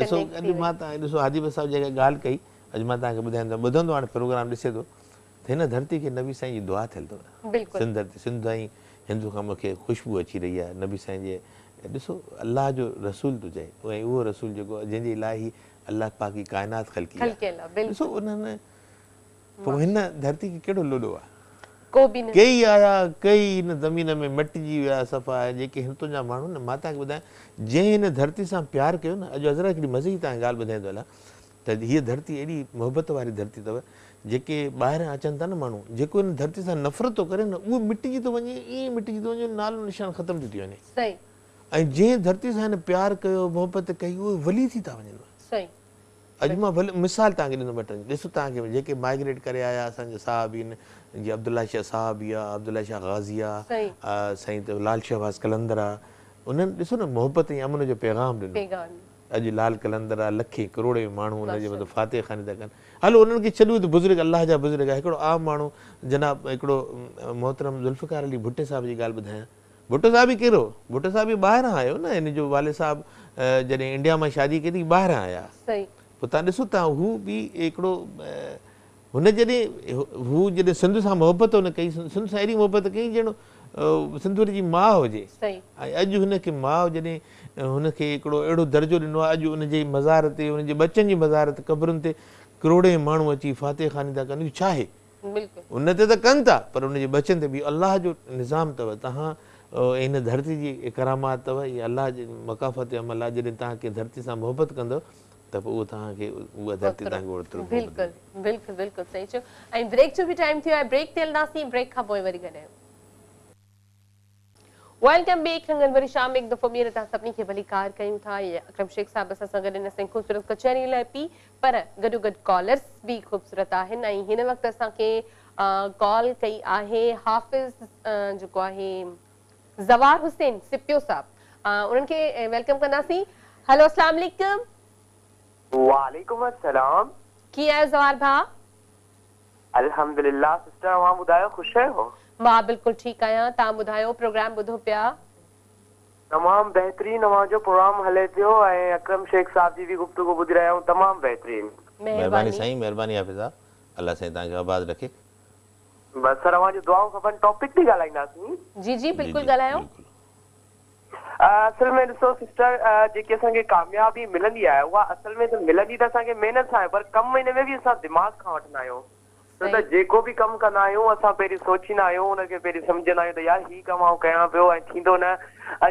ॾिसो अॼु मां तव्हां ॾिसो हादी भाई साहब जेका ॻाल्हि कई अॼु मां तव्हांखे ॿुधाईंदो ॿुधंदो हाणे प्रोग्राम ॾिसे थो त हिन धरती खे नबी साईं जी दुआ थियल अथव सिंध धरती सिंध ऐं हिंदू खां मूंखे ख़ुशबू अची रही आहे नबी साईं जे ॾिसो अलाह जो रसूल थो चए ऐं उहो रसूल जेको जंहिंजे इलाही अलाह पाक जी काइनात ख़लकी आहे ॾिसो उन्हनि पोइ हिन धरती खे कहिड़ो लोॾो आहे कई आया कई हिन ज़मीन में मटिजी विया सफ़ा जेके हितां जा माण्हू न मां तव्हांखे ॿुधायां जंहिं हिन धरती सां प्यारु कयो न अॼु हज़रत हिकिड़ी मज़े जी तव्हांखे ॻाल्हि ॿुधाईंदो हलां त हीअ धरती एॾी मोहबत वारी धरती अथव जेके ॿाहिरां अचनि था न माण्हू जेको हिन धरती सां नफ़रत थो करे न उहो मिटिजी थो वञे ईअं मिटिजी थो वञे नालो निशान ख़तमु थी वञे ऐं जंहिं धरती सां हिन प्यारु कयो मोहबत कई उहे वली थी था वञनि अॼु मां भले मिसाल तव्हांखे ॾिनो ॿ ॾिसो तव्हांखे जेके माइग्रेट करे आया असांजा साहब आहिनि जीअं अब्दुल्ला शाह साहब आहे अब्दुल्ला शाह गाज़ी आहे साईं त लाल शहबाज़ कलंदर आहे उन्हनि ॾिसो न मोहबत ऐं अमन जो पैगाम ॾिनो अॼु लाल कलंदर आहे लखे करोड़े माण्हू हुनजे मथां फाते खानी था कनि हलो उन्हनि खे छॾियो त बुज़ुर्ग अलाह जा बुज़ुर्ग आहे हिकिड़ो आम माण्हू जनाब हिकिड़ो मोहतरम ज़ुल्फ़िकार अली भुट्टे साहिब जी ॻाल्हि ॿुधायां भुट्टो साहब ही कहिड़ो भुट्टो साहब बि ॿाहिरां आयो न हिन जो वाले साहब जॾहिं इंडिया मां शादी कई ॿाहिरां आया सही पोइ तव्हां ॾिसो था हू बि हिकिड़ो हुन जॾहिं हू जॾहिं सिंध सां मोहबत हुन कई सिंध सां अहिड़ी मोहबत कई ॼणो सिंधूर जी माउ हुजे ऐं अॼु हुनखे माउ जॾहिं हुनखे हिकिड़ो अहिड़ो दर्जो ॾिनो आहे अॼु हुनजे मज़ार ते हुनजे बचनि जी मज़ार ते क़बरुनि ते करोड़े माण्हू अची फाते खानी था कनि छा आहे उन ते त कनि था पर हुनजे बचनि ते बि अलाह जो निज़ाम अथव तव्हां इन धरती जी करामात अथव इहा अलाह जे मकाफ़त अमल आहे जॾहिं तव्हां कंहिं धरती सां मोहबत कंदव त पोइ उहो तव्हांखे उहा धरती तव्हांखे ओतिरो बिल्कुलु बिल्कुलु बिल्कुलु सही चयो ऐं ब्रेक जो बि टाइम थियो आहे ब्रेक ते हलंदासीं ब्रेक खां पोइ वरी ॻाल्हायूं वेलकम बैक रंगन वरी शाम एक दफ़ो ॿीहर तव्हां सभिनी खे भली कार कयूं था अकरम शेख साहब असां सां गॾु हिन असांजी ख़ूबसूरत कचहरी लाइ पई पर गॾोगॾु कॉलर्स बि ख़ूबसूरत आहिनि ऐं हिन वक़्तु असांखे कॉल कई आहे हाफ़िज़ जेको आहे ज़वार हुसैन सिपियो साहब उन्हनि खे वेलकम कंदासीं हेलो अस्सलाम वालेकुम वालेकुम अस्सलाम कीअं आहियो ज़वार भाउ अल्हम्दुलिल्लाह सिस्टर तव्हां ॿुधायो ख़ुशि आहियो मां बिल्कुलु ठीकु आहियां तव्हां ॿुधायो प्रोग्राम ॿुधो पिया तमामु बहितरीन तव्हां जो प्रोग्राम हले पियो ऐं अकरम शेख साहब जी बि गुफ्तगू ॿुधी रहिया आहियूं तमामु बहितरीन महिरबानी साईं महिरबानी हाफ़िज़ा अल्लाह साईं तव्हांखे आबाद रखे बस सर तव्हां जो दुआऊं खपनि टॉपिक ते ॻाल्हाईंदासीं जी जी बिल्कुलु ॻाल्हायो असल में ॾिसो सिस्टर जेकी असांखे कामयाबी मिलंदी आहे उहा असल में त मिलंदी त असांखे महिनत सां आहे पर कमु हिन में बि असां दिमाग़ खां वठंदा आहियूं त जेको बि कमु कंदा आहियूं असां पहिरीं सोचींदा आहियूं हुनखे पहिरीं सम्झंदा आहियूं त यार हीउ कमु आउं कयां पियो ऐं थींदो न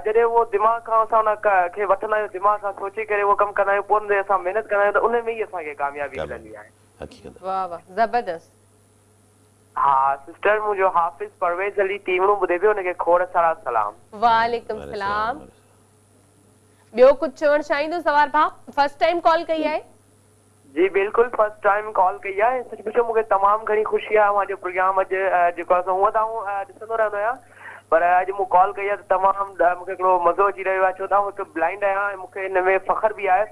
जॾहिं उहो दिमाग़ खां असां हुन खे वठंदा आहियूं दिमाग़ खां सोचे करे उहो कमु कंदा आहियूं पोइ असां महिनत कंदा आहियूं त उन में ई असांखे कामयाबी मिलंदी आहे वाह वाह ज़बरदस्त हा सिस्टर मुंहिंजो हाफ़िज़ परवेज़ अली टीमणो ॿुधे पियो हुनखे खोड़ सारा सलाम वालेकुम सलाम ॿियो कुझु चवणु चाहींदो ज़वार भाउ फर्स्ट टाइम कॉल कई आहे जी बिल्कुलु फर्स्ट टाइम कॉल कई आहे सच पुछो मूंखे तमामु घणी ख़ुशी आहे मुंहिंजो प्रोग्राम अॼु जेको आहे हूअं त आउं ॾिसंदो रहंदो आहियां पर अॼु मूं कॉल कई आहे त तमामु मूंखे हिकिड़ो मज़ो अची रहियो आहे छो त आउं हिकु ब्लाइंड आहियां ऐं मूंखे हिन में फ़ख्रु बि आहे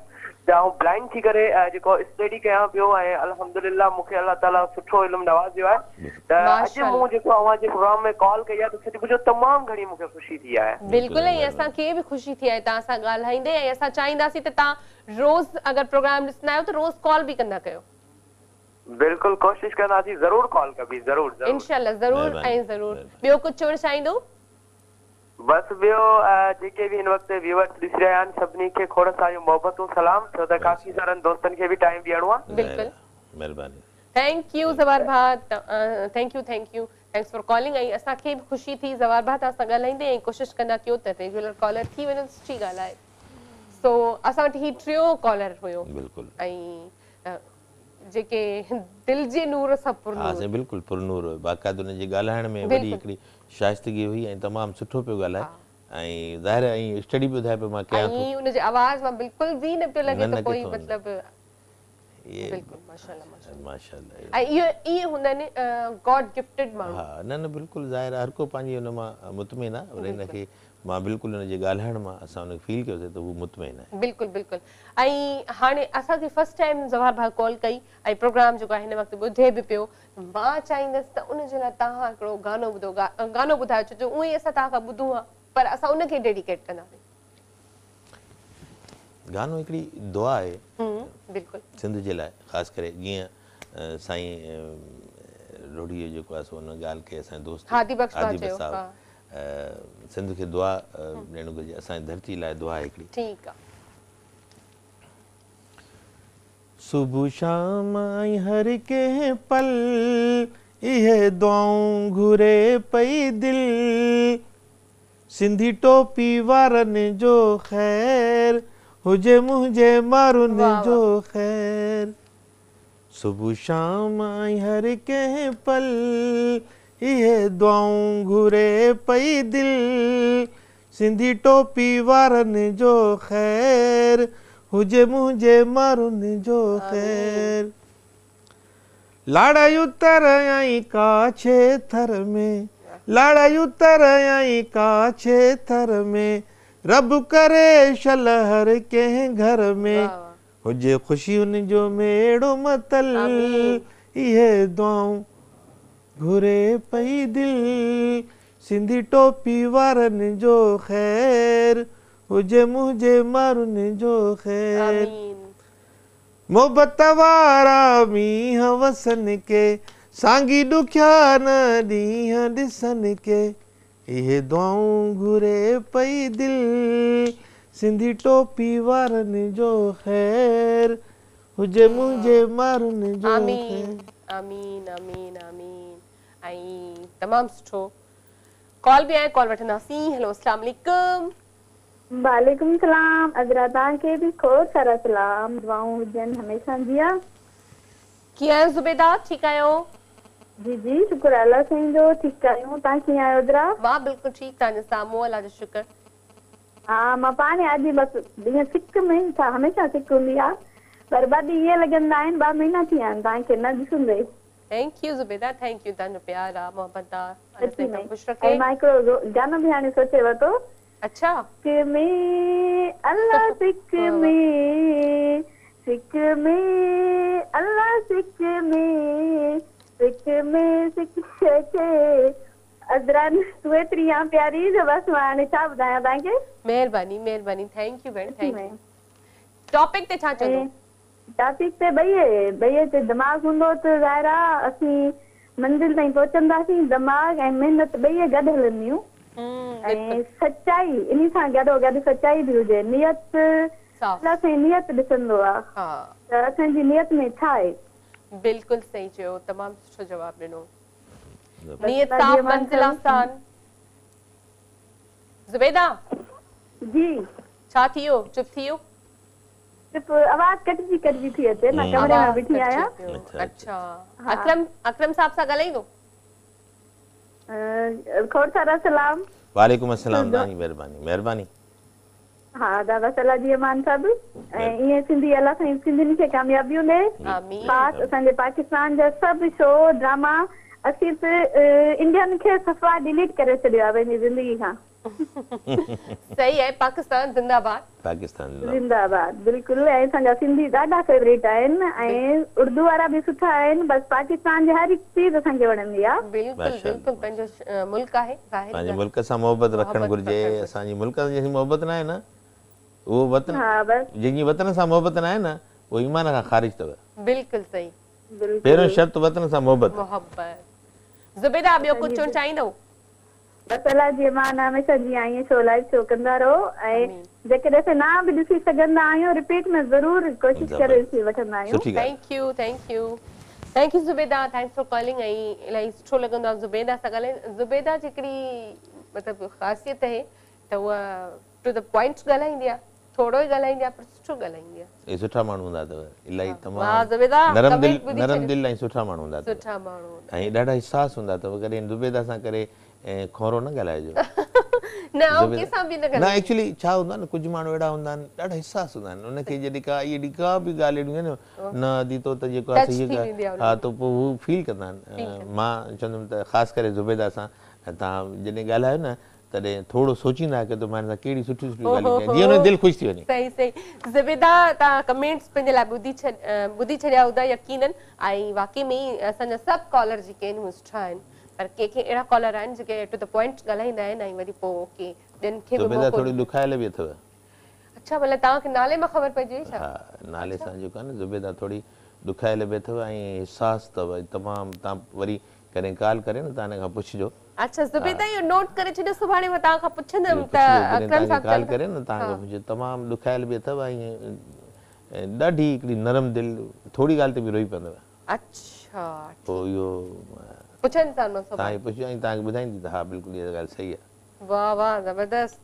त आउं ब्लाइंड थी करे जेको स्टडी कयां पियो ऐं अल्हम्दुलिल्लाह मूंखे अल्लाह ताला सुठो इल्मु नवाज़ियो आहे त अॼु मूं जेको अव्हांजे प्रोग्राम में कॉल कई आहे त सच पुछो तमामु घणी मूंखे ख़ुशी थी आहे बिल्कुलु ऐं असांखे बि ख़ुशी थी आहे तव्हां सां ॻाल्हाईंदे ऐं असां चाहींदासीं त तव्हां रोज़ अगरि प्रोग्राम ॾिसंदा आहियो त रोज़ कॉल बि कंदा कयो बिल्कुलु कोशिशि कंदासीं ज़रूरु कॉल कबी ज़रूरु इंशाल्लाह ज़रूरु ऐं ज़रूरु ॿियो कुझु चवणु चाहींदो बस ॿियो जेके बि हिन वक़्तु व्यूअर्स ॾिसी रहिया आहिनि सभिनी खे खोड़ सारियूं मोहबतूं सलाम छो त काफ़ी सारनि दोस्तनि खे बि टाइम ॾियणो आहे बिल्कुलु महिरबानी थैंक यू ज़वार भाउ thank you thanks for calling ऐं असांखे बि ख़ुशी थी ज़वार भाउ तव्हां सां ॻाल्हाईंदे ऐं कोशिशि कंदा कयो त रेगुलर कॉलर थी वञो सुठी ॻाल्हि आहे सो असां वटि ही टियों कॉलर हुयो ऐं जेके दिलि जे नूर सां पुरनूर हा साईं बिल्कुलु पुरनूर बाक़ाइदे हुनजे ॻाल्हाइण में वॾी हिकिड़ी शाइस्तगी हुई ऐं तमामु सुठो पियो ॻाल्हाए ऐं ज़ाहिर ऐं स्टडी बि ॿुधाए पियो मां कयां थो ऐं हुनजी आवाज़ मां बिल्कुलु बि न पियो लॻे त कोई मतिलबु बिल्कुलु माशाअल्लाह माशाअल्लाह ऐं इहे हूंदा आहिनि गॉड गिफ्टेड माण्हू हा न न बिल्कुलु ज़ाहिर हर को पंहिंजी हुन मां मुतमिन आहे पर हिनखे मां बिल्कुलु हुनजे ॻाल्हाइण मां असां हुनखे फील कयोसीं त हू मुतमिन आहे बिल्कुलु बिल्कुलु ऐं हाणे असांखे फर्स्ट टाइम ज़वार भाउ कॉल कई ऐं प्रोग्राम जेको आहे हिन वक़्तु ॿुधे बि पियो मां चाहींदसि त उनजे लाइ तव्हां हिकिड़ो गानो ॿुधायो छो जो उहो ई असां तव्हां खां ॿुधूं आहे पर असां उनखे डेडिकेट कंदासीं गानो हिकिड़ी दुआ आहे बिल्कुलु सिंध जे लाइ ख़ासि करे जीअं साईं रोडीअ जेको आहे सो हुन ॻाल्हि खे असांजे दोस्त हादी बख्श साहब सिंध खे दुआ ॾियणु घुरिजे असांजी धरती लाइ दुआ हिकिड़ी ठीकु आहे सुबुह शाम हर कंहिं पल इहे दुआऊं घुरे पई दिलि सिंधी टोपी वारनि जो ख़ैर हुजे मुंहिंजे मारुनि जो ख़ैर सुबुह शाम हर कंहिं पल इहे दुआऊं घुरे पई दिलि सिंधी टोपी वारनि जो ख़ैर हुजे मुंहिंजे मारुनि जो ख़ैर लाड़ायूं तर आई काछे थर में लाड़ायूं तर आई काछे थर में रब करे शल हर कंहिं घर में हुजे ख़ुशियुनि जो मेड़ो मतल इहे दुआऊं घुरे पई दिलि सिंधी टोपी वारनि जो ख़ैर हुजे मुंहिंजे मारुनि जो ख़ैर मोहबत वारा मींहं वसनि के सांगी ॾुखिया न ॾींहं ॾिसनि के इहे दुआऊं घुरे पई दिलि सिंधी टोपी वारनि जो ख़ैर हुजे मुंहिंजे मारुनि जो ख़ैर। आमीन आमीन आमीन। ऐं तमामु सुठो कॉल बि आहे, कॉल वठंदासीं। हेलो अस्सलाम वालेकुम। वालेकुम सलाम। अज़रा तव्हांखे बि खोड़ सारा सलाम, दुआऊं हुजनि हमेशह जिया। कीअं आहियो ज़ुबैदा, ठीकु आहियो? जी जी शुक्र अल्लाह साईं जो, ठीकु आहियूं। तव्हां कीअं आहियो अज़रा? वाह बिल्कुलु ठीकु, तव्हांजे साम्हूं अल्लाह जो शुक्र। हाँ मां पाणे अॼु बसि ॾींहं सिक में छा हमेशह सिक हूंदी आहे, पर ॿ ॾींहं ईअं लॻंदा आहिनि 2 महीना थी विया आहिनि तव्हांखे न ॾिसंदे। Thank U Zubaida, thank U, तव्हांजो प्यार आहे, मोहबत आहे। ऐं मां हिकिड़ो गानो बि हाणे सोचे वरितो। अच्छा। सिक में अल्लाह सिक में, सिक में अल्लाह सिक में, सिक में सिक के अज़रा तूं एतिरी आहे प्यारी जो बसि मां हाणे छा ॿुधायां तव्हांखे। महिरबानी महिरबानी, थैंक यू भेण, थैंक यू। टॉपिक ते छा चवंदो? टॉपिक ते ॿई ते दिमाग़ हूंदो त ज़ाहिर आहे असीं मंज़िल ताईं पहुचंदासीं। दिमाग़ ऐं महिनत ॿई गॾु हलंदियूं ऐं सच्चाई इन सां गॾोगॾु सच्चाई बि हुजे। नियत असांजी नियत ॾिसंदो आहे त असांजी नियत में छा आहे। बिल्कुलु सही चयो, तमामु सुठो जवाबु ॾिनो। नियत साफ़ मंज़िल आसान। ज़ुबैदा जी छा थी वियो, चुप थी वियो? चुप, आवाज़ कटजी थी अचे, मां कमरे में बीठी आहियां। अच्छा, अकरम साहब सां ॻाल्हाईंदो? खोड़ सारा सलाम। वालेकुम अस्सलाम, तव्हांजी महिरबानी महिरबानी। हाँ दादा सलाह जी अमान साहब। ऐं ईअं सिंधी अल्लाह साईं सिंधियुनि खे कामयाबियूं ॾे। ख़ासि असांजे पाकिस्तान जा सभु शो ड्रामा असीं त इंडियन खे सफ़ा डिलीट करे छॾियो आहे पंहिंजी ज़िंदगी खां। सही आहे, पाकिस्तान जिंदाबाद। पाकिस्तान जिंदाबाद बिल्कुलु। ऐं असांजा सिंधी ॾाढा फेवरेट आहिनि ऐं उर्दू वारा बि सुठा आहिनि। बसि पाकिस्तान जी हर हिकु चीज़ असांखे वणंदी आहे। बिल्कुलु बिल्कुलु, पंहिंजो मुल्क आहे, पंहिंजे मुल्क सां मोहबत रखणु घुरिजे। असांजी मुल्क जी मोहबत न आहे न, उहो वतन जंहिंजी वतन सां मोहबत न आहे न उहो ईमान खां ख़ारिज अथव। बिल्कुलु सही। पहिरियों शर्त वतन सां मोहबत। ज़ुबैदा ॿियो कुझु चवणु चाहींदव? बसि अलाह जी अमान हमेशह जीअं ईअं शो लाइव शो कंदा रहो ऐं जेकॾहिं ना बि ॾिसी सघंदा आहियूं रिपीट में ज़रूर कोशिशि करे ॾिसी वठंदा आहियूं। Thank U thank U thank U Zubaida, thanks for calling. ऐं इलाही सुठो लॻंदो आहे ज़ुबैदा सां ॻाल्हाइण। ज़ुबैदा जी हिकिड़ी मतिलबु ख़ासियत आहे त उहा टू द पॉइंट ॻाल्हाईंदी आहे, थोरो ई ॻाल्हाईंदी आहे पर सुठो ॻाल्हाईंदी आहे। सुठा माण्हू हूंदा अथव, इलाही तमामु नरम दिलि ऐं सुठा माण्हू हूंदा अथव। सुठा माण्हू ऐं ॾाढा हिसास हूंदा अथव। कॾहिं ज़ुबैदा सां करे ऐं खोरो न ॻाल्हाइजो। न एक्चुअली छा हूंदो आहे न, कुझु माण्हू अहिड़ा हूंदा आहिनि ॾाढा हिसास हूंदा आहिनि। उनखे जॾहिं का बि ॻाल्हि अहिड़ी आहे न अदी त जेको आहे हा त पोइ हू फील कंदा आहिनि। मां चवंदुमि त ख़ासि करे ज़ुबैदा सां तव्हां जॾहिं ॻाल्हायो न तॾहिं थोरो सोचींदा की मां हिन सां कहिड़ी सुठी ॻाल्हियूं जीअं हुन दिलि ख़ुशि थी वञे। सही सही। ज़ुबैदा तव्हां कमेंट्स पंहिंजे लाइ ॿुधी छॾिया हूंदा यकीनन। ऐं वाकई में ई असांजा सभु कॉलर जेके आहिनि उहे सुठा आहिनि, पर कंहिंखे अहिड़ा कॉलर आहिनि जेके टू द पॉइंट ॻाल्हाईंदा आहिनि ऐं वरी पोइ के ॿियनि खे बि थोरी ॾुखायल बि अथव। अच्छा भला तव्हांखे नाले मां ख़बर पइजी वई छा? हा, नाले सां जेको आहे न ज़ुबैदा थोरी ॾुखायल बि अथव ऐं हिसास अथव तमामु। तव्हां वरी कॾहिं कॉल करे न तव्हां हिन खां पुछिजो। अच्छा ज़ुबैदा इहो नोट करे छॾियो, सुभाणे मां तव्हां खां पुछंदमि त अकरम साहब कॉल करे न तव्हां खां पुछो। तमामु ॾुखायल बि अथव ऐं ॾाढी हिकिड़ी नरम दिलि, थोरी ॻाल्हि ते बि रोई पवंदव। अच्छा पोइ इहो पुछनि था न तव्हांखे पुछो ऐं तव्हांखे ॿुधाईंदी त हा बिल्कुलु इहा ॻाल्हि सही आहे। वाह वाह ज़बरदस्त।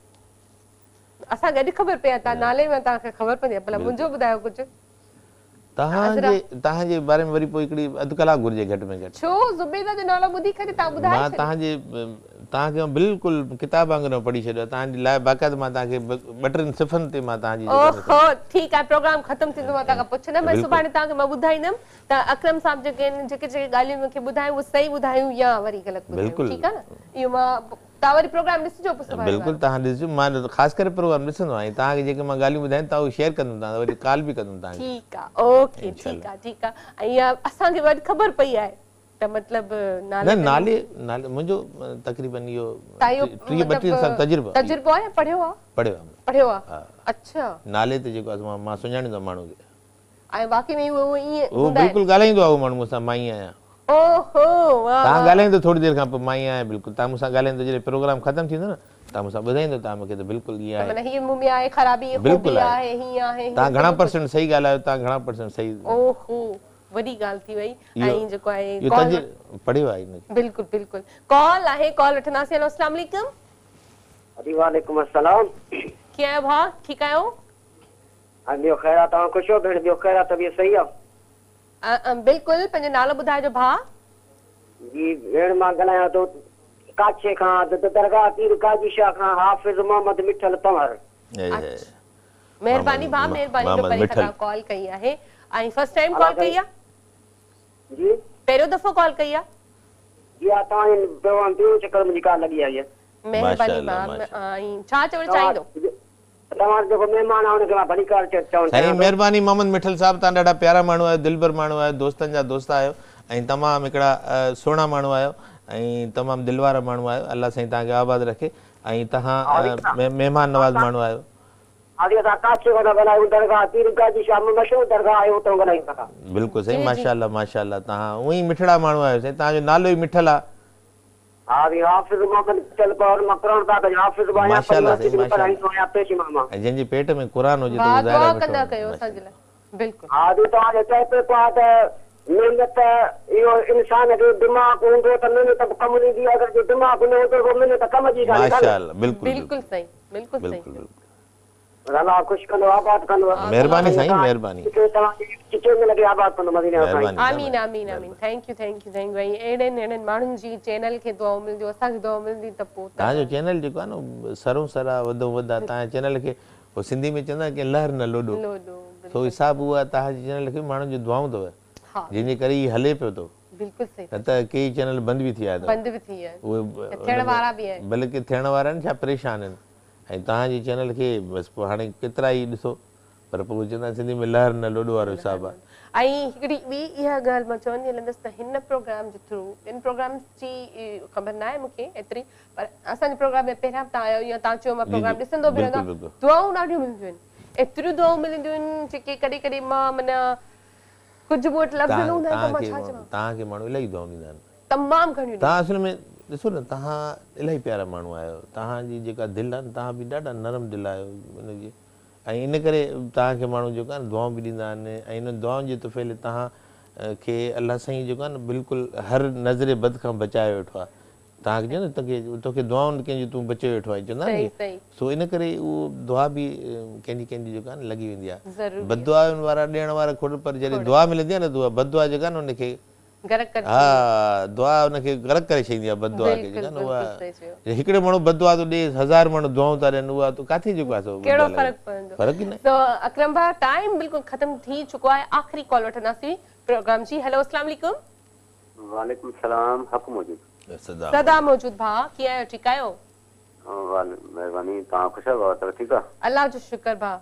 असांखे अॼु ख़बर पई आहे तव्हां नाले में तव्हांखे ख़बर पवंदी आहे। भला मुंहिंजो ॿुधायो कुझु तव्हांजे बारे में। वरी पोइ हिकिड़ी अधु कलाक घुरिजे घटि में घटि। छो ज़ुबैदा जो नालो ॿुधी करे तव्हां ॿुधायो? मां तव्हांखे बिल्कुलु किताब वांगुरु पढ़ी छॾियो तव्हांजे लाइ। बाक़ाइदा मां तव्हांखे 2-3 सिफ़नि ते मां तव्हांजी ठीकु आहे। प्रोग्राम ख़तमु थींदो मां तव्हां खां पुछंदमि। ऐं सुभाणे तव्हांखे मां ॿुधाईंदमि त अकरम साहब जेके आहिनि जेके ॻाल्हियूं मूंखे ॿुधायूं उहे सही ॿुधायूं या वरी ग़लति ॿुधायूं। ठीकु आहे न? इहो मां तव्हां वरी प्रोग्राम ॾिसिजो। बिल्कुलु तव्हां ॾिसिजो। मां ख़ासि करे प्रोग्राम ॾिसंदो आहियां। तव्हांखे जेके मां ॻाल्हियूं ॿुधाइनि तव्हां उहे शेयर कंदुमि, तव्हां वरी कॉल बि कंदुमि तव्हांखे। ठीकु आहे, ओके, ठीकु आहे ठीकु आहे। ऐं असांखे वरी ख़बर पई आहे त मतलब नाले नाले मुंहिंजो तकरीबन इहो 30-32 साल तजुर्बो आहे पढ़ियो आहे अच्छा नाले ते जेको आहे मां सुञाणींदो माण्हू खे ऐं बाक़ी में उहो ईअं उहो बिल्कुलु ॻाल्हाईंदो आहे उहो माण्हू मूंसां मां ई आहियां ओहो वाह तव्हां ॻाल्हाईंदो थोरी देरि खां पोइ मां ई आहियां बिल्कुलु तव्हां मूंसां ॻाल्हाईंदो जॾहिं प्रोग्राम ख़तमु थींदो न तव्हां मूंसां ॿुधाईंदो तव्हां मूंखे त बिल्कुलु ईअं आहे माना हीअ मूं में आहे ख़राबी बिल्कुलु आहे हीअं आहे तव्हां घणा % सही ॻाल्हायो तव्हां घणा % सही ओहो वॾी ॻाल्हि थी वई ऐं जेको आहे कॉल पढ़ियो आहे बिल्कुलु बिल्कुलु कॉल आहे कॉल वठंदासीं हेलो अस्सलाम वालेकुम वालेकुम अस्सलाम कीअं आहियो भाउ ठीकु आहियो ॿियो ख़ैर आहे तव्हां ख़ुशि हो भेण ॿियो ख़ैर आहे तबियत सही आहे बिल्कुलु पंहिंजो नालो ॿुधाइजो भाउ जी भेण मां ॻाल्हायां थो काछे खां दरगाह पीर काजी शाह खां हाफ़िज़ मोहम्मद मिठल पंवर महिरबानी भाउ महिरबानी जो पहिरीं दफ़ा कॉल कई आहे ऐं फर्स्ट टाइम कॉल कई आहे जी पहिरियों दफ़ो कॉल कई आहे जी हा तव्हां ॿियो चक्कर मुंहिंजी कॉल लॻी आहे महिरबानी भाउ ऐं छा चवणु चाहींदो तव्हां जेको महिमान आहे हुनखे मां भली कॉल चवणु साईं महिरबानी मोहम्मद मिठल साहिब तव्हां ॾाढा प्यारा माण्हू आहियो दिलबर माण्हू आहियो दोस्तनि जा दोस्त आहियो ऐं तमामु हिकिड़ा सुहिणा माण्हू आहियो ऐं तमामु दिलि वारा माण्हू आहियो अलाह साईं तव्हांखे आबाद रखे ऐं तव्हां महिमान नवाज़ माण्हू आहियो बिल्कुलु सही माशाअल्लाह माशाअल्लाह तव्हां उअं ई मिठड़ा माण्हू आहियो साईं तव्हांजो नालो ई मिठल आहे जंहिंजे पेट में क़ुरान हुजे महिनत इहो इंसान जो दिमाग़ हूंदो त महिनत कमु ॾींदी अगरि जो दिमाग़ न हूंदो त महिनत कम जी ॻाल्हि माशाअल्लाह बिल्कुलु बिल्कुलु सही बिल्कुलु सही अल्लाह ख़ुशि कंदो आबाद कंदो महिरबानी साईं महिरबानी आमीन आमीन आमीन थैंक यू भाई अहिड़नि माण्हुनि जी चैनल खे दुआऊं मिलंदियूं असांखे दुआ मिलंदी त पोइ तव्हांजो चैनल जेको आहे न सरों सर आहे वधो वधि आहे तव्हांजे चैनल खे पोइ सिंधी में चवंदा की लहर न लोॾो सो हिसाबु उहो आहे तव्हांजे चैनल खे माण्हुनि जी दुआऊं अथव जंहिंजे करे ही हले पियो थो न त कई चैनल बंदि बि थी विया अथव बल्कि थियण वारा आहिनि छा परेशान आहिनि ऐं तव्हांजे चैनल खे बसि पोइ हाणे केतिरा ई ॾिसो पर पोइ चवंदा सिंधी में लहर न लोॾो वारो हिसाबु आहे ऐं हिकिड़ी ॿी इहा ॻाल्हि मां चवंदी हलंदसि त हिन प्रोग्राम जे थ्रू ॿिनि प्रोग्राम्स जी ख़बर न आहे मूंखे एतिरी पर असांजे प्रोग्राम में पहिरियां तव्हां आयो या तव्हां चयो मां प्रोग्राम ॾिसंदो बि रहंदो दुआऊं ॾाढियूं मिलंदियूं आहिनि एतिरियूं दुआऊं मिलंदियूं आहिनि जेके कॾहिं कॾहिं मां माना कुझु बि वटि लफ़्ज़ न हूंदा आहिनि त मां छा चवां तव्हांखे माण्हू इलाही दुआऊं ॾींदा आहिनि तमामु घणियूं तव्हां असल में ॾिसो न तव्हां इलाही प्यारा माण्हू आहियो तव्हांजी जेका दिलि आहे न तव्हां बि ॾाढा नरम दिलि आहियो हुनजी ऐं इन करे तव्हांखे माण्हू जेको आहे न दुआऊं बि ॾींदा आहिनि ऐं इन दुआउनि जे तुफ़ैले तव्हां खे अलाह साईं जेको आहे न बिल्कुलु हर नज़रे बद खां बचाए वेठो आहे तव्हांखे चवंदा तोखे दुआउनि कंहिंजी तूं बचे वेठो आहे चवंदा नी सो इन करे उहो दुआ बि कंहिंजी जेको आहे न लॻी वेंदी आहे बददुआनि वारा ॾियण वारा खोड़ पर जॾहिं दुआ मिलंदी आहे न दुआ बददुआ जेका आहे न हुनखे हा दुआ हुनखे गरक करे छॾींदी आहे बददुआ खे जेका न उहा हिकिड़े माण्हू बददुआ थो ॾे 1000 माण्हू दुआऊं था ॾियनि उहा किथे जेको आहे कहिड़ो फ़र्क़ु पवंदो फ़र्क़ु ई न तो अकरम भाउ टाइम बिल्कुलु ख़तम थी चुको आहे आख़िरी कॉल वठंदासीं प्रोग्राम जी हेलो अस्सलाम वालेकुम वालेकुम सलाम हक़ मौजूद सदा मौजूद भाउ कीअं आहियो ठीकु आहियो महिरबानी तव्हां ख़ुशि आहियो ठीकु आहे अल्लाह जो शुक्र भाउ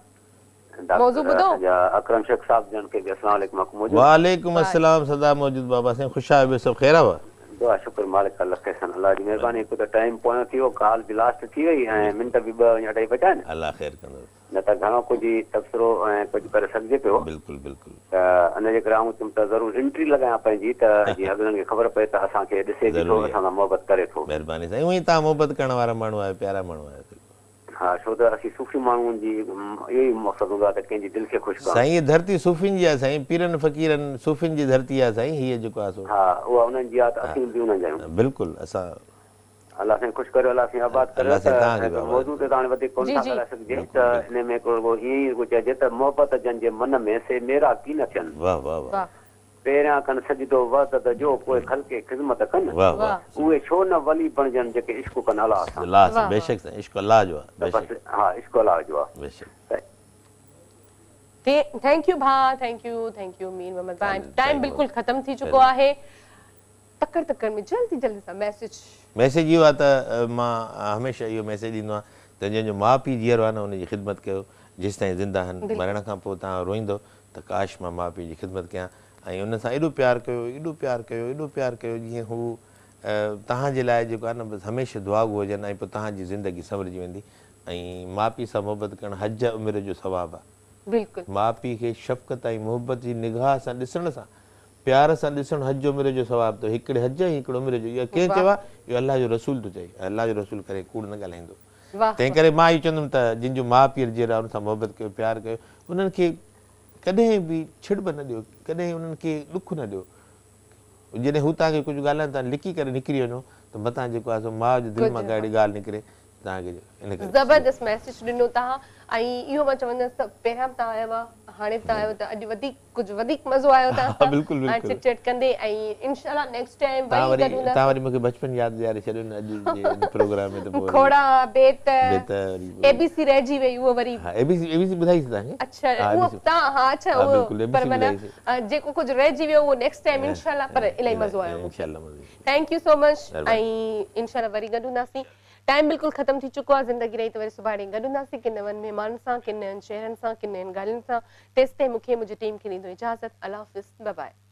मौजू ॿुधो अकरम शेख साहब जन के अस्सलाम वालेकुम हक़ मौजूद वालेकुम अस्सलाम सदा मौजूद बाबा साईं ख़ुशि आहियो सभु ख़ैर आहे दुआ शुक्र मालिक अल्लाह खे अल्लाह जी महिरबानी हिकु त टाइम पोयां थी वियो कॉल बि लास्ट थी वई ऐं मिंट बि 2 या 2.5 बचा आहिनि अल्लाह ख़ैर कंदो न त घणो कुझु तबसरो ऐं कुझु करे सघिजे पियो बिल्कुलु बिल्कुलु त इन जे करे आऊं त ज़रूरु एंट्री लॻायां पंहिंजी त जीअं अॻिलनि खे ख़बर पए त असांखे ॾिसे बि थो असां सां मोहबत करे थो महिरबानी साईं उअं ई तव्हां मोहबत करण वारा माण्हू आहियो प्यारा माण्हू आहियो हा छो त असीं सूफ़ी माण्हुनि जी इहो ई मक़सदु हूंदो आहे त कंहिंजी दिलि खे ख़ुशि करणु साईं हीअ धरती सूफ़ियुनि जी आहे साईं पीरनि फ़क़ीरनि सूफ़ियुनि जी धरती आहे साईं हीअ जेको आहे हा उहा उन्हनि जी आहे त असीं बि उन्हनि जा आहियूं बिल्कुलु असां अल्लाह साईं ख़ुशि करियो अल्लाह साईं आबाद करियो त मौजूद ते हाणे वधीक कोन था ॻाल्हाए सघिजे त हिन में हिकिड़ो ईअं ई चइजे त मोहबत जंहिंजे मन में से मेरा की न थियनि वाह वाह वाह पहिरियां कनि सजदो वहदत जो पोइ ख़ल्क़ ख़िदमत कनि उहे छो न वली बणजनि जेके इश्क कनि अलाह सां बेशक साईं इश्क अलाह जो आहे बेशक हा इश्क अलाह जो आहे बेशक थैंक यू भाउ थैंक यू मीर मोहम्मद भाई टाइम बिल्कुलु ख़तम थी चुको आहे तकड़ में जल्दी सां मैसेज इहो आहे त मां हमेशह इहो मैसेज ॾींदो आहियां त जंहिंजो माउ पीउ जीअरो आहे न हुनजी ख़िदमत कयो जेसिताईं ज़िंदा आहिनि मरण खां पोइ तव्हां रोईंदो त काश मां माउ पीउ जी ख़िदमत कयां ऐं उन सां एॾो प्यारु कयो एॾो प्यारु कयो एॾो प्यारु कयो जीअं हू तव्हांजे लाइ जेको आहे न बसि हमेशह दुआ घुरिजनि ऐं पोइ तव्हांजी ज़िंदगी सवरिजी वेंदी ऐं माउ पीउ सां मुहबत करणु हज उमिरि जो सवाबु आहे बिल्कुलु माउ पीउ खे शफ़क़त ऐं मुहबत जी निगाह सां ॾिसण सां प्यार सां ॾिसणु हज उमिरि जो सवाबु अथव हिकिड़े हज ऐं हिकिड़े उमिरि जो इहो कंहिं चयो आहे इहो अलाह जो रसूल थो चए अलाह जो रसूल करे कूड़ न ॻाल्हाईंदो तंहिं करे मां इहो चवंदुमि त जिन जो माउ पीउ जहिड़ा उन सां मुहबत कयो प्यारु कयो उन्हनि खे कॾहिं बि छिड़ब न ॾियो कॾहिं उन्हनि खे ॾुख न ॾियो जॾहिं हू तव्हांखे कुझु ॻाल्हाइनि था लिकी करे निकिरी वञो त मथां जेको आहे माउ जे दिलि मां कहिड़ी ॻाल्हि निकिरे तव्हांखे इन करे ज़बरदस्त मैसेज ॾिनो तव्हां ऐं इहो मां चवंदसि त पहिरियां बि तव्हां आया हुआ हाणे बि तव्हां आहियो त अॼु वधीक कुझु वधीक मज़ो आयो तव्हां चिट चिट कंदे ऐं इंशाल्लाह नेक्स्ट टाइम तव्हां वरी मूंखे बचपन यादि ॾियारे छॾियो न अॼु जे प्रोग्राम में त खोड़ा बेत एबीसी रहिजी वई उहो वरी एबीसी ॿुधाईसीं तव्हांखे अच्छा उहो तव्हां हा अच्छा उहो पर माना जेको कुझु रहिजी वियो उहो नेक्स्ट टाइम इंशाल्लाह पर इलाही मज़ो आयो इंशाल्लाह थैंक यू सो मच ऐं इंशाल्लाह वरी गॾु हूंदासीं टाइम बिल्कुलु ख़त्म थी चुको आहे ज़िंदगी रही त वरी सुभाणे गॾु हूंदासीं किन नवनि महिमाननि सां किन नवनि शहरनि सां किन नवनि ॻाल्हियुनि सां तेसिताईं मूंखे मुंहिंजी टीम खे ॾींदो इजाज़त अल्लाह हाफ़िज़ बाय बाय